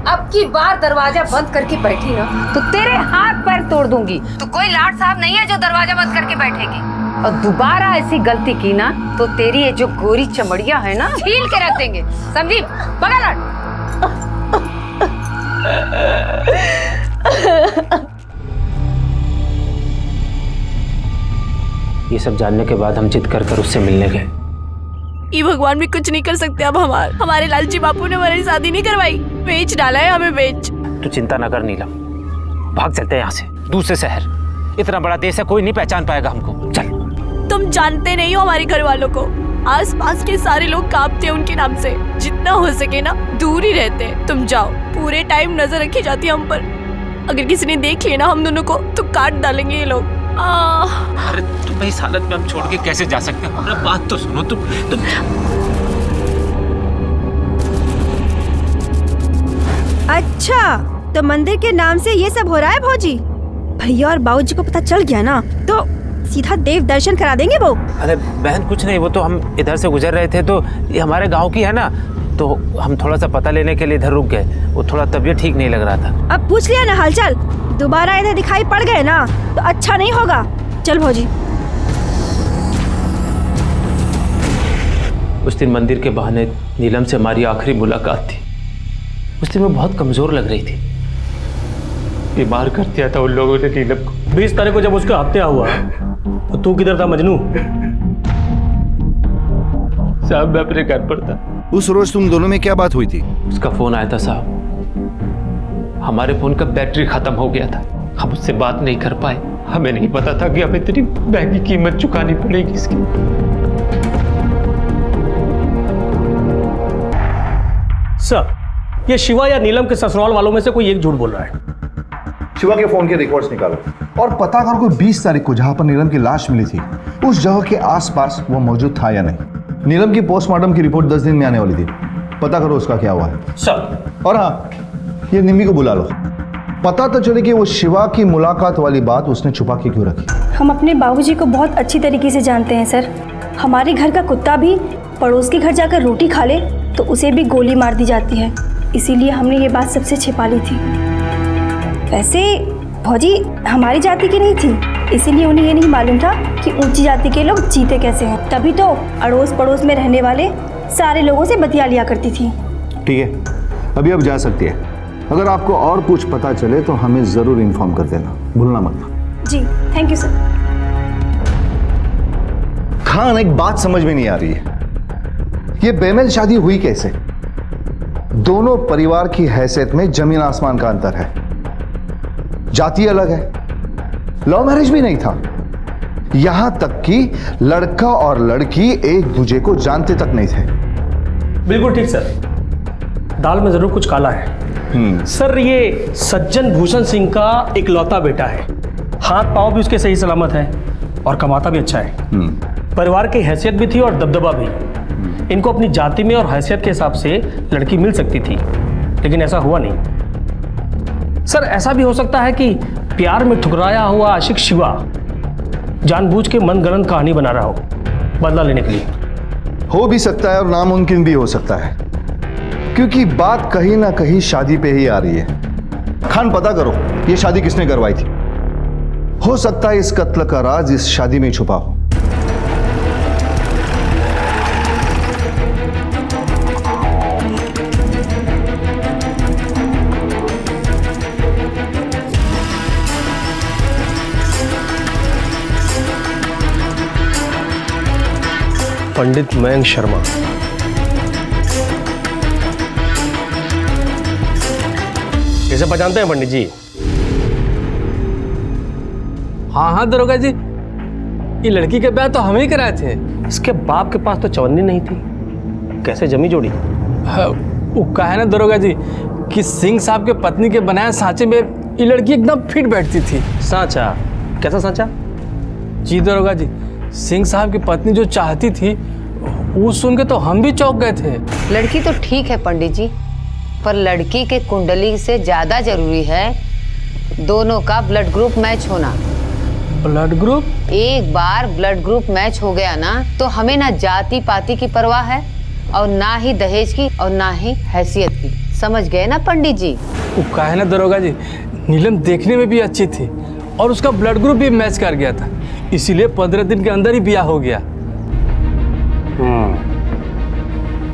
अब की बार दरवाजा बंद करके बैठी ना तो तेरे हाथ पैर तोड़ दूंगी। तो कोई लाट साहब नहीं है जो दरवाजा बंद करके बैठेगी, और दोबारा ऐसी गलती की ना तो तेरी ये जो गोरी चमड़िया है ना छील के रख देंगे, समझी? बगा लाट। ये सब जानने के बाद हम जिद कर कर उससे मिलने गए। ये भगवान भी कुछ नहीं कर सकते अब। हमारे लालची बापू ने हमारी शादी नहीं करवाई, बेच डाला है हमें, बेच। तू चिंता न कर नीलम, भाग चलते हैं यहाँ से, दूसरे शहर। इतना बड़ा देश है, कोई नहीं पहचान पाएगा हमको। चल। तुम जानते नहीं हो हमारे घर वालों को, आसपास के सारे लोग कांपते हैं उनके नाम से, जितना हो सके ना दूर ही रहते हैं। तुम जाओ, पूरे टाइम नजर रखी जाती है हम पर, अगर किसी ने देख लिया ना हम दोनों को तो काट डालेंगे ये लोग। अरे तुम इस हालत में हम छोड़ के कैसे जा सकते हैं? हमारा बात तो सुनो तुम। अच्छा तो मंदिर के नाम से ये सब हो रहा है भौजी? भैया और बाबूजी को पता चल गया ना तो सीधा देव दर्शन करा देंगे वो। अरे बहन कुछ नहीं, वो तो हम इधर से गुजर रहे थे तो ये हमारे गांव की है ना, तो हम थोड़ा सा पता लेने के लिए इधर रुक गए। वो थोड़ा तबीयत ठीक नहीं लग रहा था। अब पूछ लिया ना हालचाल, दोबारा इधर दिखाई पड़ गए ना तो अच्छा नहीं होगा। चल भौजी। उस दिन मंदिर के बहाने नीलम से हमारी आखिरी मुलाकात थी। उस दिन मैं बहुत कमजोर लग रही थी, बीमार कर दिया था उन लोगों ने नीलम को। 20 तारीख को जब उसका हत्या हुआ तो तू किधर था मजनू? साहब मैं अपने घर पर था। उस रोज तुम दोनों में क्या बात हुई थी? उसका फोन आया था साहब, हमारे फोन का बैटरी खत्म हो गया था, हम उससे बात नहीं कर पाए। हमें नहीं पता था कि हमें इतनी महंगी कीमत चुकानी पड़ेगी इसकी। सर ये शिवा या नीलम के ससुराल वालों में से कोई एक झूठ बोल रहा है। शिवा के फोन के रिकॉर्ड्स निकालो और पता करो कि 20 तारीख को जहां पर नीलम की लाश मिली थी उस जगह के आसपास वो मौजूद था या नहीं। नीलम की पोस्टमार्टम की रिपोर्ट 10 दिन में आने वाली थी, पता करो उसका क्या हुआ है। सर। और हाँ ये निम्मी को बुला लो। पता तो चले कि वो शिवा की मुलाकात वाली बात उसने छुपा के क्यों रखी। हम अपने बाबूजी को बहुत अच्छी तरीके से जानते हैं सर। हमारे घर का कुत्ता भी पड़ोस के घर जाकर रोटी खा ले तो उसे भी गोली मार दी जाती है, इसीलिए हमने ये बात सबसे छिपा ली थी। वैसे भौजी हमारी जाति की नहीं थी, इसीलिए उन्हें ये नहीं मालूम था कि ऊंची जाति के लोग जीते कैसे हैं। तभी तो अड़ोस पड़ोस में रहने वाले सारे लोगों से बतिया लिया करती थी। ठीक है, अभी अब जा सकती है। अगर आपको और कुछ पता चले तो हमें जरूर इन्फॉर्म कर देना, भूलना मत। जी थैंक यू सर। खान, एक बात समझ में नहीं आ रही है, ये बेमेल शादी हुई कैसे? दोनों परिवार की हैसियत में जमीन आसमान का अंतर है, जाति अलग है, लव मैरिज भी नहीं था, यहां तक कि लड़का और लड़की एक दूसरे को जानते तक नहीं थे। बिल्कुल ठीक सर, दाल में जरूर कुछ काला है। सर ये सज्जन भूषण सिंह का इकलौता बेटा है, हाथ पांव भी उसके सही सलामत है और कमाता भी अच्छा है। परिवार की हैसियत भी थी और दबदबा भी। इनको अपनी जाति में और हैसियत के हिसाब से लड़की मिल सकती थी, लेकिन ऐसा हुआ नहीं। सर ऐसा भी हो सकता है कि प्यार में ठुकराया हुआ आशिक शिवा जानबूझ के मनगढ़ंत कहानी बना रहा हो बदला लेने के लिए। हो भी सकता है और नामुमकिन भी हो सकता है, क्योंकि बात कहीं ना कहीं शादी पे ही आ रही है। खान, पता करो ये शादी किसने करवाई थी। हो सकता है इस कत्ल का राज इस शादी में छुपा हो। पंडित मयंक शर्मा। इसे पहचानते हैं पंडित जी? हाँ हाँ दरोगा जी, ये लड़की के ब्याह तो हम ही कराए थे। इसके बाप के पास तो चवन्नी नहीं थी, कैसे जमी जोड़ी? वो कहा है ना दरोगा जी कि सिंह साहब के पत्नी के बनाए सांचे में ये लड़की एकदम फिट बैठती थी। सांचा? कैसा सांचा? जी दरोगा जी, सिंह साहब की पत्नी जो चाहती थी वो सुन के तो हम भी चौंक गए थे। लड़की तो ठीक है पंडित जी, पर लड़की के कुंडली से ज्यादा जरूरी है दोनों का ब्लड ग्रुप मैच होना। Blood group? एक बार ब्लड ग्रुप मैच हो गया ना तो हमें ना जाति पाति की परवाह है और ना ही दहेज की और ना ही हैसियत की। समझ गए ना पंडित जी? वो कहा है ना दरोगा जी, नीलम देखने में भी अच्छी थी और उसका ब्लड ग्रुप भी मैच कर गया था, इसीलिए 15 दिन के अंदर ही ब्याह हो गया।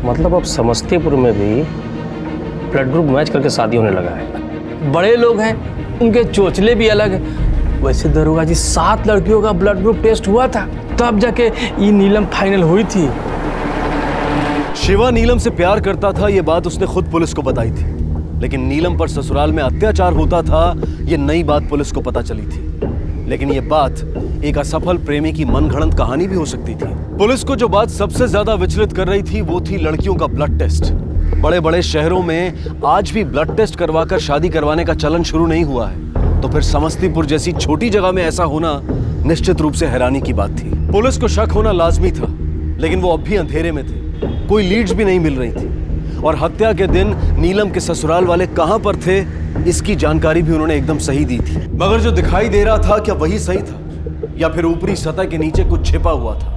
मतलब अब समस्तीपुर में भी ब्लड ग्रुप मैच करके शादी होने लगा है। बड़े लोग हैं, उनके चोचले भी अलग हैं। वैसे दरोगा जी 7 लड़कियों का ब्लड ग्रुप टेस्ट हुआ था, तब जाके ये नीलम फाइनल हुई थी। शिवा नीलम से प्यार करता था, ये बात उसने खुद पुलिस को बताई थी, लेकिन नीलम पर ससुराल में अत्याचार होता था, ये नई बात पुलिस को पता चली थी। लेकिन ये बात एक असफल प्रेमी की मनगढ़ंत कहानी भी हो सकती थी। पुलिस को जो बात सबसे ज्यादा विचलित कर रही थी वो थी लड़कियों का ब्लड टेस्ट। बड़े बड़े शहरों में आज भी ब्लड टेस्ट करवाकर शादी करवाने का चलन शुरू नहीं हुआ है, तो फिर समस्तीपुर जैसी छोटी जगह में ऐसा होना निश्चित रूप से हैरानी की बात थी। पुलिस को शक होना लाजमी था, लेकिन वो अब भी अंधेरे में थे, कोई लीड्स भी नहीं मिल रही थी। और हत्या के दिन नीलम के ससुराल वाले कहां पर थे इसकी जानकारी भी उन्होंने एकदम सही दी थी। मगर जो दिखाई दे रहा था क्या वही सही था या फिर ऊपरी सतह के नीचे कुछ छिपा हुआ था?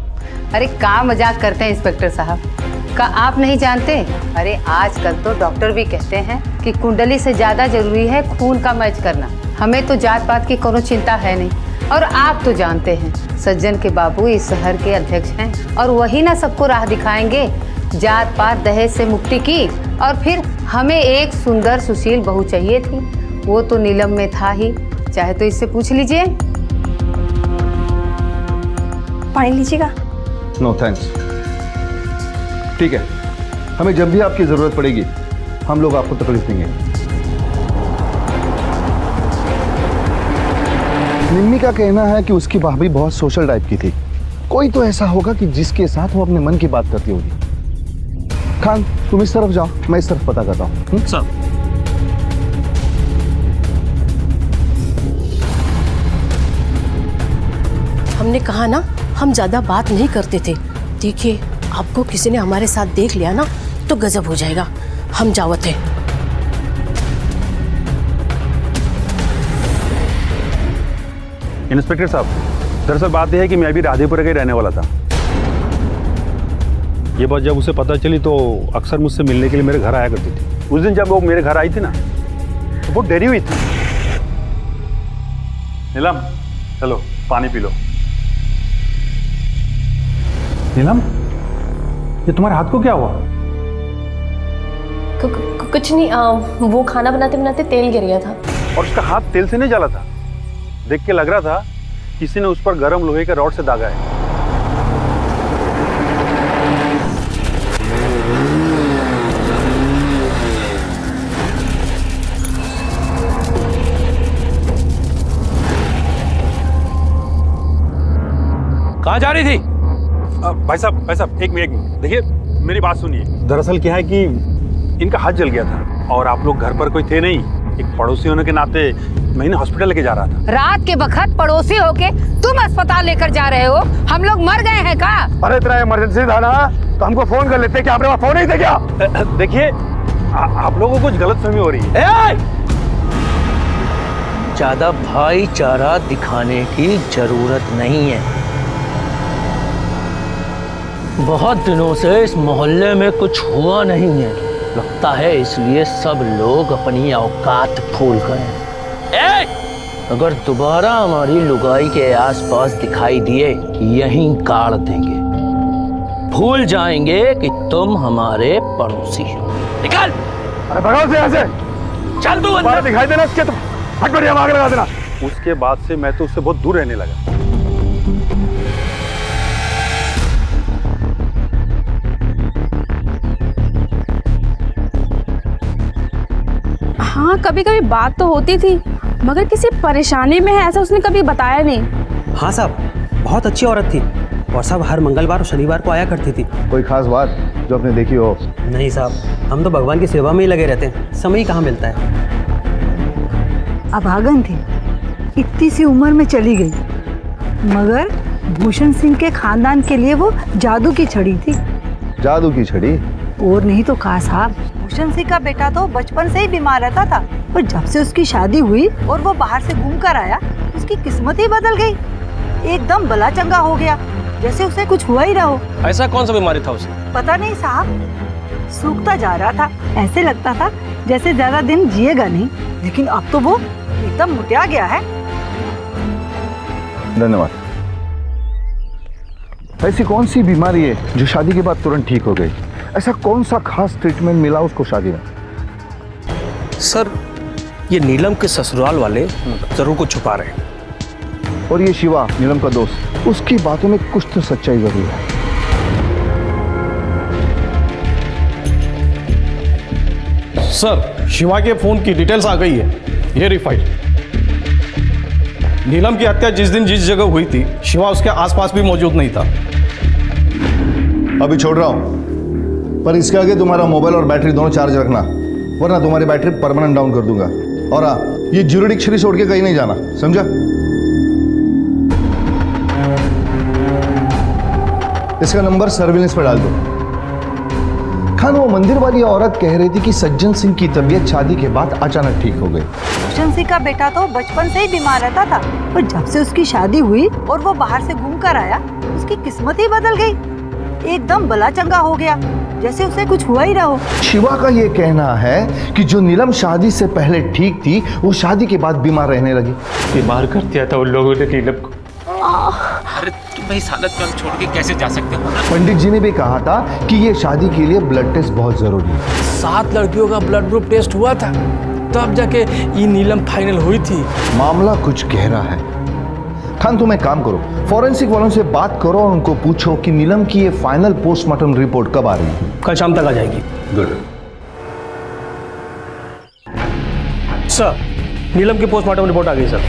अरे क्या मजाक करते हैं इंस्पेक्टर साहब, का आप नहीं जानते? अरे आजकल तो डॉक्टर भी कहते हैं कि कुंडली से ज्यादा जरूरी है खून का मैच करना। हमें तो जात पात की कोनो चिंता है नहीं, और आप तो जानते हैं सज्जन के बाबू इस शहर के अध्यक्ष हैं और वही ना सबको राह दिखाएंगे जात पात दहेज से मुक्ति की। और फिर हमें एक सुंदर सुशील बहू चाहिए थी, वो तो नीलम में था ही, चाहे तो इससे पूछ लीजिए। पानी लीजिएगा? No thanks. ठीक है, हमें जब भी आपकी जरूरत पड़ेगी हम लोग आपको तकलीफ देंगे। निम्मी का कहना है कि उसकी भाभी बहुत सोशल टाइप की थी, कोई तो ऐसा होगा कि जिसके साथ वो अपने मन की बात करती होगी। खान तुम इस तरफ जाओ, मैं इस तरफ पता करता हूँ। सर हमने कहा ना हम ज्यादा बात नहीं करते थे। देखिए आपको किसी ने हमारे साथ देख लिया ना तो गजब हो जाएगा। हम जावत है। इंस्पेक्टर साहब, दरअसल बात यह है कि मैं भी राधेपुरा का ही रहने वाला था। ये बात जब उसे पता चली तो अक्सर मुझसे मिलने के लिए मेरे घर आया करती थी। उस दिन जब वो मेरे घर आई थी ना तो बहुत डरी हुई थी। नीलम, चलो पानी पी लो। नीलम, ये तुम्हारे हाथ को क्या हुआ? कुछ नहीं, वो खाना बनाते बनाते तेल गिर गया था। और उसका हाथ तेल से नहीं जला था? देख के लग रहा था किसी ने उस पर गर्म लोहे के रॉड से दागा है। कहाँ जा रही थी? भाई साहब एक मिनट देखिए, मेरी बात सुनिए। दरअसल क्या है कि इनका हाथ जल गया था और आप लोग घर पर कोई थे नहीं। एक पड़ोसी होने के नाते मैं इन्हें हॉस्पिटल लेके जा रहा था। रात के वक्त पड़ोसी होके तुम अस्पताल लेकर जा रहे हो? हम लोग मर गए हैं का? अरे इतना इमरजेंसी था ना तो हमको फोन कर लेते। क्या आपके पास फोन नहीं थे क्या? देखिए आप लोगों को कुछ गलतफहमी हो रही है। ज्यादा भाईचारा दिखाने की जरूरत नहीं है। बहुत दिनों से इस मोहल्ले में कुछ हुआ नहीं है, लगता है इसलिए सब लोग अपनी औकात भूल गए। अगर दोबारा हमारी लुगाई के आसपास दिखाई दिए यहीं गाड़ देंगे, भूल जाएंगे कि तुम हमारे पड़ोसी हो। निकल! अरे भगाओ से यहाँ से। चल तू अंदर दिखाई देना इसके तो फट बढ़िया आग लगा देना। उसके बाद से मैं तो उससे बहुत दूर रहने लगा। हाँ, कभी कभी बात तो होती थी, मगर किसी परेशानी में है ऐसा उसने कभी बताया नहीं। हाँ साहब, बहुत अच्छी औरत थी और साहब हर मंगलवार और शनिवार को आया करती थी। कोई खास बात जो आपने देखी हो? नहीं साहब, हम तो भगवान की सेवा में ही लगे रहते हैं, समय ही कहाँ मिलता है। अभागन थी, इतनी सी उम्र में चली गई, मगर भूषण सिंह के खानदान के लिए वो जादू की छड़ी थी। जादू की छड़ी? और नहीं तो कहा साहब, भूषण सिंह का बेटा तो बचपन से ही बीमार रहता था, और जब से उसकी शादी हुई और वो बाहर से घूम कर आया, उसकी किस्मत ही बदल गई। एकदम बला चंगा हो गया, जैसे उसे कुछ हुआ ही ना हो। ऐसा कौन सा बीमारी था उसे? पता नहीं साहब, सूखता जा रहा था, ऐसे लगता था जैसे ज्यादा दिन जिएगा नहीं, लेकिन अब तो वो एकदम मुटिया गया है। धन्यवाद। ऐसी कौन सी बीमारी है जो शादी के बाद तुरंत ठीक हो गई? ऐसा कौन सा खास ट्रीटमेंट मिला उसको शादी में? सर, ये नीलम के ससुराल वाले जरूर कुछ छुपा रहे हैं। और ये शिवा, नीलम का दोस्त, उसकी बातों में कुछ तो सच्चाई जरूर है। सर, शिवा के फोन की डिटेल्स आ गई है, ये रिफाइल। नीलम की हत्या जिस दिन जिस जगह हुई थी, शिवा उसके आसपास भी मौजूद नहीं था। अभी छोड़ रहा हूं, पर इसके आगे तुम्हारा मोबाइल और बैटरी दोनों चार्ज रखना, वरना तुम्हारी बैटरी परमानेंट डाउन कर दूंगा। और हाँ, ये ज्यूरिडिक्शरी छोड़ के कहीं नहीं जाना, समझा? इसका नंबर सर्विलेंस पे डाल दो। खान, वो मंदिर वाली औरत कह रही थी कि सज्जन सिंह की तबीयत शादी के बाद अचानक ठीक हो गई। भूषण सिंह का बेटा तो बचपन से ही बीमार रहता था, और जब से उसकी शादी हुई और वो बाहर से घूम कर आया, उसकी किस्मत ही बदल गई। एकदम बला चंगा हो गया, जैसे उसे कुछ हुआ ही ना हो। शिवा का ये कहना है कि जो नीलम शादी से पहले ठीक थी, वो शादी के बाद बीमार रहने लगी। बीमार कर दिया था उन लोगों ने नीलम को। अरे तुम इस हालत में हम छोड़ के कैसे जा सकते हो? पंडित जी ने भी कहा था कि ये शादी के लिए ब्लड टेस्ट बहुत जरूरी है। 7 लड़कियों का ब्लड ग्रुप टेस्ट हुआ था, तब जाके ये नीलम फाइनल हुई थी। मामला कुछ गहरा है। खान, तुम एक काम करो, फॉरेंसिक वालों से बात करो और उनको पूछो कि नीलम की ये फाइनल पोस्टमार्टम रिपोर्ट कब आ रही है। कल शाम तक आ जाएगी। गुड। सर, नीलम की पोस्टमार्टम रिपोर्ट आ गई सर।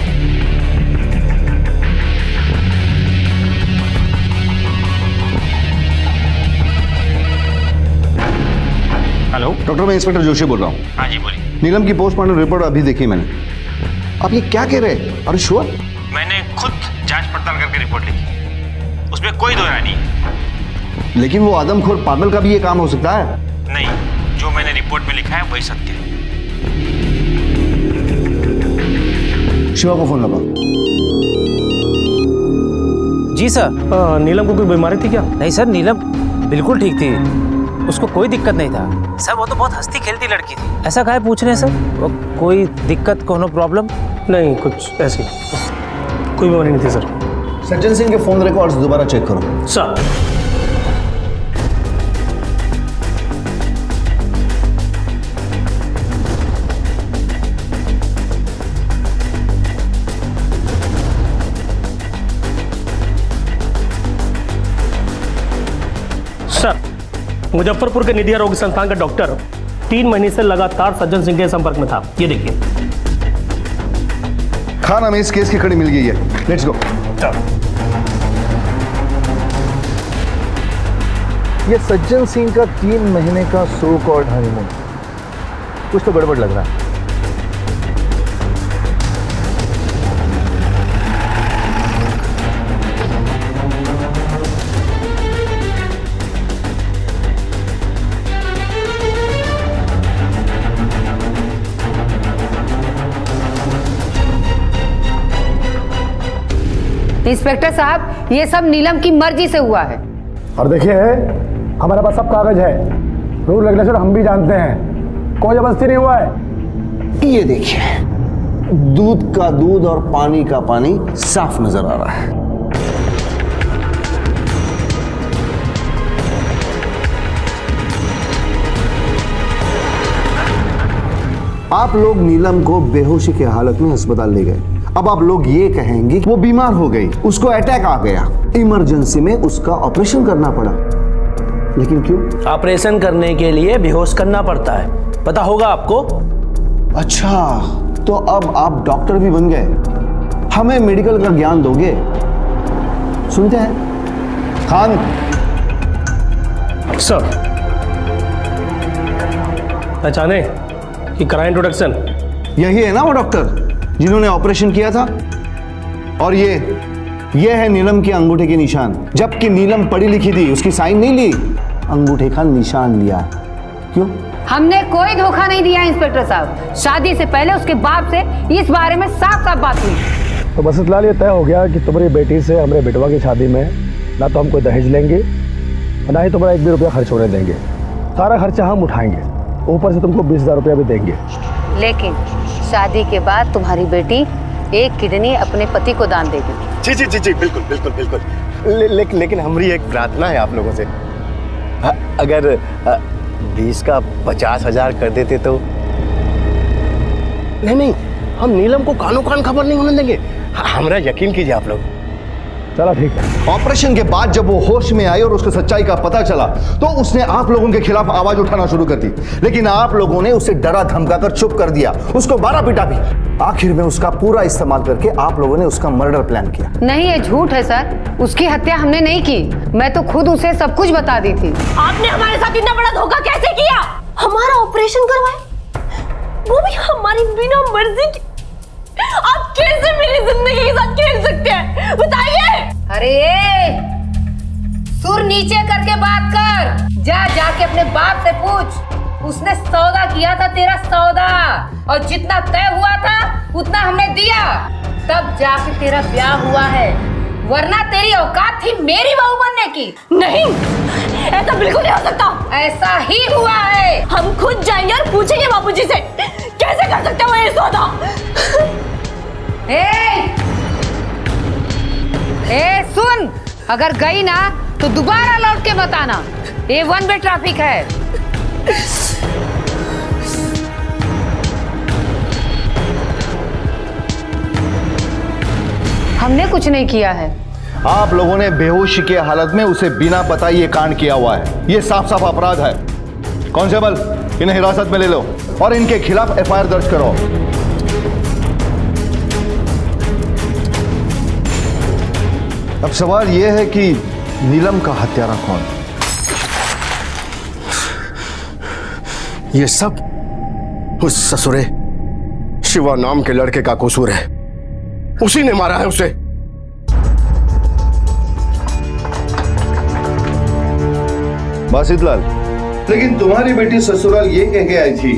हेलो डॉक्टर, मैं इंस्पेक्टर जोशी बोल रहा हूँ। हाँ जी बोलिए। नीलम की पोस्टमार्टम रिपोर्ट अभी देखी मैंने। आप ये क्या कह रहे हैं? अरे श्योर? मैंने खुद जांच पड़ताल करके रिपोर्ट लिखी, उसमें कोई दो राय नहीं। लेकिन वो आदमखोर पागल का भी ये काम हो सकता है। नहीं, जो मैंने रिपोर्ट में लिखा है वही सत्य है। शिवा को फोन लगाओ। जी सर। नीलम को कोई बीमारी थी क्या? नहीं सर, नीलम बिल्कुल ठीक थी, उसको कोई दिक्कत नहीं था सर। वो तो बहुत हंसती खेलती लड़की थी। ऐसा काहे पूछ रहे हैं सर? वो कोई दिक्कत, कोनो प्रॉब्लम? नहीं, कुछ ऐसी कोई बीमारी नहीं थी सर। सज्जन सिंह के फोन रिकॉर्ड्स दोबारा चेक करो। सर। सर, मुजफ्फरपुर के निधि आरोग्य संस्थान का डॉक्टर 3 महीने से लगातार सज्जन सिंह के संपर्क में था। ये देखिए। खान, हमें इस केस की कड़ी मिल गई है। Let's go. ये सज्जन सिंह का 3 महीने का सो कॉल्ड हनीमून, कुछ तो गड़बड़ लग रहा है। इंस्पेक्टर साहब, ये सब नीलम की मर्जी से हुआ है। और देखिए, हमारे पास सब कागज है, रूल रेगुलेशन हम भी जानते हैं, कोई जबरदस्ती नहीं हुआ है। ये देखिए, दूध का दूध और पानी का पानी साफ नजर आ रहा है। आप लोग नीलम को बेहोशी की हालत में अस्पताल ले गए। अब आप लोग ये कहेंगे कि वो बीमार हो गई, उसको अटैक आ गया, इमरजेंसी में उसका ऑपरेशन करना पड़ा। लेकिन क्यों? ऑपरेशन करने के लिए बेहोश करना पड़ता है, पता होगा आपको। अच्छा, तो अब आप डॉक्टर भी बन गए, हमें मेडिकल का ज्ञान दोगे? सुनते हैं। खान। सर, पहचाने कि कराएं इंट्रोडक्शन? यही है ना वो डॉक्टर जिन्होंने ऑपरेशन किया था? और ये है नीलम के अंगूठे के निशान। जबकि नीलम पढ़ी लिखी थी, उसकी साइन नहीं ली, अंगूठे का निशान लिया। क्यों? हमने कोई धोखा नहीं दिया इंस्पेक्टर साहब। शादी से पहले उसके बाप से इस बारे में साफ साफ बात हुई। तो बस इतना ये तय हो गया कि तुम्हारी बेटी से हमारे बेटवा की शादी में ना तो हम कोई दहेज लेंगे, ना ही तुम्हारा 1 भी रुपया खर्च होने देंगे। सारा खर्चा हम उठाएंगे, ऊपर से तुमको 20,000 रुपया भी देंगे। लेकिन शादी के बाद तुम्हारी बेटी 1 किडनी अपने पति को दान देगी। जी जी जी जी, बिल्कुल बिल्कुल बिल्कुल। लेकिन हमारी एक प्रार्थना है आप लोगों से, अगर 20 का 50,000 कर देते तो। नहीं, हम नीलम को कानो कान खबर नहीं होने देंगे, हमरा यकीन कीजिए आप लोग। चलो ठीक है। ऑपरेशन के बाद जब वो होश में आई और उसको सच्चाई का पता चला तो उसने आप लोगों के खिलाफ आवाज उठाना शुरू कर दी। लेकिन आप लोगों ने उसे डरा धमका कर चुप कर दिया, उसको मारा पीटा भी। आखिर में उसका पूरा इस्तेमाल करके आप लोगों ने उसका मर्डर प्लान किया। नहीं, ये झूठ है सर। उसकी हत्या हमने नहीं की, मैं तो खुद उसे सब कुछ बता दी थी। आपने हमारे साथ इतना बड़ा धोखा कैसे किया? हमारा ऑपरेशन करवाए, वो भी हमारी बिना मर्जी की। आप कैसे मेरी जिंदगी के साथ खेल सकते हैं, बताइए। अरे सुर नीचे करके बात कर। जाके अपने बाप से पूछ, उसने सौदा किया था, तेरा सौदा, और जितना तय हुआ था उतना हमने दिया, तब जाके तेरा ब्याह हुआ है, वरना तेरी औकात थी मेरी बहू बनने की। नहीं, ऐसा बिल्कुल नहीं हो सकता। ऐसा ही हुआ है। हम खुद जाएंगे और पूछेंगे बापूजी से, कैसे कर सकते हो ये सौदा? सुन, अगर गई ना तो दोबारा लौट के बताना, ये 1 वे ट्रैफिक है। हमने कुछ नहीं किया है। आप लोगों ने बेहोशी की हालत में उसे बिना बताए ये कांड किया हुआ है। ये साफ साफ अपराध है। कांस्टेबल, इन्हें हिरासत में ले लो और इनके खिलाफ FIR दर्ज करो। अब सवाल यह है कि नीलम का हत्यारा कौन? ये सब उस ससुरे शिवा नाम के लड़के का कसूर है। उसी ने मारा है उसे। बासित लाल, लेकिन तुम्हारी बेटी ससुराल ये कह के आई थी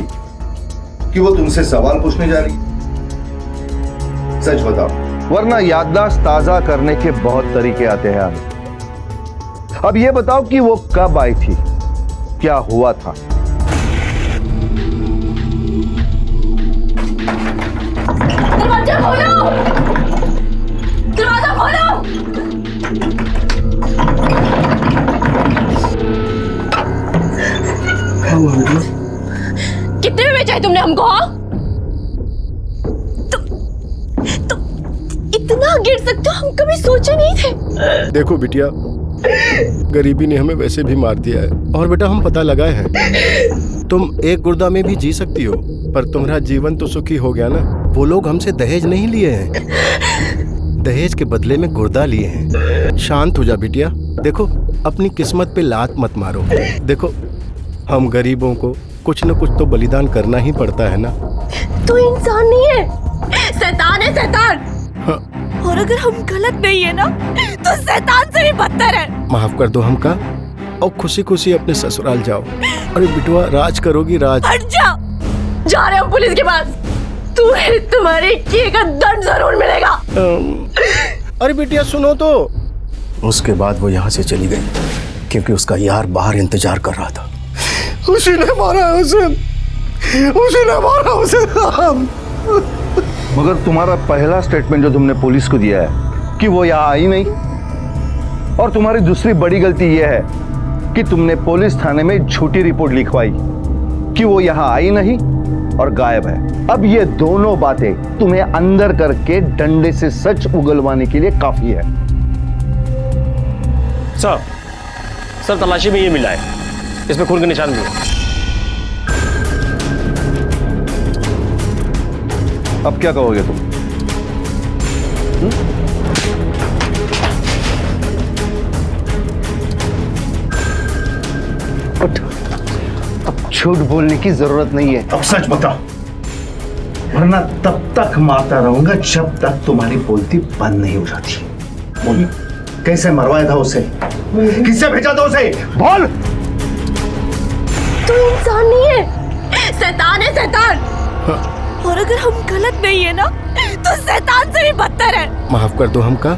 कि वो तुमसे सवाल पूछने जा रही। सच बताओ, वरना याददाश्त ताजा करने के बहुत तरीके आते हैं आगे। अब ये बताओ कि वो कब आई थी, क्या हुआ था? दरवाजा खोलो, दरवाजा खोलो। कितने में बेचा है तुमने हमको? हाँ, तुम इतना गिर सकते हो, हम कभी सोचे नहीं थे। देखो बिटिया, गरीबी ने हमें वैसे भी मार दिया है और बेटा हम पता लगाए हैं तुम एक गुर्दा में भी जी सकती हो, पर तुम्हारा जीवन तो सुखी हो गया ना। वो लोग हमसे दहेज नहीं लिए हैं, दहेज के बदले में गुर्दा लिए हैं। शांत हो जा बिटिया, देखो अपनी किस्मत पे लात मत मारो। देखो हम गरीबों को कुछ न कुछ तो बलिदान करना ही पड़ता है ना। तू इंसान नहीं है, शैतान है, शैतान। हाँ। और अगर हम गलत नहीं है ना, तो शैतान से भी बदतर है। माफ कर दो हमका और खुशी खुशी अपने ससुराल जाओ। अरे बिटुआ, राज करोगी राज। हट जा, जा रहे हम पुलिस के पास। तुम्हें तुम्हारे किए का दंड जरूर मिलेगा। अरे बिटिया सुनो तो। उसके बाद वो यहाँ से चली गई क्योंकि उसका यार बाहर इंतजार कर रहा था। उसी ने मारा उसे, उसी ने मारा उसे। मगर तुम्हारा पहला स्टेटमेंट जो तुमने पुलिस को दिया है कि वो यहाँ आई नहीं, और तुम्हारी दूसरी बड़ी गलती यह है कि तुमने पुलिस थाने में झूठी रिपोर्ट लिखवाई कि वो यहाँ आई नहीं और गायब है। अब ये दोनों बातें तुम्हें अंदर करके डंडे से सच उगलवाने के लिए काफी है। सर तलाशी में ये मिला है, इसमें खून के निशान भी है। अब क्या कहोगे तुम? अब झूठ बोलने की जरूरत नहीं है, अब सच बता, वरना तब तक मारता रहूंगा जब तक तुम्हारी बोलती बंद नहीं हो जाती। बोल, कैसे मरवाया था उसे? किससे भेजा था उसे? बोल। तू इंसान नहीं है, शैतान है, शैतान। हाँ। और अगर हम गलत नहीं है ना, तो शैतान से भी बदतर है। माफ कर दो हमका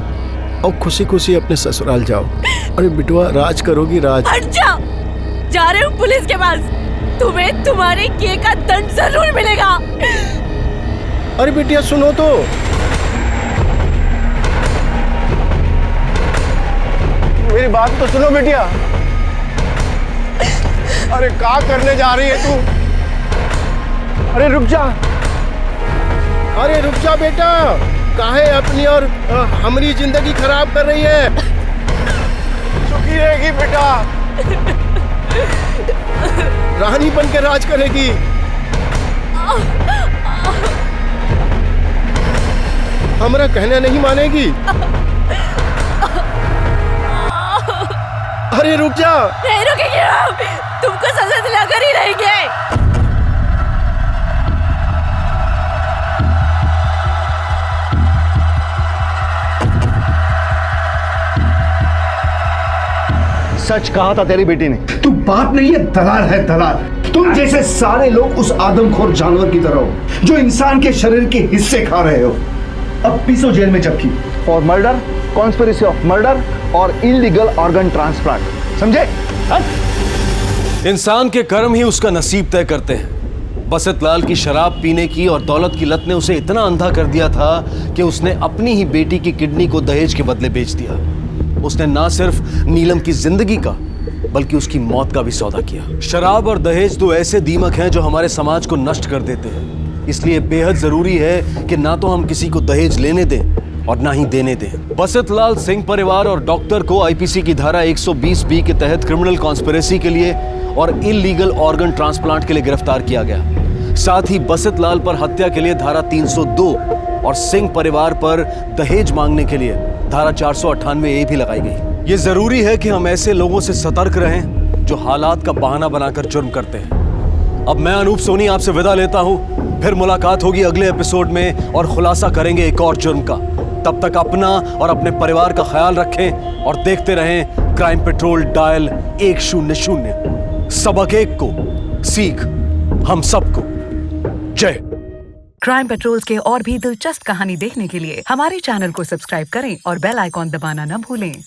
और खुशी खुशी अपने ससुराल जाओ। अरे बिटुआ, राज करोगी राज। हट जा, जा रहे हूँ पुलिस के पास। तुम्हें तुम्हारे किए का दंड जरूर मिलेगा। अरे बिटिया सुनो तो। मेरी बात तो सुनो बिटिया। अरे क्या करने जा रही है तू? अरे रुक जा। अरे रुक जा बेटा, काहे अपनी और हमारी जिंदगी खराब कर रही है? सुखी रहेगी बेटा, रानी बन के राज करेगी। हमारा कहना नहीं मानेगी। अरे रुक जा। नहीं रुकेंगे हम, तुमको सजा दिलाकर ही रहेंगे। सच कहा था तेरी बेटी ने। तू बाप नहीं है, दलाल है, दलाल। तुम जैसे सारे लोग उस आदमखोर जानवर की तरह हो जो इंसान के शरीर के हिस्से खा रहे हो। अब पीसो जेल में चक्की। For murder, conspiracy of murder और इलीगल ऑर्गन ट्रांसप्लांट, समझे? इंसान के कर्म ही उसका नसीब तय करते हैं। बसंत लाल की शराब पीने की और दौलत की लत ने उसे इतना अंधा कर दिया था कि उसने अपनी ही बेटी की किडनी को दहेज के बदले बेच दिया। उसने ना सिर्फ नीलम की जिंदगी का बल्कि उसकी मौत का भी सौदा किया। शराब और दहेज दो ऐसे दीमक हैं जो हमारे समाज को नष्ट कर देते हैं। इसलिए बेहद जरूरी है कि ना तो हम किसी को दहेज लेने दें और ना ही देने दें। बसंत लाल सिंह परिवार और डॉक्टर को आईपीसी की धारा 120 के तहत क्रिमिनल कॉन्स्पिरेसी के लिए और इलीगल ऑर्गन ट्रांसप्लांट के लिए गिरफ्तार किया गया। साथ ही बसंत लाल पर हत्या के लिए धारा 302 और सिंह परिवार पर दहेज मांगने के लिए धारा 498A भी लगाई गई। ये जरूरी है कि हम ऐसे लोगों से सतर्क रहें जो हालात का बहाना बनाकर जुर्म करते हैं। अब मैं अनूप सोनी आपसे विदा लेता हूं, फिर मुलाकात होगी अगले एपिसोड में और खुलासा करेंगे एक और जुर्म का। तब तक अपना और अपने परिवार का ख्याल रखें और देखते रहें क्राइम पेट्रोल डायल 100। सबक एक को, सीख हम सबको। जय। क्राइम पेट्रोल्स के और भी दिलचस्प कहानी देखने के लिए हमारे चैनल को सब्सक्राइब करें और बेल आइकॉन दबाना न भूलें।